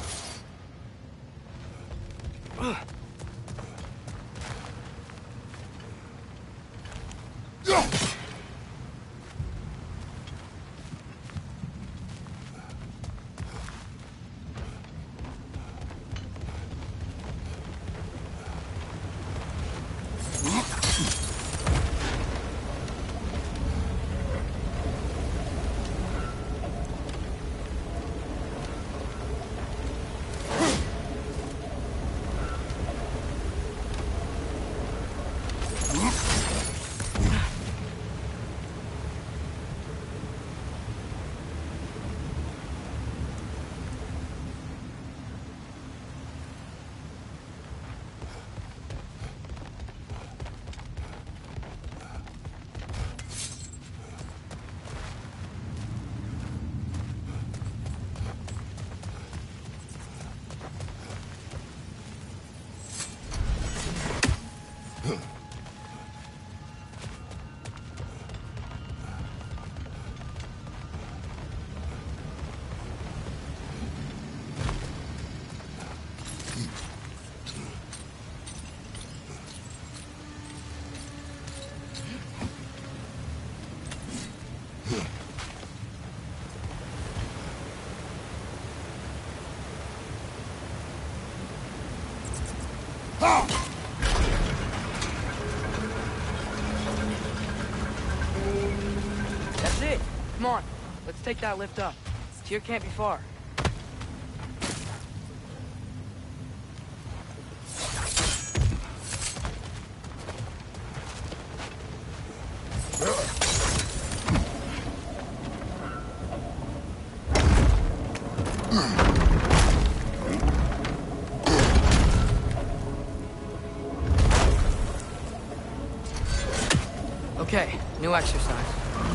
That's it. Come on. Let's take that lift up. Tyr can't be far. Okay, new exercise.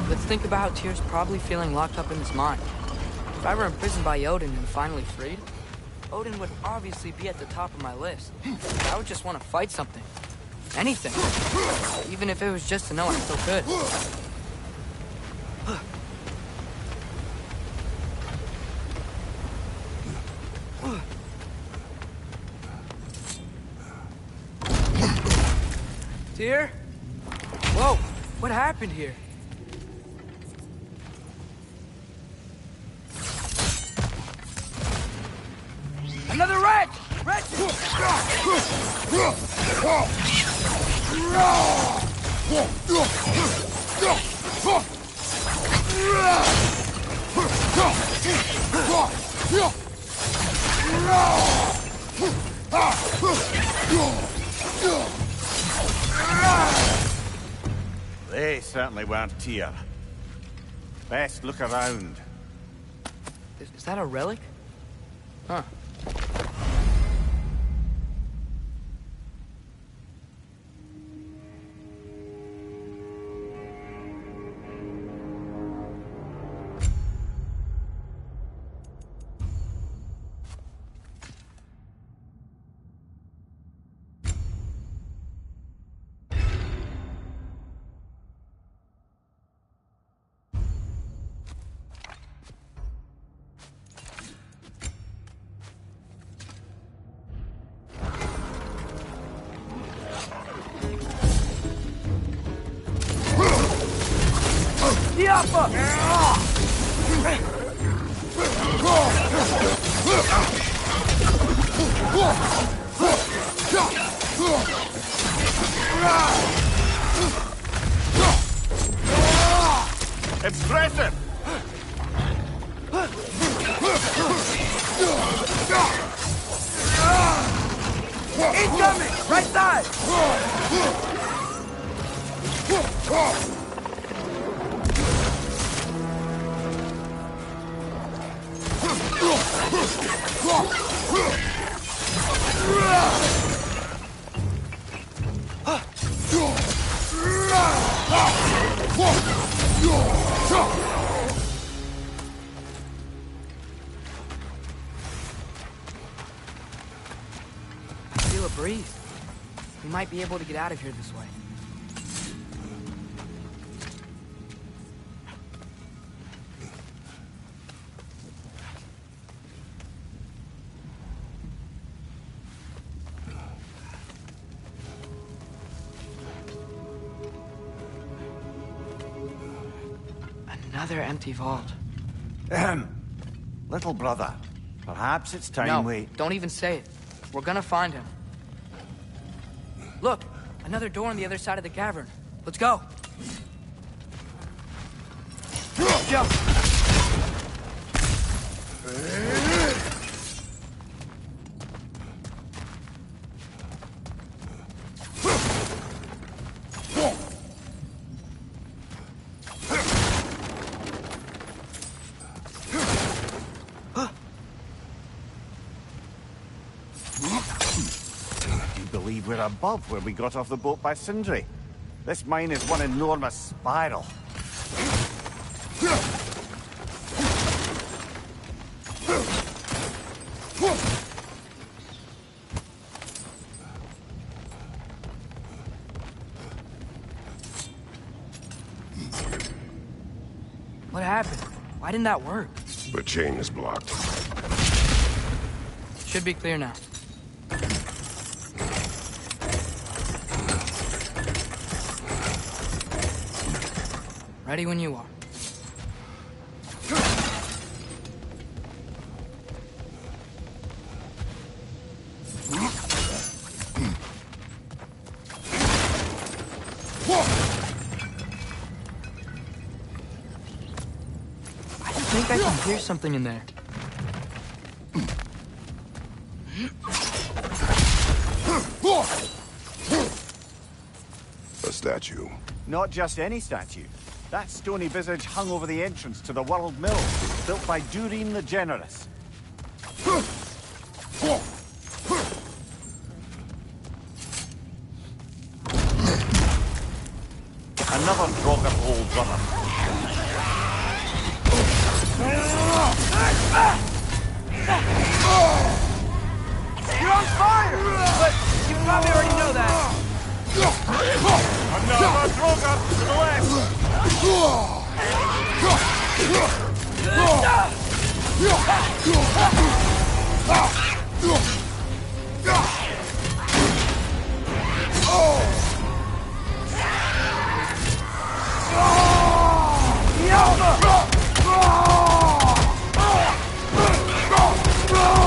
Let's think about how Tyr's probably feeling locked up in his mind. If I were imprisoned by Odin and finally freed, Odin would obviously be at the top of my list. I would just want to fight something. Anything. Even if it was just to know I still could. Tyr? Whoa, what happened here? Another wretch! They certainly weren't Tyr. Best look around. Is that a relic? Huh. Impressive! Incoming! Right side! Feel a breeze. We might be able to get out of here this way. Another empty vault. Little brother, perhaps it's time we... Don't even say it. We're gonna find him. Look, another door on the other side of the cavern. Let's go. Jump. We're above where we got off the boat by Sindri. This mine is one enormous spiral. What happened? Why didn't that work? The chain is blocked. Should be clear now. Ready when you are. Here's something in there. A statue. Not just any statue. That stony visage hung over the entrance to the World Mill, built by Durin the Generous. Another Draugr hole, brother. You're on fire! But you probably already know that. Another Draugr to the left!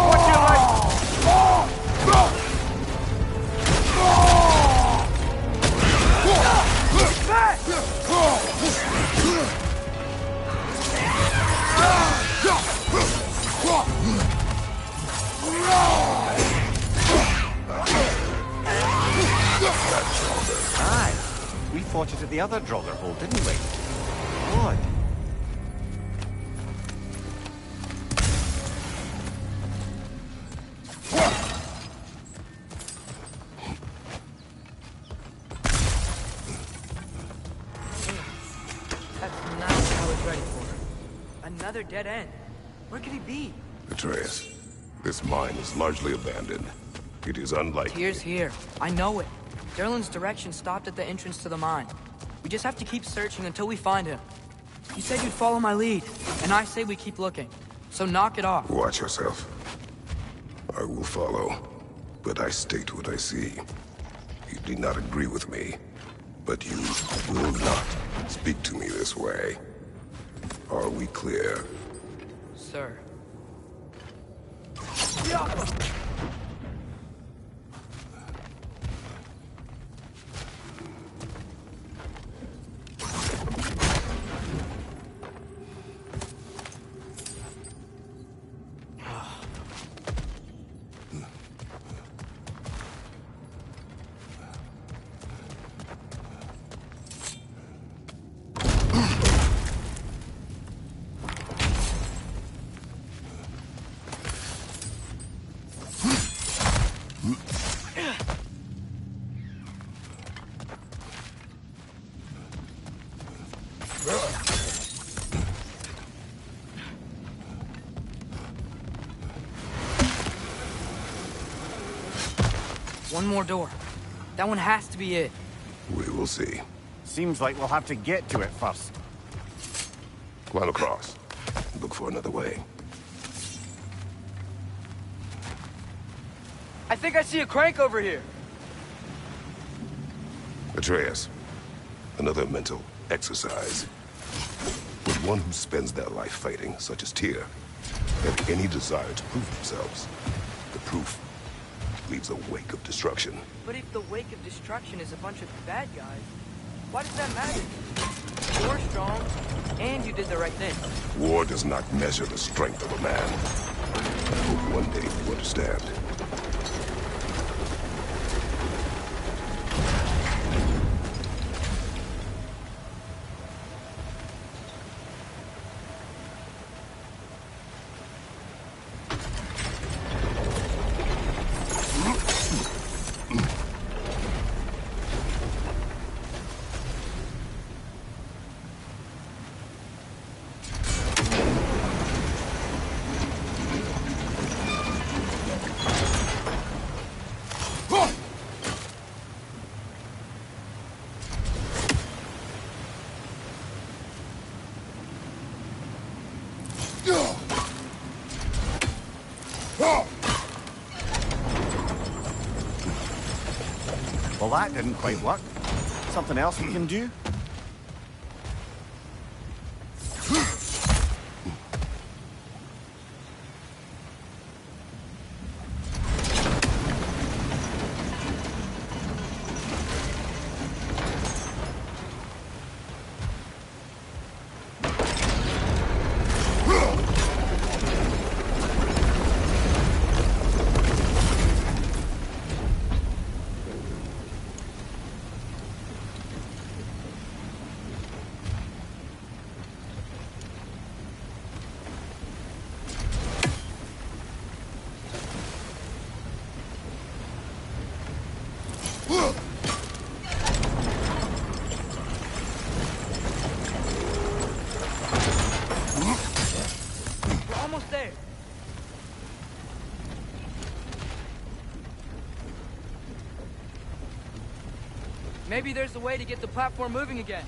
Watch your right! Aye. We fought it at the other Draugr hole, didn't we? Good. That's not what I was ready for. Another dead end. Where could he be? Atreus, this mine is largely abandoned. It is unlikely. Tyr's here. I know it. Derlin's direction stopped at the entrance to the mine. We just have to keep searching until we find him. You said you'd follow my lead, and I say we keep looking. So knock it off. Watch yourself. I will follow, but I state what I see. You do not agree with me, but you will not speak to me this way. Are we clear? Sir. One more door. That one has to be it. We will see. Seems like we'll have to get to it first. Climb across. Look for another way. I think I see a crank over here. Atreus, another mental exercise. Would one who spends their life fighting, such as Tyr, have any desire to prove themselves? The proof leaves a wake of destruction. But if the wake of destruction is a bunch of bad guys, why does that matter? You're strong, and you did the right thing. War does not measure the strength of a man. I hope one day you understand. Well, that didn't quite work. Something else we can do? Maybe there's a way to get the platform moving again.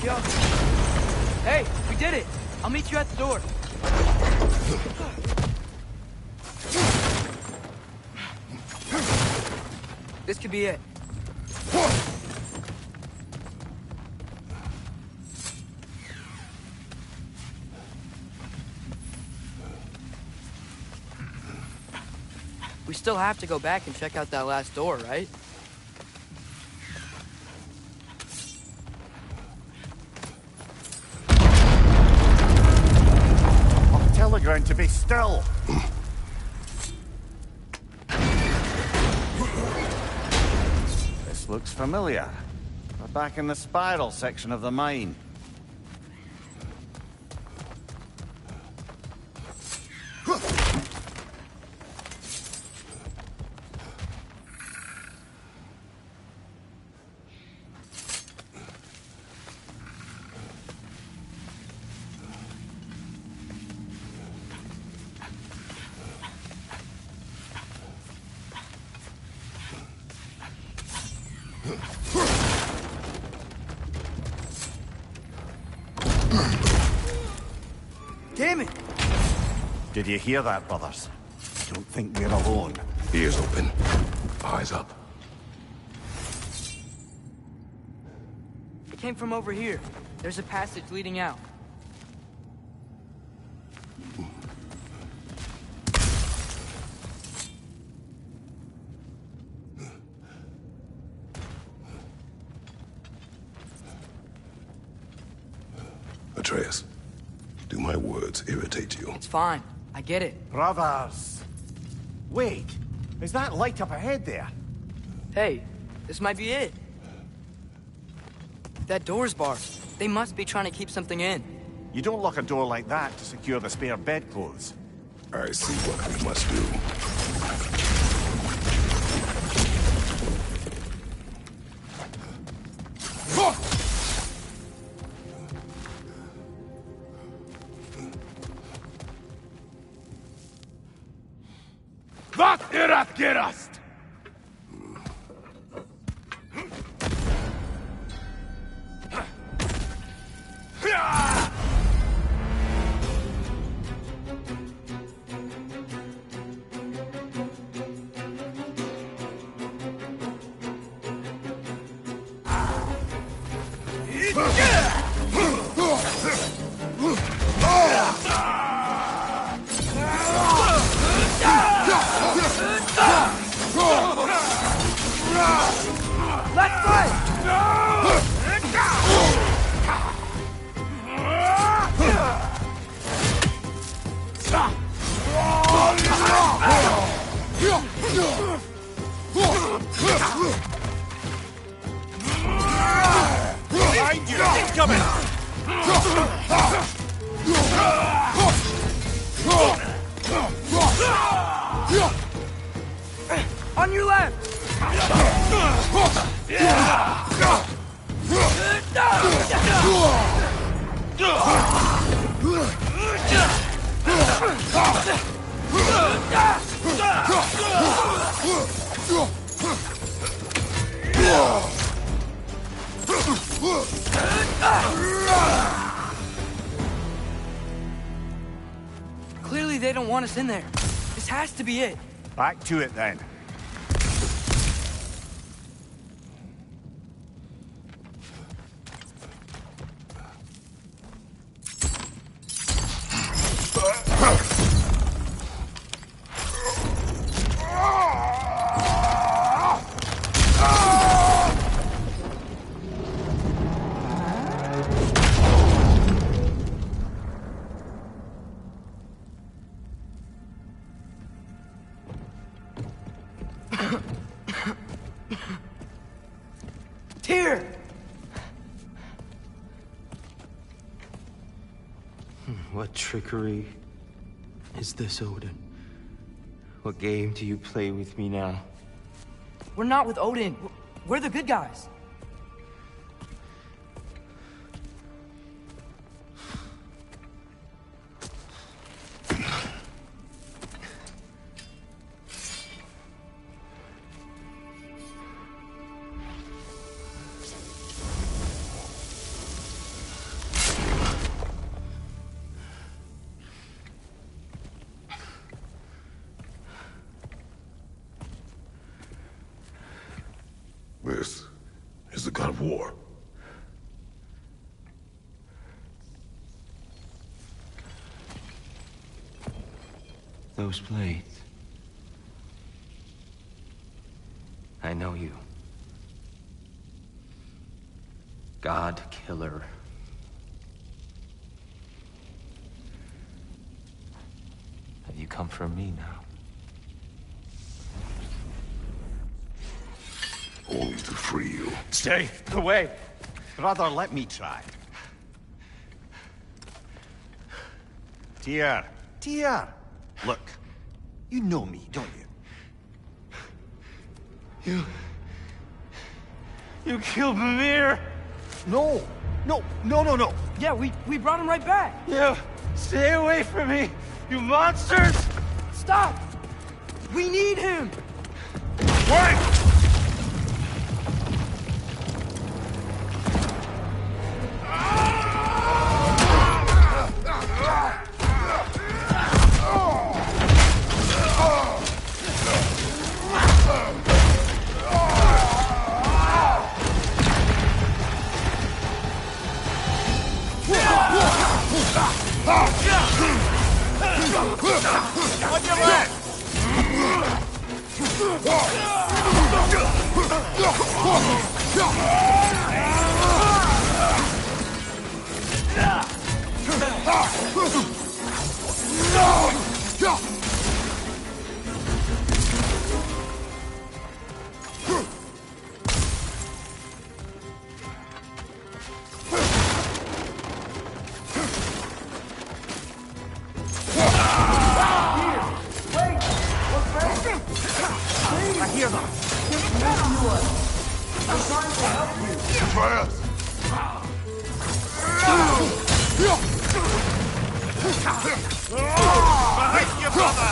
Yo. Hey, we did it. I'll meet you at the door. This could be it. We still have to go back and check out that last door, right? Ground to be still. This looks familiar. We're back in the spiral section of the mine. Damn it! Did you hear that, brothers? I don't think we're alone. Ears open, eyes up. It came from over here. There's a passage leading out. Atreus, do my words irritate you? It's fine. I get it. Brothers! Wait, is that light up ahead there? Hey, this might be it. That door's barred. They must be trying to keep something in. You don't lock a door like that to secure the spare bedclothes. I see what we must do. Wat erat gerast! Let's fight! Behind you! Incoming! On your left! Clearly they don't want us in there. This has to be it. Back to it then. Tyr! What trickery is this, Odin? What game do you play with me now? We're not with Odin. We're the good guys. This is the god of war. Those blades. I know you. God Killer. Have you come for me now? Only to free you. Stay away. Brother, let me try. Tyr. Tyr. Look, you know me, don't you? You killed Mimir! No. No. Yeah, we brought him right back. You stay away from me, you monsters! Stop! We need him! Wait! On your left! I hear them. Try us! Behind you, brother!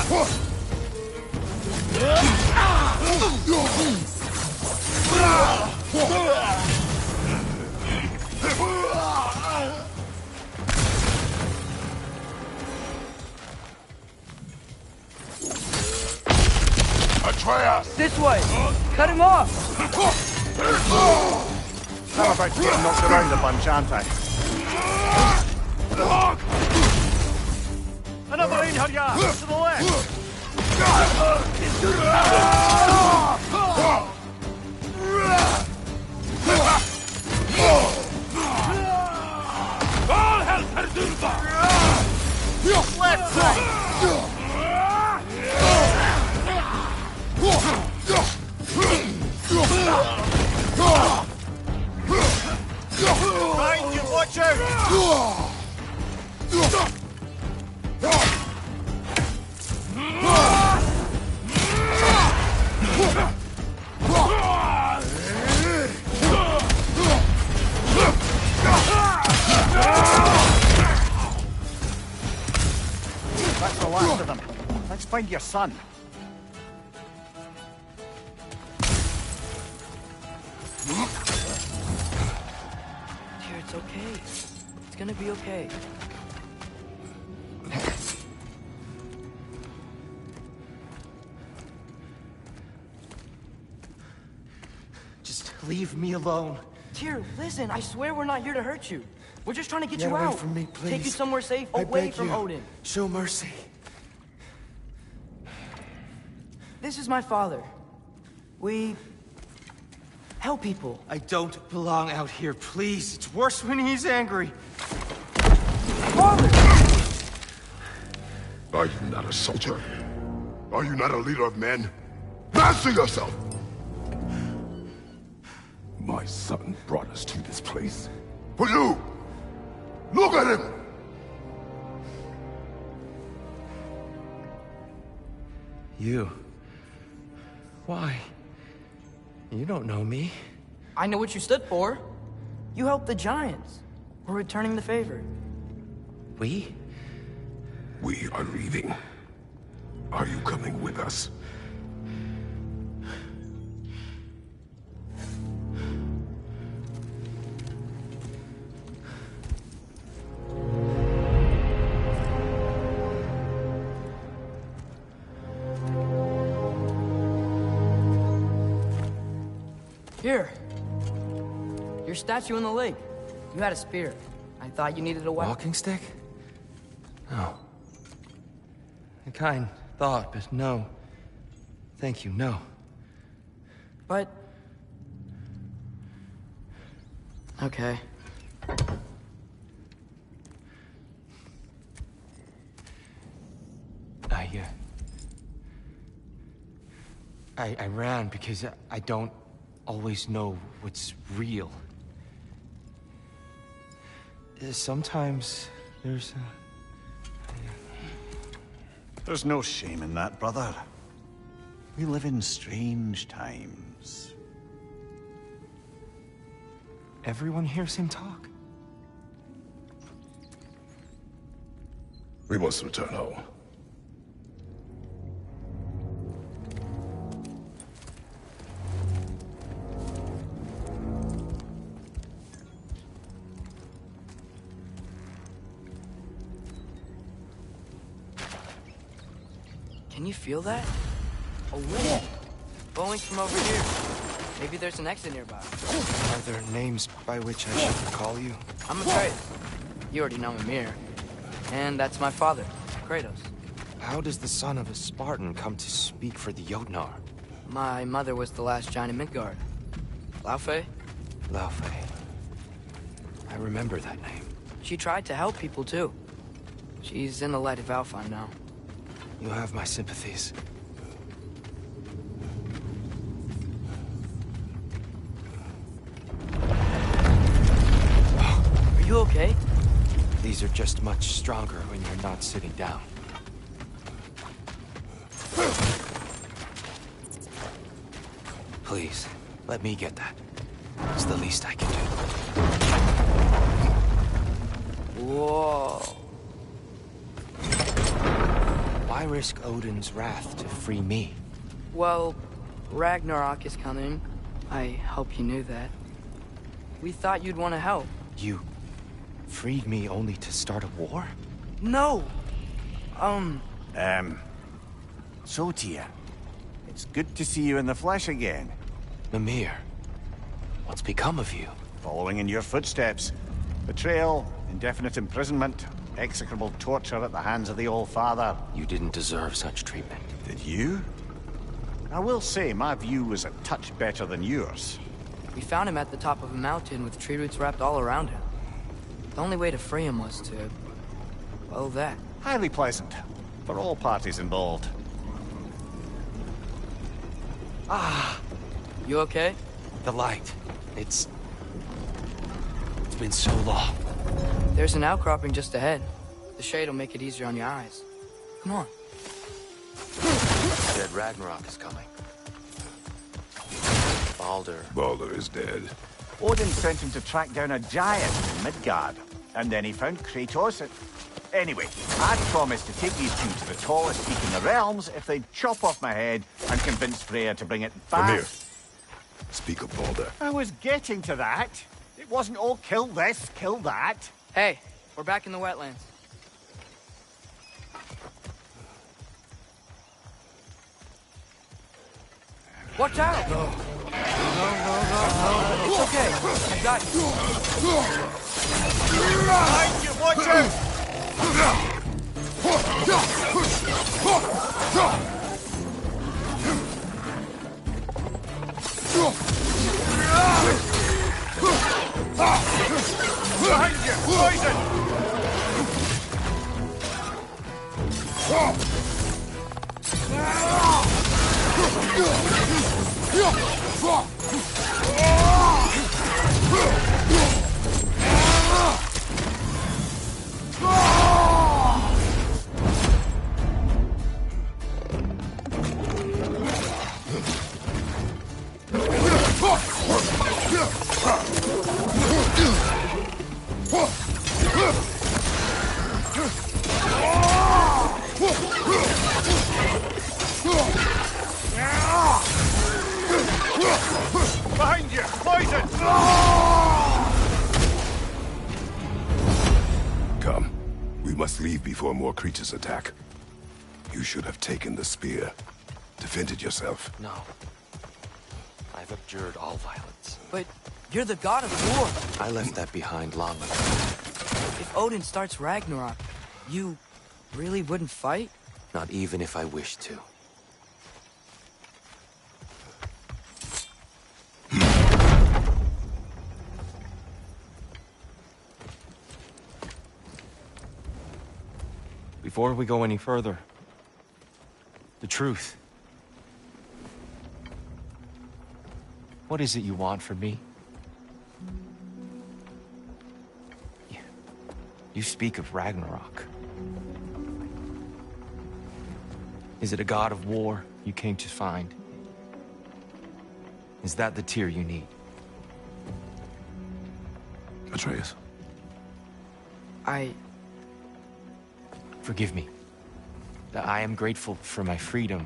Atreus! This way! Cut him off! I'm about to get knocked around a bunch, aren't I? Another Einherjar! To the left! All hell, Herdulva! Left side! Behind you, watch out! find your son. Dear, it's okay. It's gonna be okay. Just leave me alone. Tyr, listen, I swear we're not here to hurt you. We're just trying to get Get you away out. from me, please. Take you somewhere safe, I away beg from you. Odin. Show mercy. This is my father. We help people. I don't belong out here, please. It's worse when he's angry. Father! Are you not a soldier? Are you not a leader of men? Master yourself! My son brought us to this place. For you! Look at him! You. Why? You don't know me. I know what you stood for. You helped the Giants. We're returning the favor. We? We are leaving. Are you coming with us? Here. Your statue in the lake. You had a spear. I thought you needed a weapon. Walking stick? No. A kind thought, but no. Thank you, no. But... Okay. I ran because I don't always know what's real. Sometimes there's There's no shame in that, brother. We live in strange times. Everyone hears him talk. We must return home. Can you feel that? A wall. Blowing from over here. Maybe there's an exit nearby. Are there names by which I should call you? I'm Atreus. You already know Mimir. And that's my father, Kratos. How does the son of a Spartan come to speak for the Jotnar? My mother was the last giant in Midgard. Laufey? Laufey. I remember that name. She tried to help people too. She's in the light of Alfheim now. You have my sympathies. Are you okay? These are just much stronger when you're not sitting down. Please, let me get that. It's the least I can do. Whoa. Why risk Odin's wrath to free me? Well, Ragnarok is coming. I hope you knew that. We thought you'd want to help. You freed me only to start a war? No! So, Tia, it's good to see you in the flesh again. Mimir, what's become of you? Following in your footsteps. Betrayal, indefinite imprisonment, execrable torture at the hands of the Old Father. You didn't deserve such treatment. Did you? I will say, my view was a touch better than yours. We found him at the top of a mountain with tree roots wrapped all around him. The only way to free him was to... well, that. Highly pleasant. For all parties involved. You okay? The light. It's been so long. There's an outcropping just ahead. The shade will make it easier on your eyes. Come on. Dead Ragnarok is coming. Baldur is dead. Odin sent him to track down a giant in Midgard, and then he found Kratos. Anyway, I'd promised to take these two to the tallest peak in the realms if they'd chop off my head and convince Freya to bring it back. Come here. Speak of Balder. I was getting to that. It wasn't all kill this, kill that. Hey, we're back in the wetlands. Watch out! No. No. It's okay. I got you. Behind you, watch out! Behind you, poison! Behind you! Poison! Come. We must leave before more creatures attack. You should have taken the spear. Defended yourself. No. I've abjured all violence. But you're the god of war. I left that behind long ago. If Odin starts Ragnarok, you really wouldn't fight? Not even if I wished to. Before we go any further, the truth. What is it you want from me? You speak of Ragnarok. Is it a god of war you came to find? Is that the tear you need? Atreus. Forgive me. I am grateful for my freedom.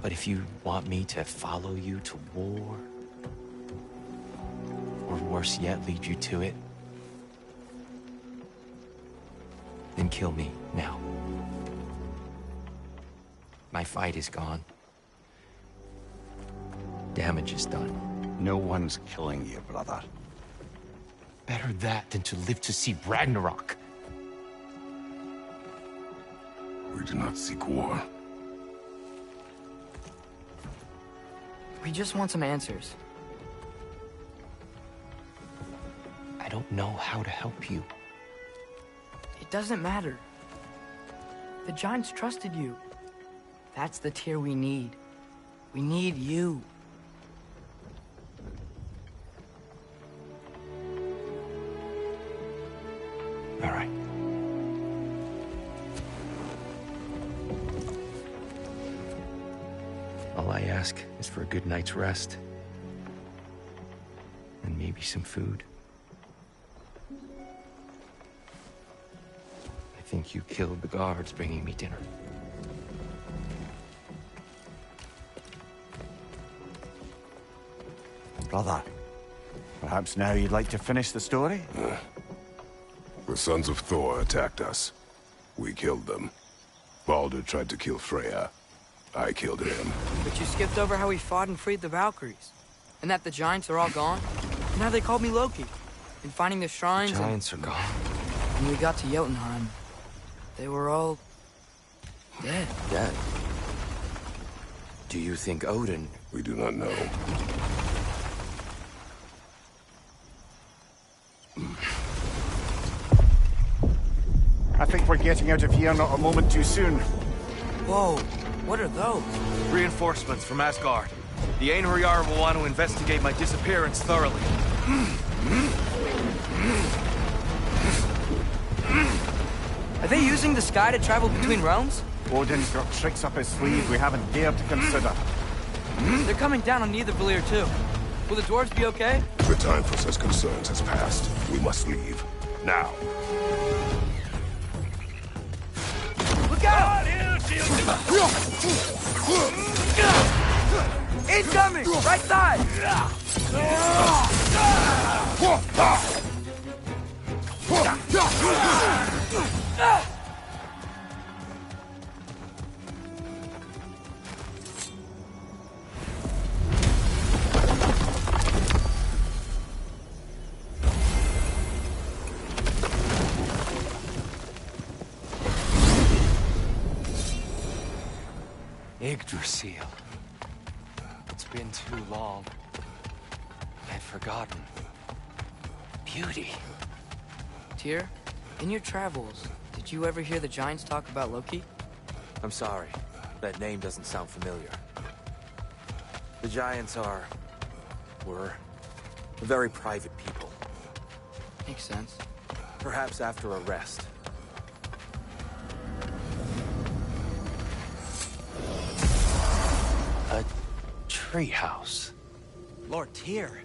But if you want me to follow you to war, or worse yet, lead you to it, then kill me now. My fight is gone. Damage is done. No one's killing you, brother. Better that than to live to see Ragnarok. We do not seek war. We just want some answers. I don't know how to help you. It doesn't matter. The Giants trusted you. That's the tear we need. We need you. All right. All I ask is for a good night's rest. And maybe some food. I think you killed the guards bringing me dinner. Brother, perhaps now you'd like to finish the story? The sons of Thor attacked us. We killed them. Balder tried to kill Freya. I killed him. But you skipped over how we fought and freed the Valkyries. And that the Giants are all gone. And how they called me Loki. And finding the shrines. The Giants are gone. When we got to Jotunheim, they were all dead. Dead? Do you think Odin... We do not know. I think we're getting out of here not a moment too soon. Whoa, what are those? Reinforcements from Asgard. The Einherjar will want to investigate my disappearance thoroughly. Are they using the sky to travel between realms? Odin's got tricks up his sleeve we haven't dared to consider. They're coming down on Nidavellir too. Will the dwarves be okay? The time for such concerns has passed. We must leave. Now. Look out! Incoming! Right side! Yggdrasil. It's been too long. I'd forgotten. Beauty. Tyr, in your travels, did you ever hear the Giants talk about Loki? I'm sorry. That name doesn't sound familiar. The Giants were very private people. Makes sense. Perhaps after a rest. A treehouse. Lord Tyr.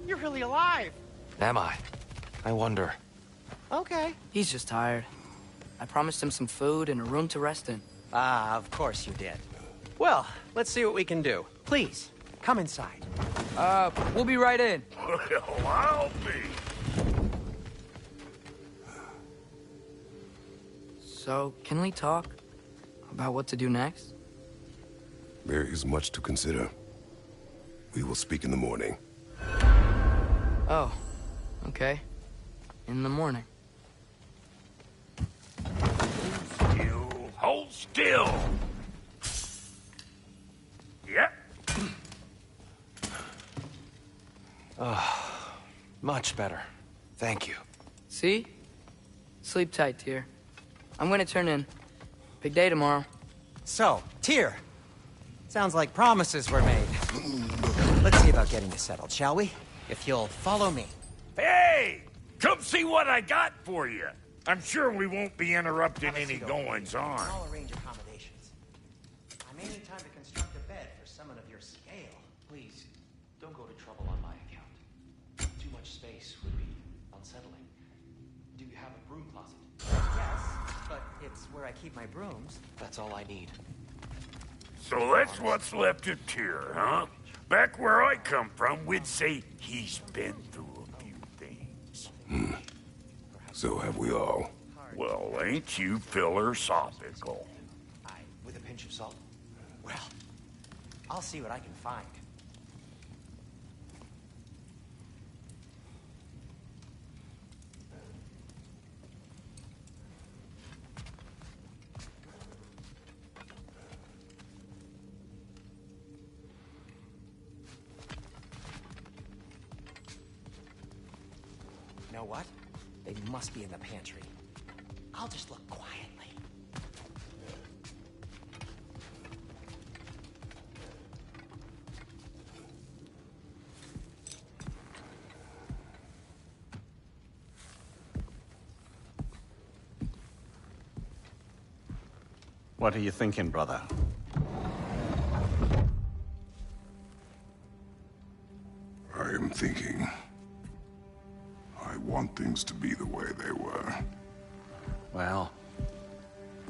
You're really alive. Am I? I wonder. Okay. He's just tired. I promised him some food and a room to rest in. Ah, of course you did. Well, let's see what we can do. Please, come inside. We'll be right in. Well, I'll be. So, can we talk about what to do next? There is much to consider. We will speak in the morning. Oh, okay. In the morning. Hold still. Yep. Much better. Thank you. See? Sleep tight, Tyr. I'm gonna turn in. Big day tomorrow. So, Tyr. Sounds like promises were made. Let's see about getting you settled, shall we? If you'll follow me. Hey! Come see what I got for you. I'm sure we won't be interrupting any goings-on. I'll arrange accommodations. I may need time to construct a bed for someone of your scale. Please, don't go to trouble on my account. Too much space would be unsettling. Do you have a broom closet? Yes, but it's where I keep my brooms. That's all I need. So that's what's left of Tyr, huh? Back where I come from, we'd say he's been through a few things. So have we all. Well, ain't you philosophical? With a pinch of salt. Well, I'll see what I can find. You know what? They must be in the pantry. I'll just look quietly. What are you thinking, brother? I am thinking. I want things to be the way they were. Well,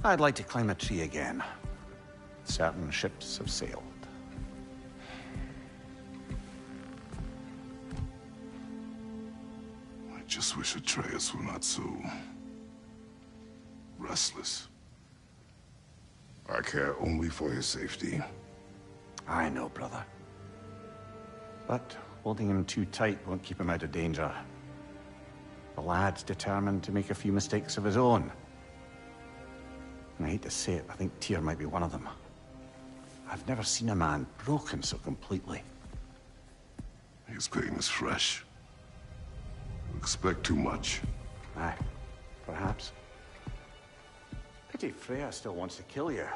I'd like to climb a tree again. Certain ships have sailed. I just wish Atreus were not so restless. I care only for his safety. I know, brother. But holding him too tight won't keep him out of danger. The lad's determined to make a few mistakes of his own. And I hate to say it, I think Tyr might be one of them. I've never seen a man broken so completely. His pain is fresh. You expect too much. Aye, perhaps. Pity Freya still wants to kill you.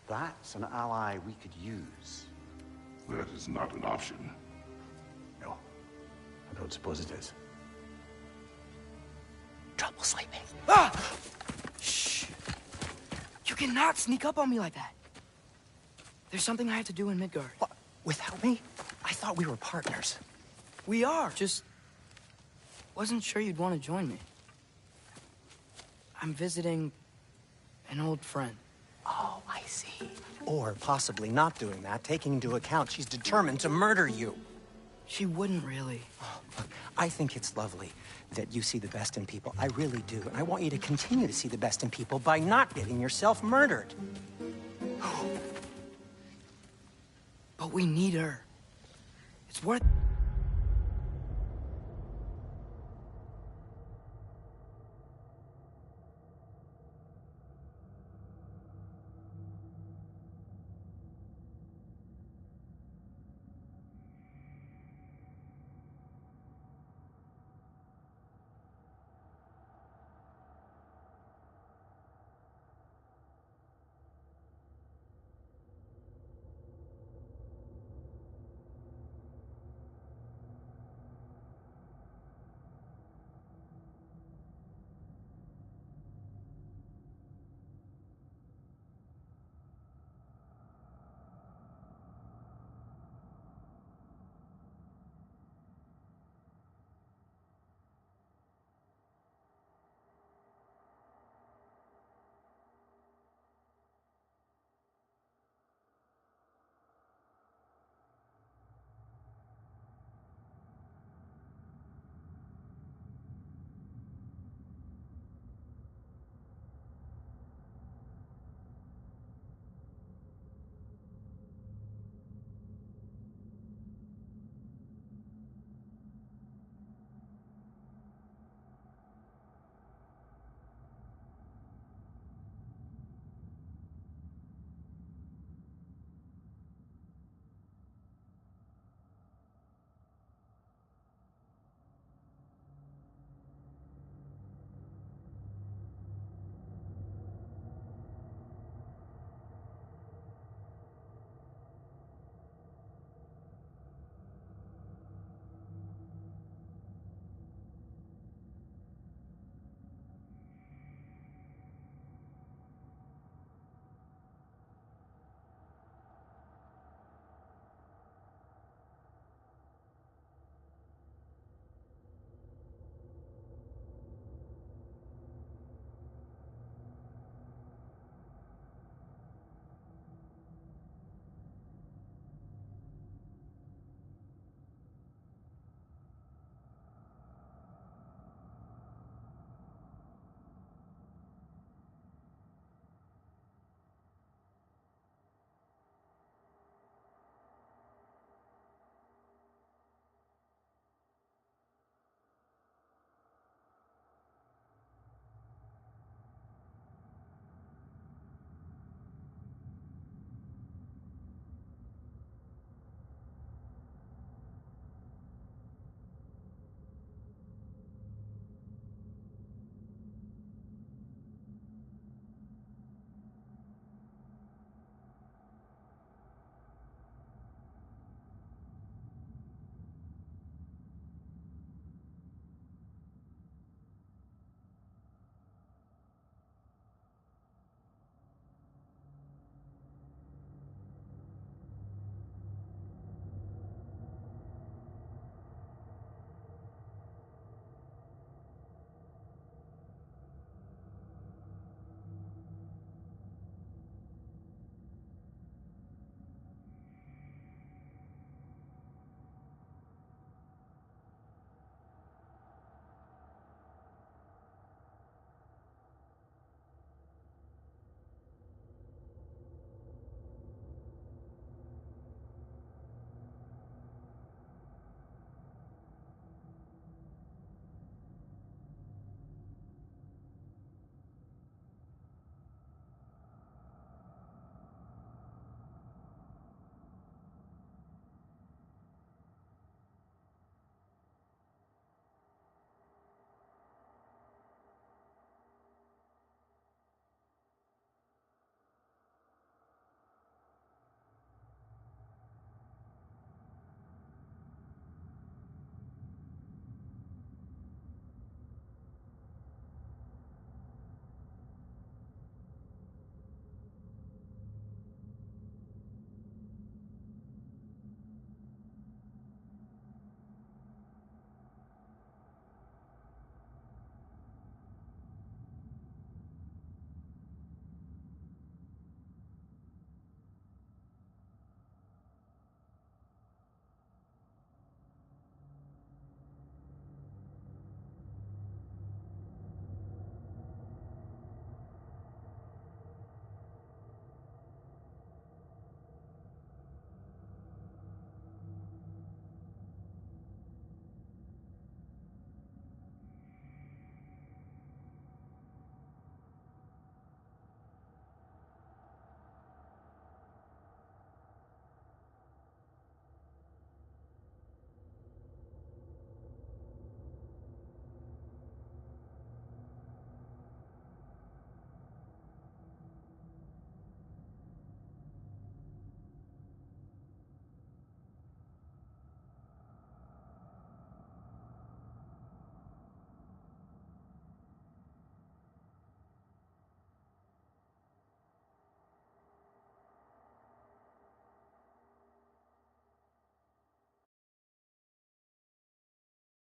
That's an ally we could use. That is not an option. No, I don't suppose it is. Trouble sleeping. Ah! Shh! You cannot sneak up on me like that. There's something I have to do in Midgard. What? Without me? I thought we were partners. We are, just... wasn't sure you'd want to join me. I'm visiting an old friend. Oh, I see. Or possibly not doing that, taking into account she's determined to murder you. She wouldn't really. Oh, look, I think it's lovely that you see the best in people. I really do. And I want you to continue to see the best in people by not getting yourself murdered. But we need her. It's worth...